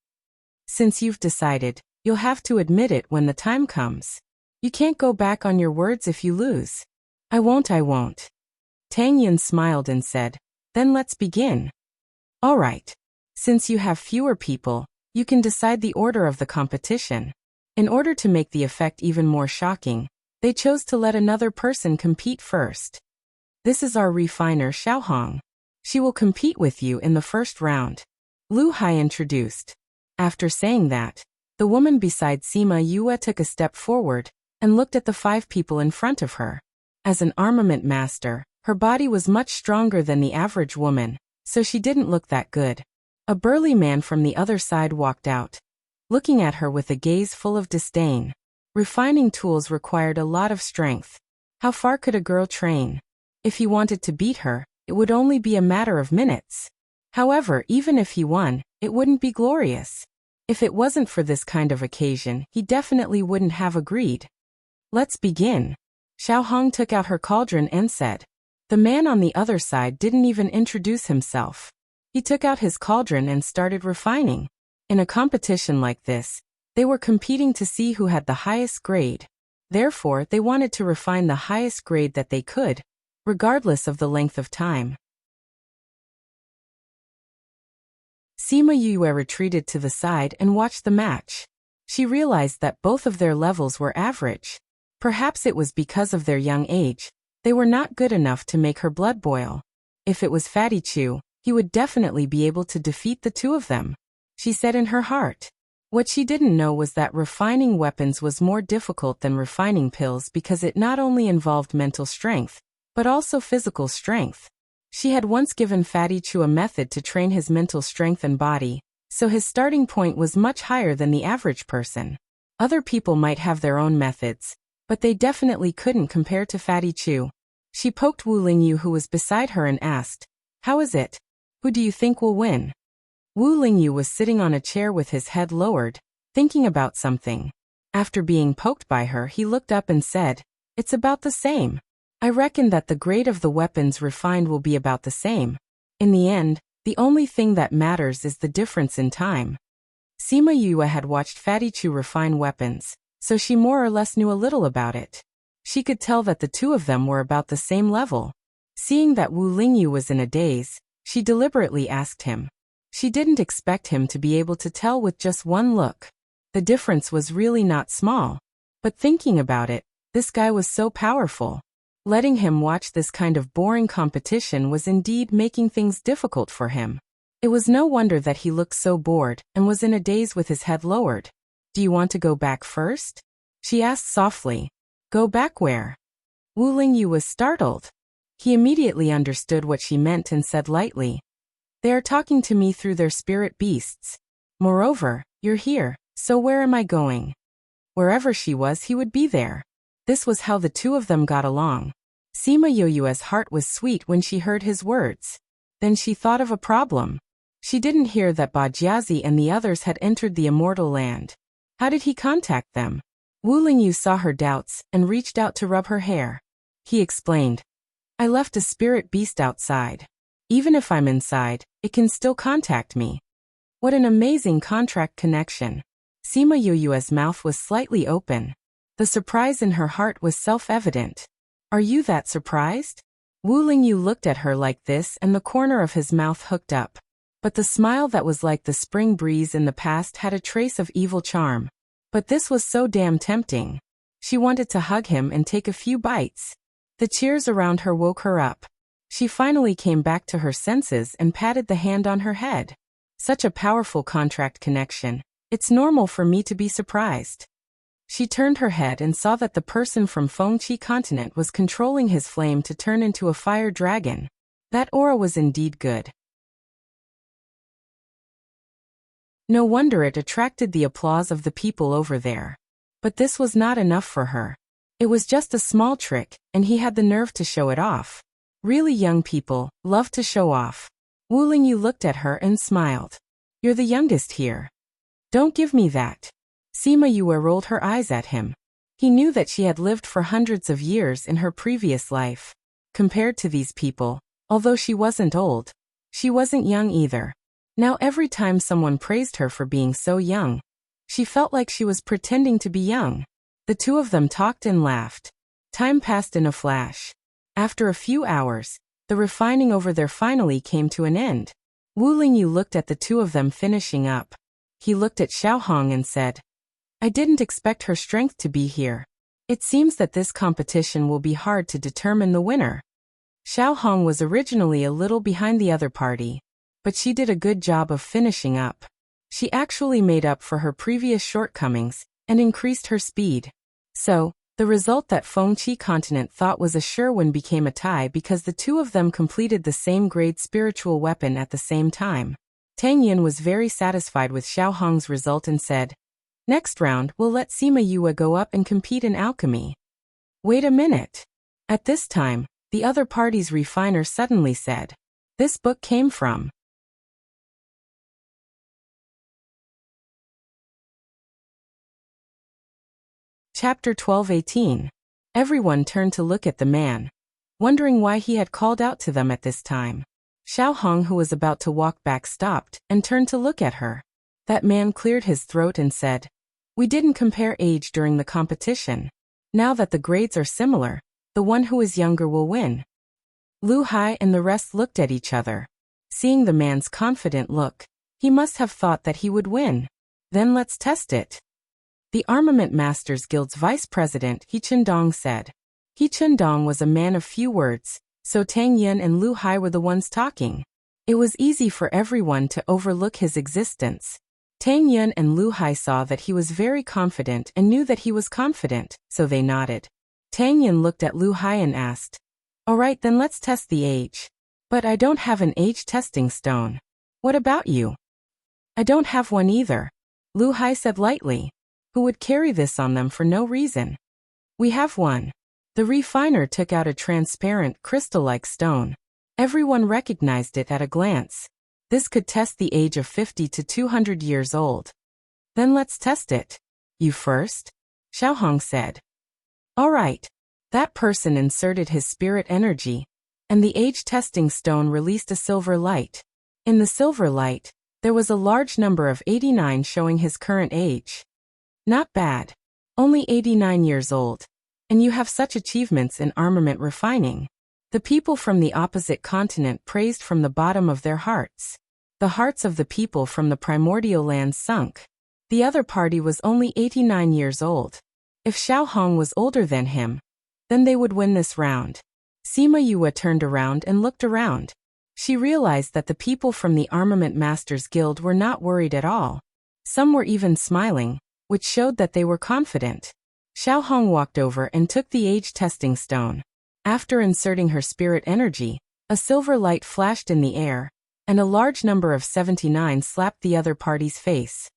Since you've decided, you'll have to admit it when the time comes. You can't go back on your words if you lose. I won't. Tang Yun smiled and said, then let's begin. All right. Since you have fewer people, you can decide the order of the competition. In order to make the effect even more shocking, they chose to let another person compete first. This is our refiner Xiaohong. She will compete with you in the first round. Lu Hai introduced. After saying that, the woman beside Sima Yue took a step forward and looked at the 5 people in front of her. As an armament master, her body was much stronger than the average woman, so she didn't look that good. A burly man from the other side walked out, looking at her with a gaze full of disdain. Refining tools required a lot of strength. How far could a girl train? If he wanted to beat her, it would only be a matter of minutes. However, even if he won, it wouldn't be glorious. If it wasn't for this kind of occasion, he definitely wouldn't have agreed. Let's begin. Xiaohong took out her cauldron and said. The man on the other side didn't even introduce himself. He took out his cauldron and started refining. In a competition like this, they were competing to see who had the highest grade. Therefore, they wanted to refine the highest grade that they could, regardless of the length of time. Sima Yue retreated to the side and watched the match. She realized that both of their levels were average. Perhaps it was because of their young age. They were not good enough to make her blood boil. If it was Fatty Chu, he would definitely be able to defeat the 2 of them. She said in her heart. What she didn't know was that refining weapons was more difficult than refining pills because it not only involved mental strength, but also physical strength. She had once given Fatty Chu a method to train his mental strength and body, so his starting point was much higher than the average person. Other people might have their own methods, but they definitely couldn't compare to Fatty Chu. She poked Wu Lingyu who was beside her and asked, How is it? Who do you think will win? Wu Lingyu was sitting on a chair with his head lowered, thinking about something. After being poked by her, he looked up and said, It's about the same. I reckon that the grade of the weapons refined will be about the same. In the end, the only thing that matters is the difference in time. Sima Yue had watched Fatty Chu refine weapons, so she more or less knew a little about it. She could tell that the 2 of them were about the same level. Seeing that Wu Lingyu was in a daze, she deliberately asked him. She didn't expect him to be able to tell with just one look. The difference was really not small. But thinking about it, this guy was so powerful. Letting him watch this kind of boring competition was indeed making things difficult for him. It was no wonder that he looked so bored and was in a daze with his head lowered. Do you want to go back first? She asked softly. Go back where? Wu Lingyu was startled. He immediately understood what she meant and said lightly. They are talking to me through their spirit beasts. Moreover, you're here, so where am I going? Wherever she was, he would be there. This was how the two of them got along. Sima Yoyue's heart was sweet when she heard his words. Then she thought of a problem. She didn't hear that Ba Jiazi and the others had entered the immortal land. How did he contact them? Wu Lingyu saw her doubts and reached out to rub her hair. He explained. I left a spirit beast outside. Even if I'm inside, it can still contact me. What an amazing contract connection. Sima Yoyue's mouth was slightly open. The surprise in her heart was self-evident. Are you that surprised? Wu Lingyu looked at her like this and the corner of his mouth hooked up. But the smile that was like the spring breeze in the past had a trace of evil charm. But this was so damn tempting. She wanted to hug him and take a few bites. The cheers around her woke her up. She finally came back to her senses and patted the hand on her head. Such a powerful contract connection. It's normal for me to be surprised. She turned her head and saw that the person from Fengqi continent was controlling his flame to turn into a fire dragon. That aura was indeed good. No wonder it attracted the applause of the people over there. But this was not enough for her. It was just a small trick, and he had the nerve to show it off. Really young people love to show off. Wu Lingyu looked at her and smiled. You're the youngest here. Don't give me that. Sima Yue rolled her eyes at him. He knew that she had lived for hundreds of years in her previous life. Compared to these people, although she wasn't old, she wasn't young either. Now every time someone praised her for being so young, she felt like she was pretending to be young. The two of them talked and laughed. Time passed in a flash. After a few hours, the refining over there finally came to an end. Wu Lingyu looked at the two of them finishing up. He looked at Xiaohong and said, I didn't expect her strength to be here. It seems that this competition will be hard to determine the winner. Xiaohong was originally a little behind the other party, but she did a good job of finishing up. She actually made up for her previous shortcomings and increased her speed. So, the result that Fengqi continent thought was a sure win became a tie because the two of them completed the same grade spiritual weapon at the same time. Tang Yin was very satisfied with Xiaohong's result and said, Next round, we'll let Sima Yue go up and compete in alchemy. Wait a minute. At this time, the other party's refiner suddenly said, This book came from. Chapter 12:18. Everyone turned to look at the man, wondering why he had called out to them at this time. Xiaohong, who was about to walk back, stopped and turned to look at her. That man cleared his throat and said, We didn't compare age during the competition. Now that the grades are similar, the one who is younger will win. Lu Hai and the rest looked at each other. Seeing the man's confident look, he must have thought that he would win. Then let's test it. The Armament Masters Guild's vice president He Chundong said. He Chundong was a man of few words, so Tang Yin and Lu Hai were the ones talking. It was easy for everyone to overlook his existence. Tang Yin and Lu Hai saw that he was very confident and knew that he was confident, so they nodded. Tang Yin looked at Lu Hai and asked, Alright, then let's test the age. But I don't have an age testing stone. What about you? I don't have one either. Lu Hai said lightly. Who would carry this on them for no reason? We have one. The refiner took out a transparent, crystal-like stone. Everyone recognized it at a glance. This could test the age of 50 to 200 years old. Then let's test it. You first? Xiaohong said. All right. That person inserted his spirit energy, and the age testing stone released a silver light. In the silver light, there was a large number of 89 showing his current age. Not bad. Only 89 years old. And you have such achievements in armament refining. The people from the opposite continent praised from the bottom of their hearts. The hearts of the people from the primordial lands sunk. The other party was only 89 years old. If Xiaohong was older than him, then they would win this round. Sima Yue turned around and looked around. She realized that the people from the Armament Masters Guild were not worried at all. Some were even smiling, which showed that they were confident. Xiao Hong walked over and took the age testing stone. After inserting her spirit energy, a silver light flashed in the air, and a large number of 79 slapped the other party's face.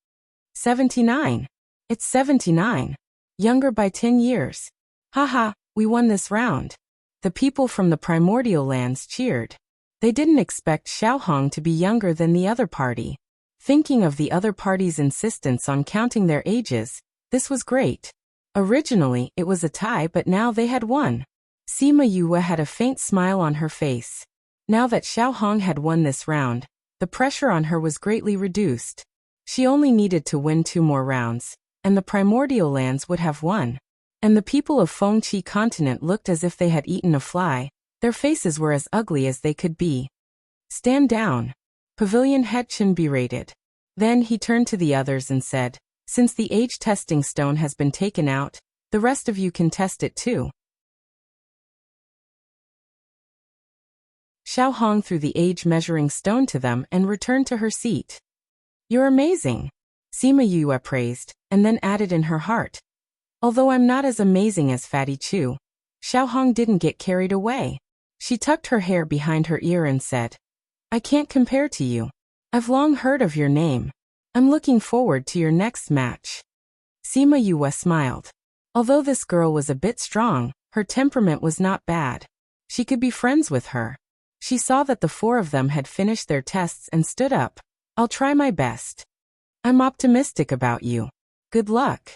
79. It's 79. Younger by 10 years. Haha, we won this round. The people from the primordial lands cheered. They didn't expect Xiao Hong to be younger than the other party. Thinking of the other party's insistence on counting their ages, this was great. Originally, it was a tie, but now they had won. Sima Yue had a faint smile on her face. Now that Xiao Hong had won this round, the pressure on her was greatly reduced. She only needed to win 2 more rounds, and the primordial lands would have won. And the people of Fengqi continent looked as if they had eaten a fly. Their faces were as ugly as they could be. Stand down. Pavilion head Chen berated. Then he turned to the others and said, since the age testing stone has been taken out, the rest of you can test it too. Xiao Hong threw the age measuring stone to them and returned to her seat. You're amazing. Sima Yue praised, and then added in her heart. Although I'm not as amazing as Fatty Chu. Xiao Hong didn't get carried away. She tucked her hair behind her ear and said, I can't compare to you. I've long heard of your name. I'm looking forward to your next match. Sima Yue smiled. Although this girl was a bit strong, her temperament was not bad. She could be friends with her. She saw that the 4 of them had finished their tests and stood up. I'll try my best. I'm optimistic about you. Good luck.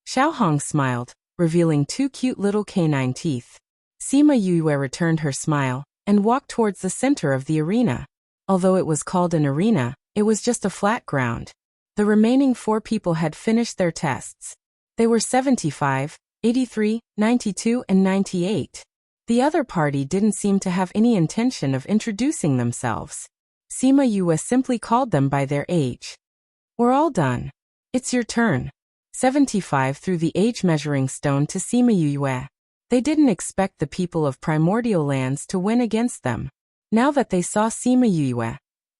Xiao Hong smiled, revealing 2 cute little canine teeth. Sima Yue returned her smile and walked towards the center of the arena. Although it was called an arena, it was just a flat ground. The remaining 4 people had finished their tests. They were 75, 83, 92, and 98. The other party didn't seem to have any intention of introducing themselves. Sima Yue simply called them by their age. We're all done. It's your turn. 75 threw the age measuring stone to Sima Yue. They didn't expect the people of primordial lands to win against them. Now that they saw Sima Yue,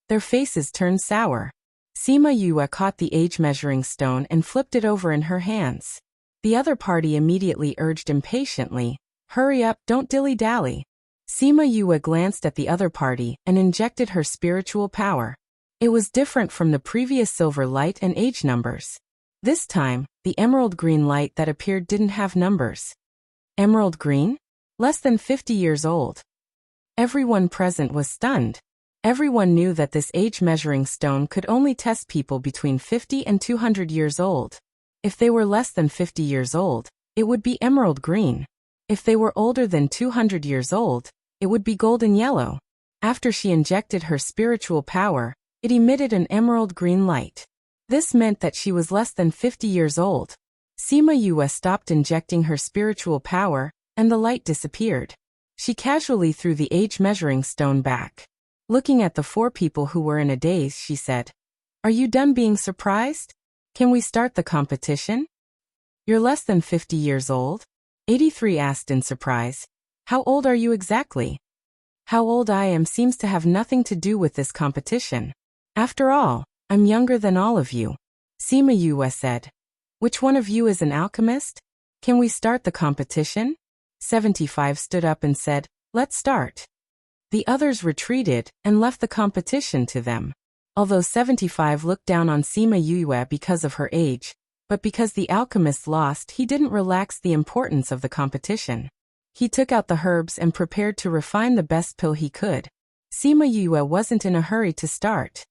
their faces turned sour. Sima Yue caught the age measuring stone and flipped it over in her hands. The other party immediately urged impatiently, hurry up, don't dilly-dally. Sima Yue glanced at the other party and injected her spiritual power. It was different from the previous silver light and age numbers. This time, the emerald green light that appeared didn't have numbers. Emerald green? Less than 50 years old. Everyone present was stunned. Everyone knew that this age measuring stone could only test people between 50 and 200 years old. If they were less than 50 years old, it would be emerald green. If they were older than 200 years old, it would be golden yellow. After she injected her spiritual power, it emitted an emerald green light. This meant that she was less than 50 years old. Sima Yue stopped injecting her spiritual power, and the light disappeared. She casually threw the age measuring stone back. Looking at the 4 people who were in a daze, she said, Are you done being surprised? Can we start the competition? You're less than 50 years old? 83 asked in surprise. How old are you exactly? How old I am seems to have nothing to do with this competition. After all, I'm younger than all of you. Sima Yue said. Which one of you is an alchemist? Can we start the competition? 75 stood up and said, Let's start. The others retreated and left the competition to them. Although 75 looked down on Sima Yue because of her age, but because the alchemist lost, he didn't relax the importance of the competition. He took out the herbs and prepared to refine the best pill he could. Sima Yue wasn't in a hurry to start.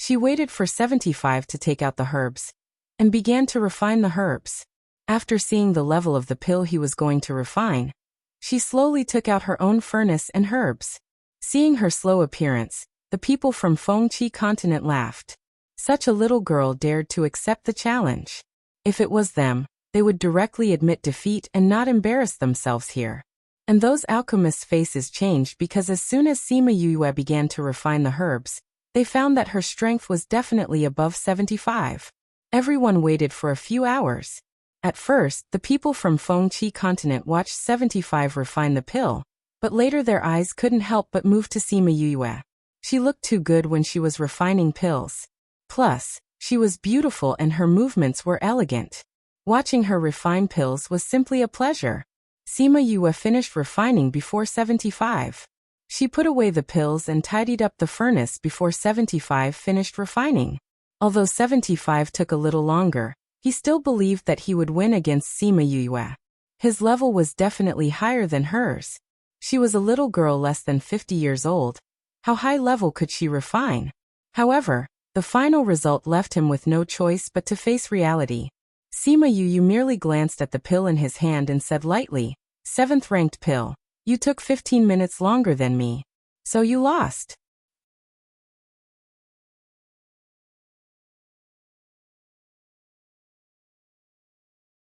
She waited for 75 to take out the herbs, and began to refine the herbs. After seeing the level of the pill he was going to refine, she slowly took out her own furnace and herbs. Seeing her slow appearance, the people from Fengqi continent laughed. Such a little girl dared to accept the challenge. If it was them, they would directly admit defeat and not embarrass themselves here. And those alchemists' faces changed because as soon as Sima Yue began to refine the herbs, they found that her strength was definitely above 75. Everyone waited for a few hours. At first, the people from Fengqi continent watched 75 refine the pill, but later their eyes couldn't help but move to Sima Yue. She looked too good when she was refining pills. Plus, she was beautiful and her movements were elegant. Watching her refine pills was simply a pleasure. Sima Yue finished refining before 75. She put away the pills and tidied up the furnace before 75 finished refining. Although 75 took a little longer, he still believed that he would win against Sima Yue. His level was definitely higher than hers. She was a little girl less than 50 years old. How high level could she refine? However, the final result left him with no choice but to face reality. Sima Yue merely glanced at the pill in his hand and said lightly, "7th ranked pill, you took 15 minutes longer than me. So you lost."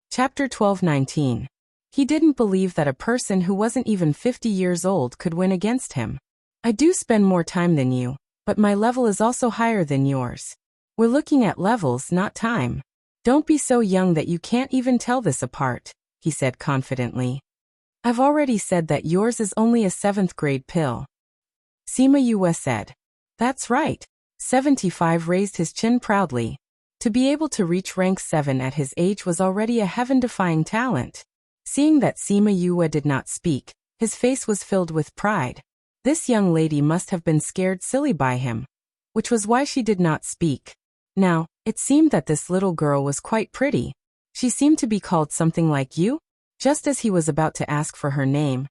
Chapter 12:19. He didn't believe that a person who wasn't even 50 years old could win against him. "I do spend more time than you, but my level is also higher than yours. We're looking at levels, not time. Don't be so young that you can't even tell this apart," he said confidently. "I've already said that yours is only a 7th grade pill." Sima Yue said. "That's right." 75 raised his chin proudly. To be able to reach rank 7 at his age was already a heaven-defying talent. Seeing that Sima Yue did not speak, his face was filled with pride. This young lady must have been scared silly by him, which was why she did not speak. Now, it seemed that this little girl was quite pretty. She seemed to be called something like you. Just as he was about to ask for her name,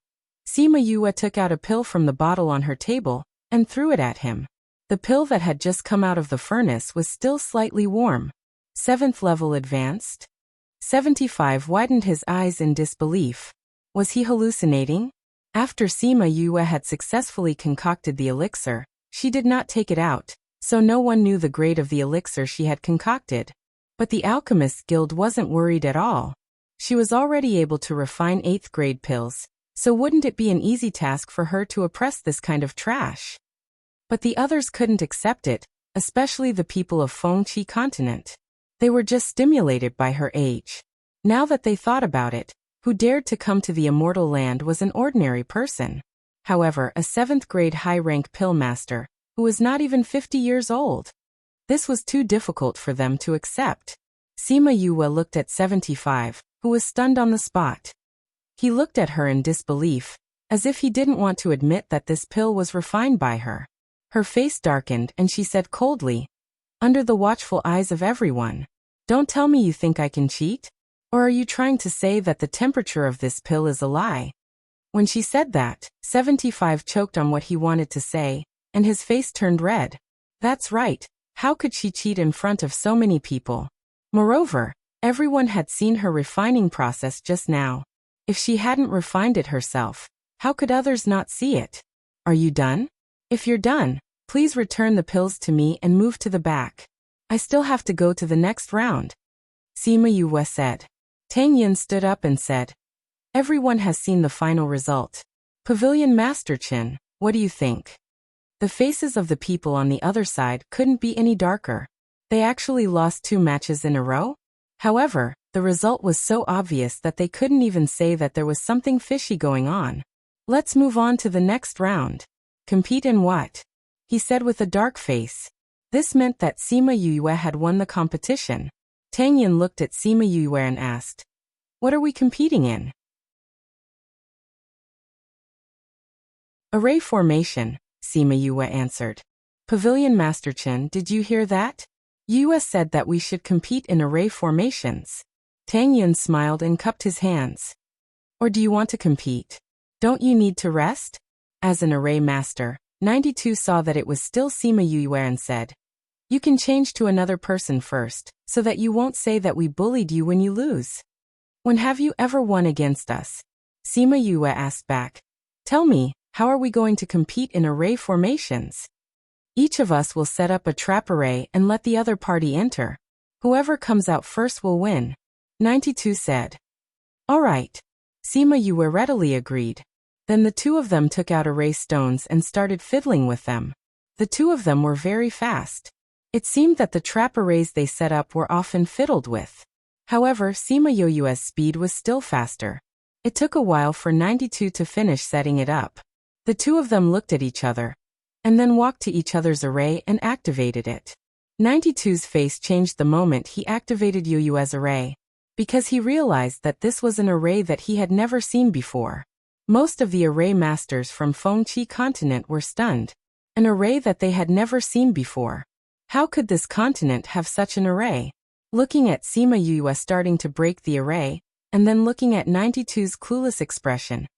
Sima Yue took out a pill from the bottle on her table and threw it at him. The pill that had just come out of the furnace was still slightly warm. 7th level advanced? 75 widened his eyes in disbelief. Was he hallucinating? After Sima Yue had successfully concocted the elixir, she did not take it out, so no one knew the grade of the elixir she had concocted. But the Alchemist Guild wasn't worried at all. She was already able to refine 8th grade pills, so wouldn't it be an easy task for her to oppress this kind of trash? But the others couldn't accept it, especially the people of Fengqi continent. They were just stimulated by her age. Now that they thought about it, who dared to come to the immortal land was an ordinary person. However, a 7th grade high-rank pill master, who was not even 50 years old. This was too difficult for them to accept. Sima Yue looked at 75, who was stunned on the spot. He looked at her in disbelief, as if he didn't want to admit that this pill was refined by her. Her face darkened and she said coldly, under the watchful eyes of everyone, "Don't tell me you think I can cheat? Or are you trying to say that the temperature of this pill is a lie?" When she said that, 75 choked on what he wanted to say, and his face turned red. That's right, how could she cheat in front of so many people? Moreover, everyone had seen her refining process just now. If she hadn't refined it herself, how could others not see it? "Are you done? If you're done, please return the pills to me and move to the back. I still have to go to the next round," Sima Yue said. Tang Yin stood up and said, "Everyone has seen the final result. Pavilion Master Qin, what do you think?" The faces of the people on the other side couldn't be any darker. They actually lost 2 matches in a row? However, the result was so obvious that they couldn't even say that there was something fishy going on. "Let's move on to the next round." "Compete in what?" he said with a dark face. This meant that Sima Yue had won the competition. Tang Yin looked at Sima Yue and asked, "What are we competing in?" "Array formation," Sima Yue answered. "Pavilion Master Chen, did you hear that? Yue said that we should compete in array formations." Tang Yin smiled and cupped his hands. "Or do you want to compete? Don't you need to rest?" As an array master, 92 saw that it was still Sima Yue and said, "You can change to another person first, so that you won't say that we bullied you when you lose." "When have you ever won against us?" Sima Yue asked back. "Tell me, how are we going to compete in array formations?" "Each of us will set up a trap array and let the other party enter. Whoever comes out first will win," 92 said. "All right." Sima Yue readily agreed. Then the 2 of them took out array stones and started fiddling with them. The 2 of them were very fast. It seemed that the trap arrays they set up were often fiddled with. However, Sima Yoyue's speed was still faster. It took a while for 92 to finish setting it up. The two of them looked at each other, and then walked to each other's array and activated it. 92's face changed the moment he activated Yoyue's array, because he realized that this was an array that he had never seen before. Most of the array masters from Fengqi continent were stunned. An array that they had never seen before. How could this continent have such an array? Looking at Sima Yue starting to break the array, and then looking at 92's clueless expression,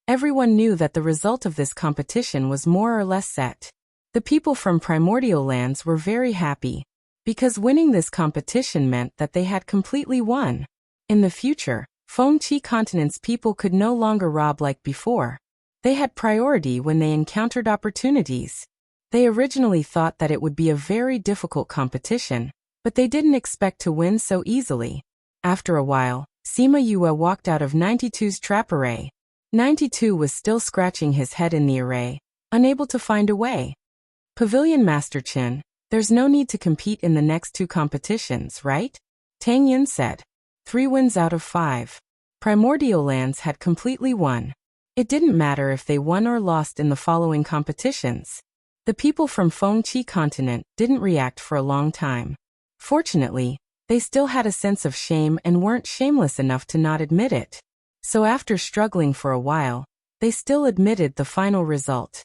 everyone knew that the result of this competition was more or less set. The people from primordial lands were very happy, because winning this competition meant that they had completely won. In the future, Fengqi continent's people could no longer rob like before. They had priority when they encountered opportunities. They originally thought that it would be a very difficult competition, but they didn't expect to win so easily. After a while, Sima Yue walked out of 92's trap array. 92 was still scratching his head in the array, unable to find a way. Pavilion Master Qin, there's no need to compete in the next two competitions, right? Tang Yin said. 3 wins out of 5. Primordial lands had completely won. It didn't matter if they won or lost in the following competitions. The people from Fengqi continent didn't react for a long time. Fortunately, they still had a sense of shame and weren't shameless enough to not admit it. So after struggling for a while, they still admitted the final result.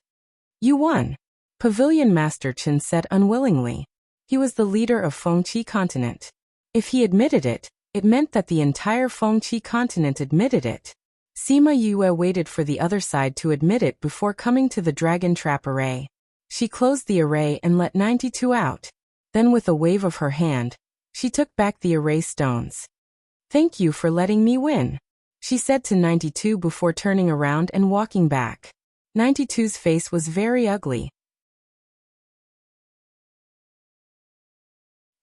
You won. Pavilion Master Qin said unwillingly. He was the leader of Fengqi continent. If he admitted it, it meant that the entire Fengqi continent admitted it. Sima Yue waited for the other side to admit it before coming to the dragon trap array. She closed the array and let 92 out. Then with a wave of her hand, she took back the array stones. Thank you for letting me win, she said to 92 before turning around and walking back. 92's face was very ugly.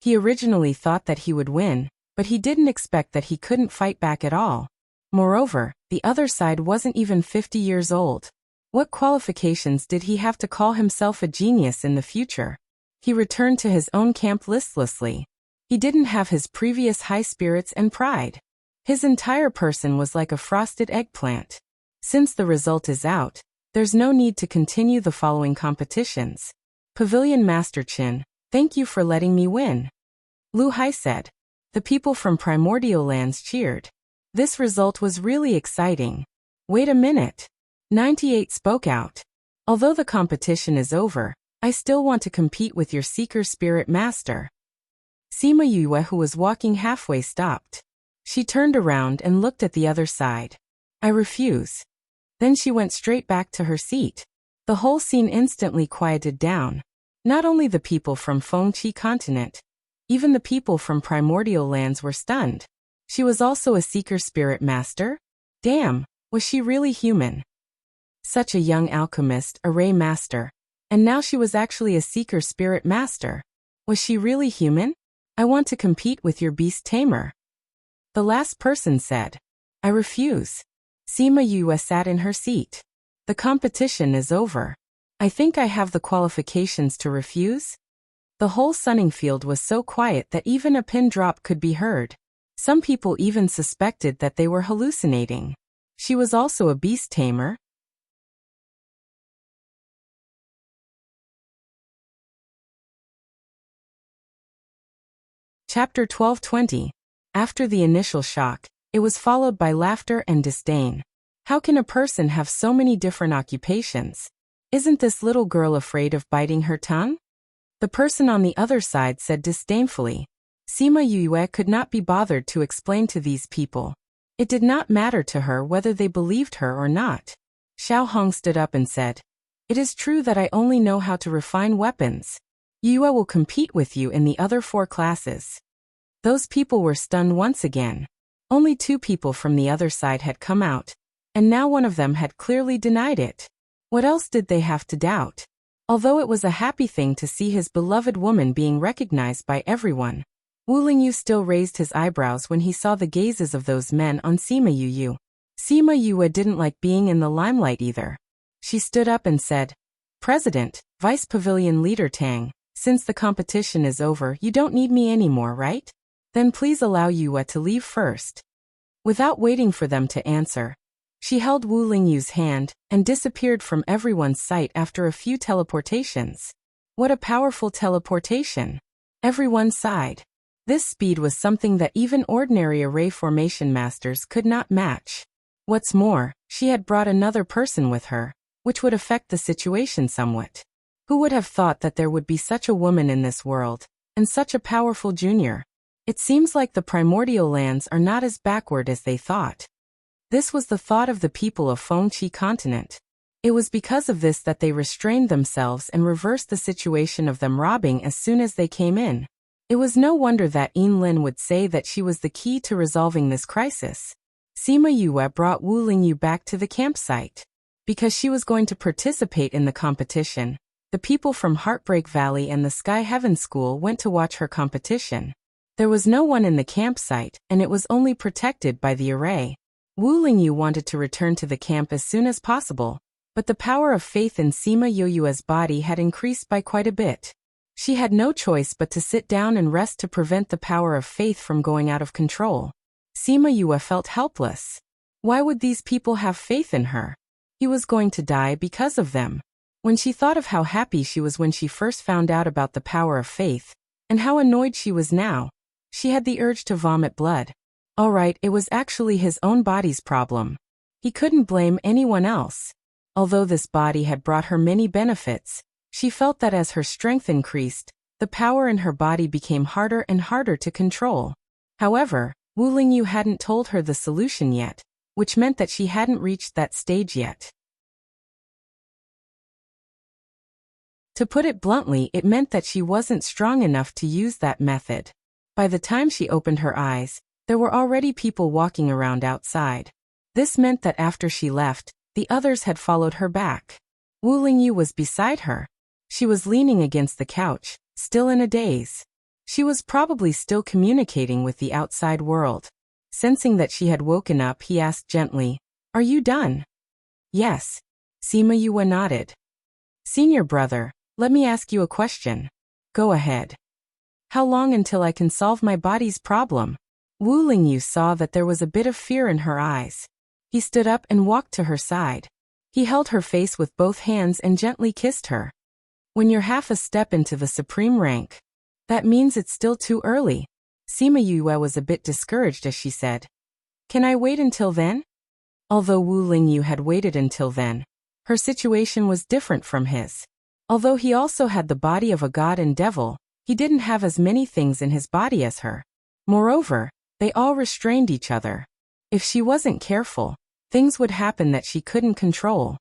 He originally thought that he would win, but he didn't expect that he couldn't fight back at all. Moreover, the other side wasn't even 50 years old. What qualifications did he have to call himself a genius in the future? He returned to his own camp listlessly. He didn't have his previous high spirits and pride. His entire person was like a frosted eggplant. Since the result is out, there's no need to continue the following competitions. Pavilion Master Qin, thank you for letting me win, Lu Hai said. The people from primordial lands cheered. This result was really exciting. Wait a minute. 98 spoke out. Although the competition is over, I still want to compete with your Seeker Spirit Master. Sima Yue, who was walking halfway, stopped. She turned around and looked at the other side. I refuse. Then she went straight back to her seat. The whole scene instantly quieted down. Not only the people from Fengqi continent, even the people from primordial lands were stunned. She was also a Seeker Spirit Master? Damn, was she really human? Such a young alchemist, array master. And now she was actually a Seeker Spirit Master. Was she really human? I want to compete with your beast tamer. The last person said. I refuse. Sima Yue sat in her seat. The competition is over. I think I have the qualifications to refuse. The whole sunning field was so quiet that even a pin drop could be heard. Some people even suspected that they were hallucinating. She was also a beast tamer. Chapter 12:20. After the initial shock, it was followed by laughter and disdain. How can a person have so many different occupations? Isn't this little girl afraid of biting her tongue? The person on the other side said disdainfully. Sima Yue could not be bothered to explain to these people. It did not matter to her whether they believed her or not. Xiao Hong stood up and said, It is true that I only know how to refine weapons. Yue will compete with you in the other 4 classes. Those people were stunned once again. Only 2 people from the other side had come out, and now one of them had clearly denied it. What else did they have to doubt? Although it was a happy thing to see his beloved woman being recognized by everyone, Wu Lingyu still raised his eyebrows when he saw the gazes of those men on Sima Yue. Sima Yue didn't like being in the limelight either. She stood up and said, President, Vice Pavilion Leader Tang, since the competition is over, you don't need me anymore, right? Then please allow Yue to leave first. Without waiting for them to answer, she held Wu Lingyu's hand and disappeared from everyone's sight after a few teleportations. What a powerful teleportation! Everyone sighed. This speed was something that even ordinary array formation masters could not match. What's more, she had brought another person with her, which would affect the situation somewhat. Who would have thought that there would be such a woman in this world, and such a powerful junior? It seems like the primordial lands are not as backward as they thought. This was the thought of the people of Fengqi continent. It was because of this that they restrained themselves and reversed the situation of them robbing as soon as they came in. It was no wonder that Yin Lin would say that she was the key to resolving this crisis. Sima Yue brought Wu Lingyu back to the campsite. Because she was going to participate in the competition, the people from Heartbreak Valley and the Sky Heaven School went to watch her competition. There was no one in the campsite, and it was only protected by the array. Wu Lingyu wanted to return to the camp as soon as possible, but the power of faith in Sima Yue's body had increased by quite a bit. She had no choice but to sit down and rest to prevent the power of faith from going out of control. Sima Yue felt helpless. Why would these people have faith in her? He was going to die because of them. When she thought of how happy she was when she first found out about the power of faith, and how annoyed she was now, she had the urge to vomit blood. Alright, it was actually his own body's problem. He couldn't blame anyone else. Although this body had brought her many benefits, she felt that as her strength increased, the power in her body became harder and harder to control. However, Wu Lingyu hadn't told her the solution yet, which meant that she hadn't reached that stage yet. To put it bluntly, it meant that she wasn't strong enough to use that method. By the time she opened her eyes, there were already people walking around outside. This meant that after she left, the others had followed her back. Wu Lingyu was beside her. She was leaning against the couch, still in a daze. She was probably still communicating with the outside world. Sensing that she had woken up, he asked gently, "Are you done?" "Yes." Sima Yue nodded. "Senior brother, let me ask you a question." "Go ahead." "How long until I can solve my body's problem?" Wu Lingyu saw that there was a bit of fear in her eyes. He stood up and walked to her side. He held her face with both hands and gently kissed her. "When you're half a step into the supreme rank, that means it's still too early." Sima Yue was a bit discouraged as she said, "Can I wait until then?" Although Wu Lingyu had waited until then, her situation was different from his. Although he also had the body of a god and devil, he didn't have as many things in his body as her. Moreover, they all restrained each other. If she wasn't careful, things would happen that she couldn't control.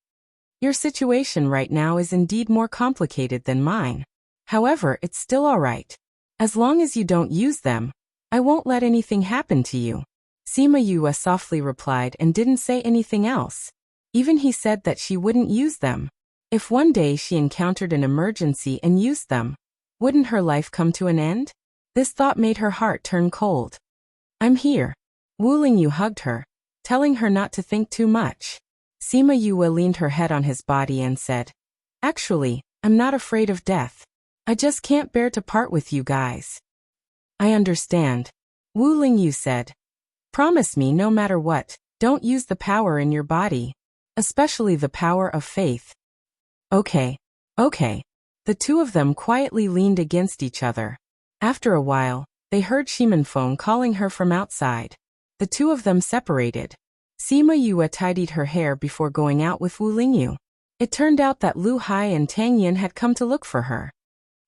Your situation right now is indeed more complicated than mine. However, it's still alright. As long as you don't use them, I won't let anything happen to you. Sima Yue softly replied and didn't say anything else. Even he said that she wouldn't use them. If one day she encountered an emergency and used them, wouldn't her life come to an end? This thought made her heart turn cold. "I'm here." Wu Lingyu hugged her, telling her not to think too much. Sima Yue leaned her head on his body and said, "Actually, I'm not afraid of death. I just can't bear to part with you guys." "I understand," Wu Lingyu said. "Promise me no matter what, don't use the power in your body, especially the power of faith." Okay. The two of them quietly leaned against each other. After a while, they heard Shimenfeng calling her from outside. The two of them separated. Sima Yue tidied her hair before going out with Wu Lingyu. It turned out that Lu Hai and Tang Yin had come to look for her.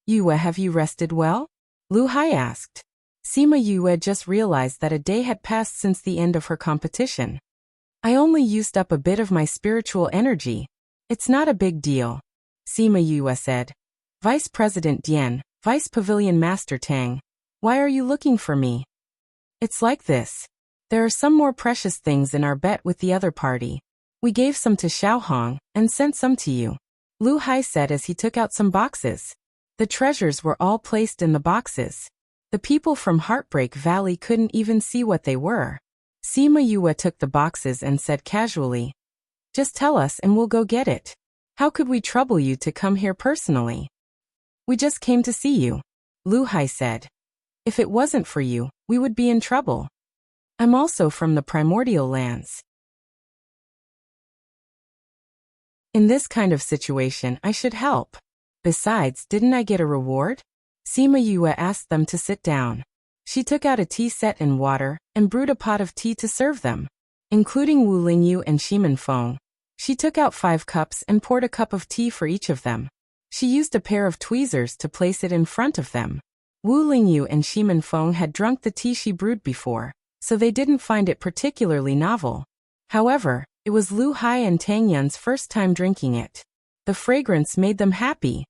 "Yue, have you rested well?" Lu Hai asked. Sima Yue just realized that a day had passed since the end of her competition. "I only used up a bit of my spiritual energy. It's not a big deal," Sima Yue said. "Vice President Dian, Vice Pavilion Master Tang, why are you looking for me?" "It's like this. There are some more precious things in our bet with the other party. We gave some to Xiaohong and sent some to you," Lu Hai said as he took out some boxes. The treasures were all placed in the boxes. The people from Heartbreak Valley couldn't even see what they were. Sima Yue took the boxes and said casually, "Just tell us and we'll go get it. How could we trouble you to come here personally?" "We just came to see you," Lu Hai said. If it wasn't for you, we would be in trouble. I'm also from the primordial lands. In this kind of situation, I should help. Besides, didn't I get a reward? Sima Yue asked them to sit down. She took out a tea set and water, and brewed a pot of tea to serve them, including Wu Lingyu and Shimen Feng. She took out 5 cups and poured a cup of tea for each of them. She used a pair of tweezers to place it in front of them. Wu Lingyu and Shimen Feng had drunk the tea she brewed before, so they didn't find it particularly novel. However, it was Lu Hai and Tang Yun's first time drinking it. The fragrance made them happy.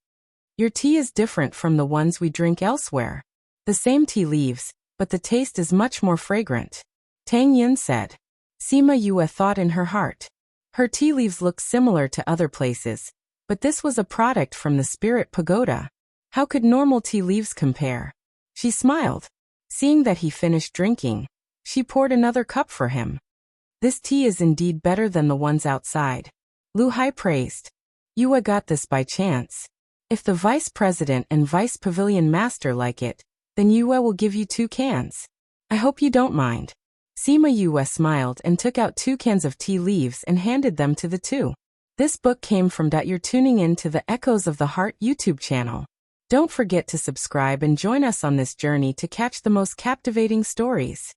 Your tea is different from the ones we drink elsewhere. The same tea leaves, but the taste is much more fragrant, Tang Yun said. Sima Yue thought in her heart. Her tea leaves looked similar to other places, but this was a product from the Spirit Pagoda. How could normal tea leaves compare? She smiled. Seeing that he finished drinking, she poured another cup for him. This tea is indeed better than the ones outside, Lu Hai praised. Yue got this by chance. If the vice president and vice pavilion master like it, then Yue will give you 2 cans. I hope you don't mind. Sima Yue smiled and took out 2 cans of tea leaves and handed them to the two. This book came from. You're tuning in to the Echoes of the Heart YouTube channel. Don't forget to subscribe and join us on this journey to catch the most captivating stories.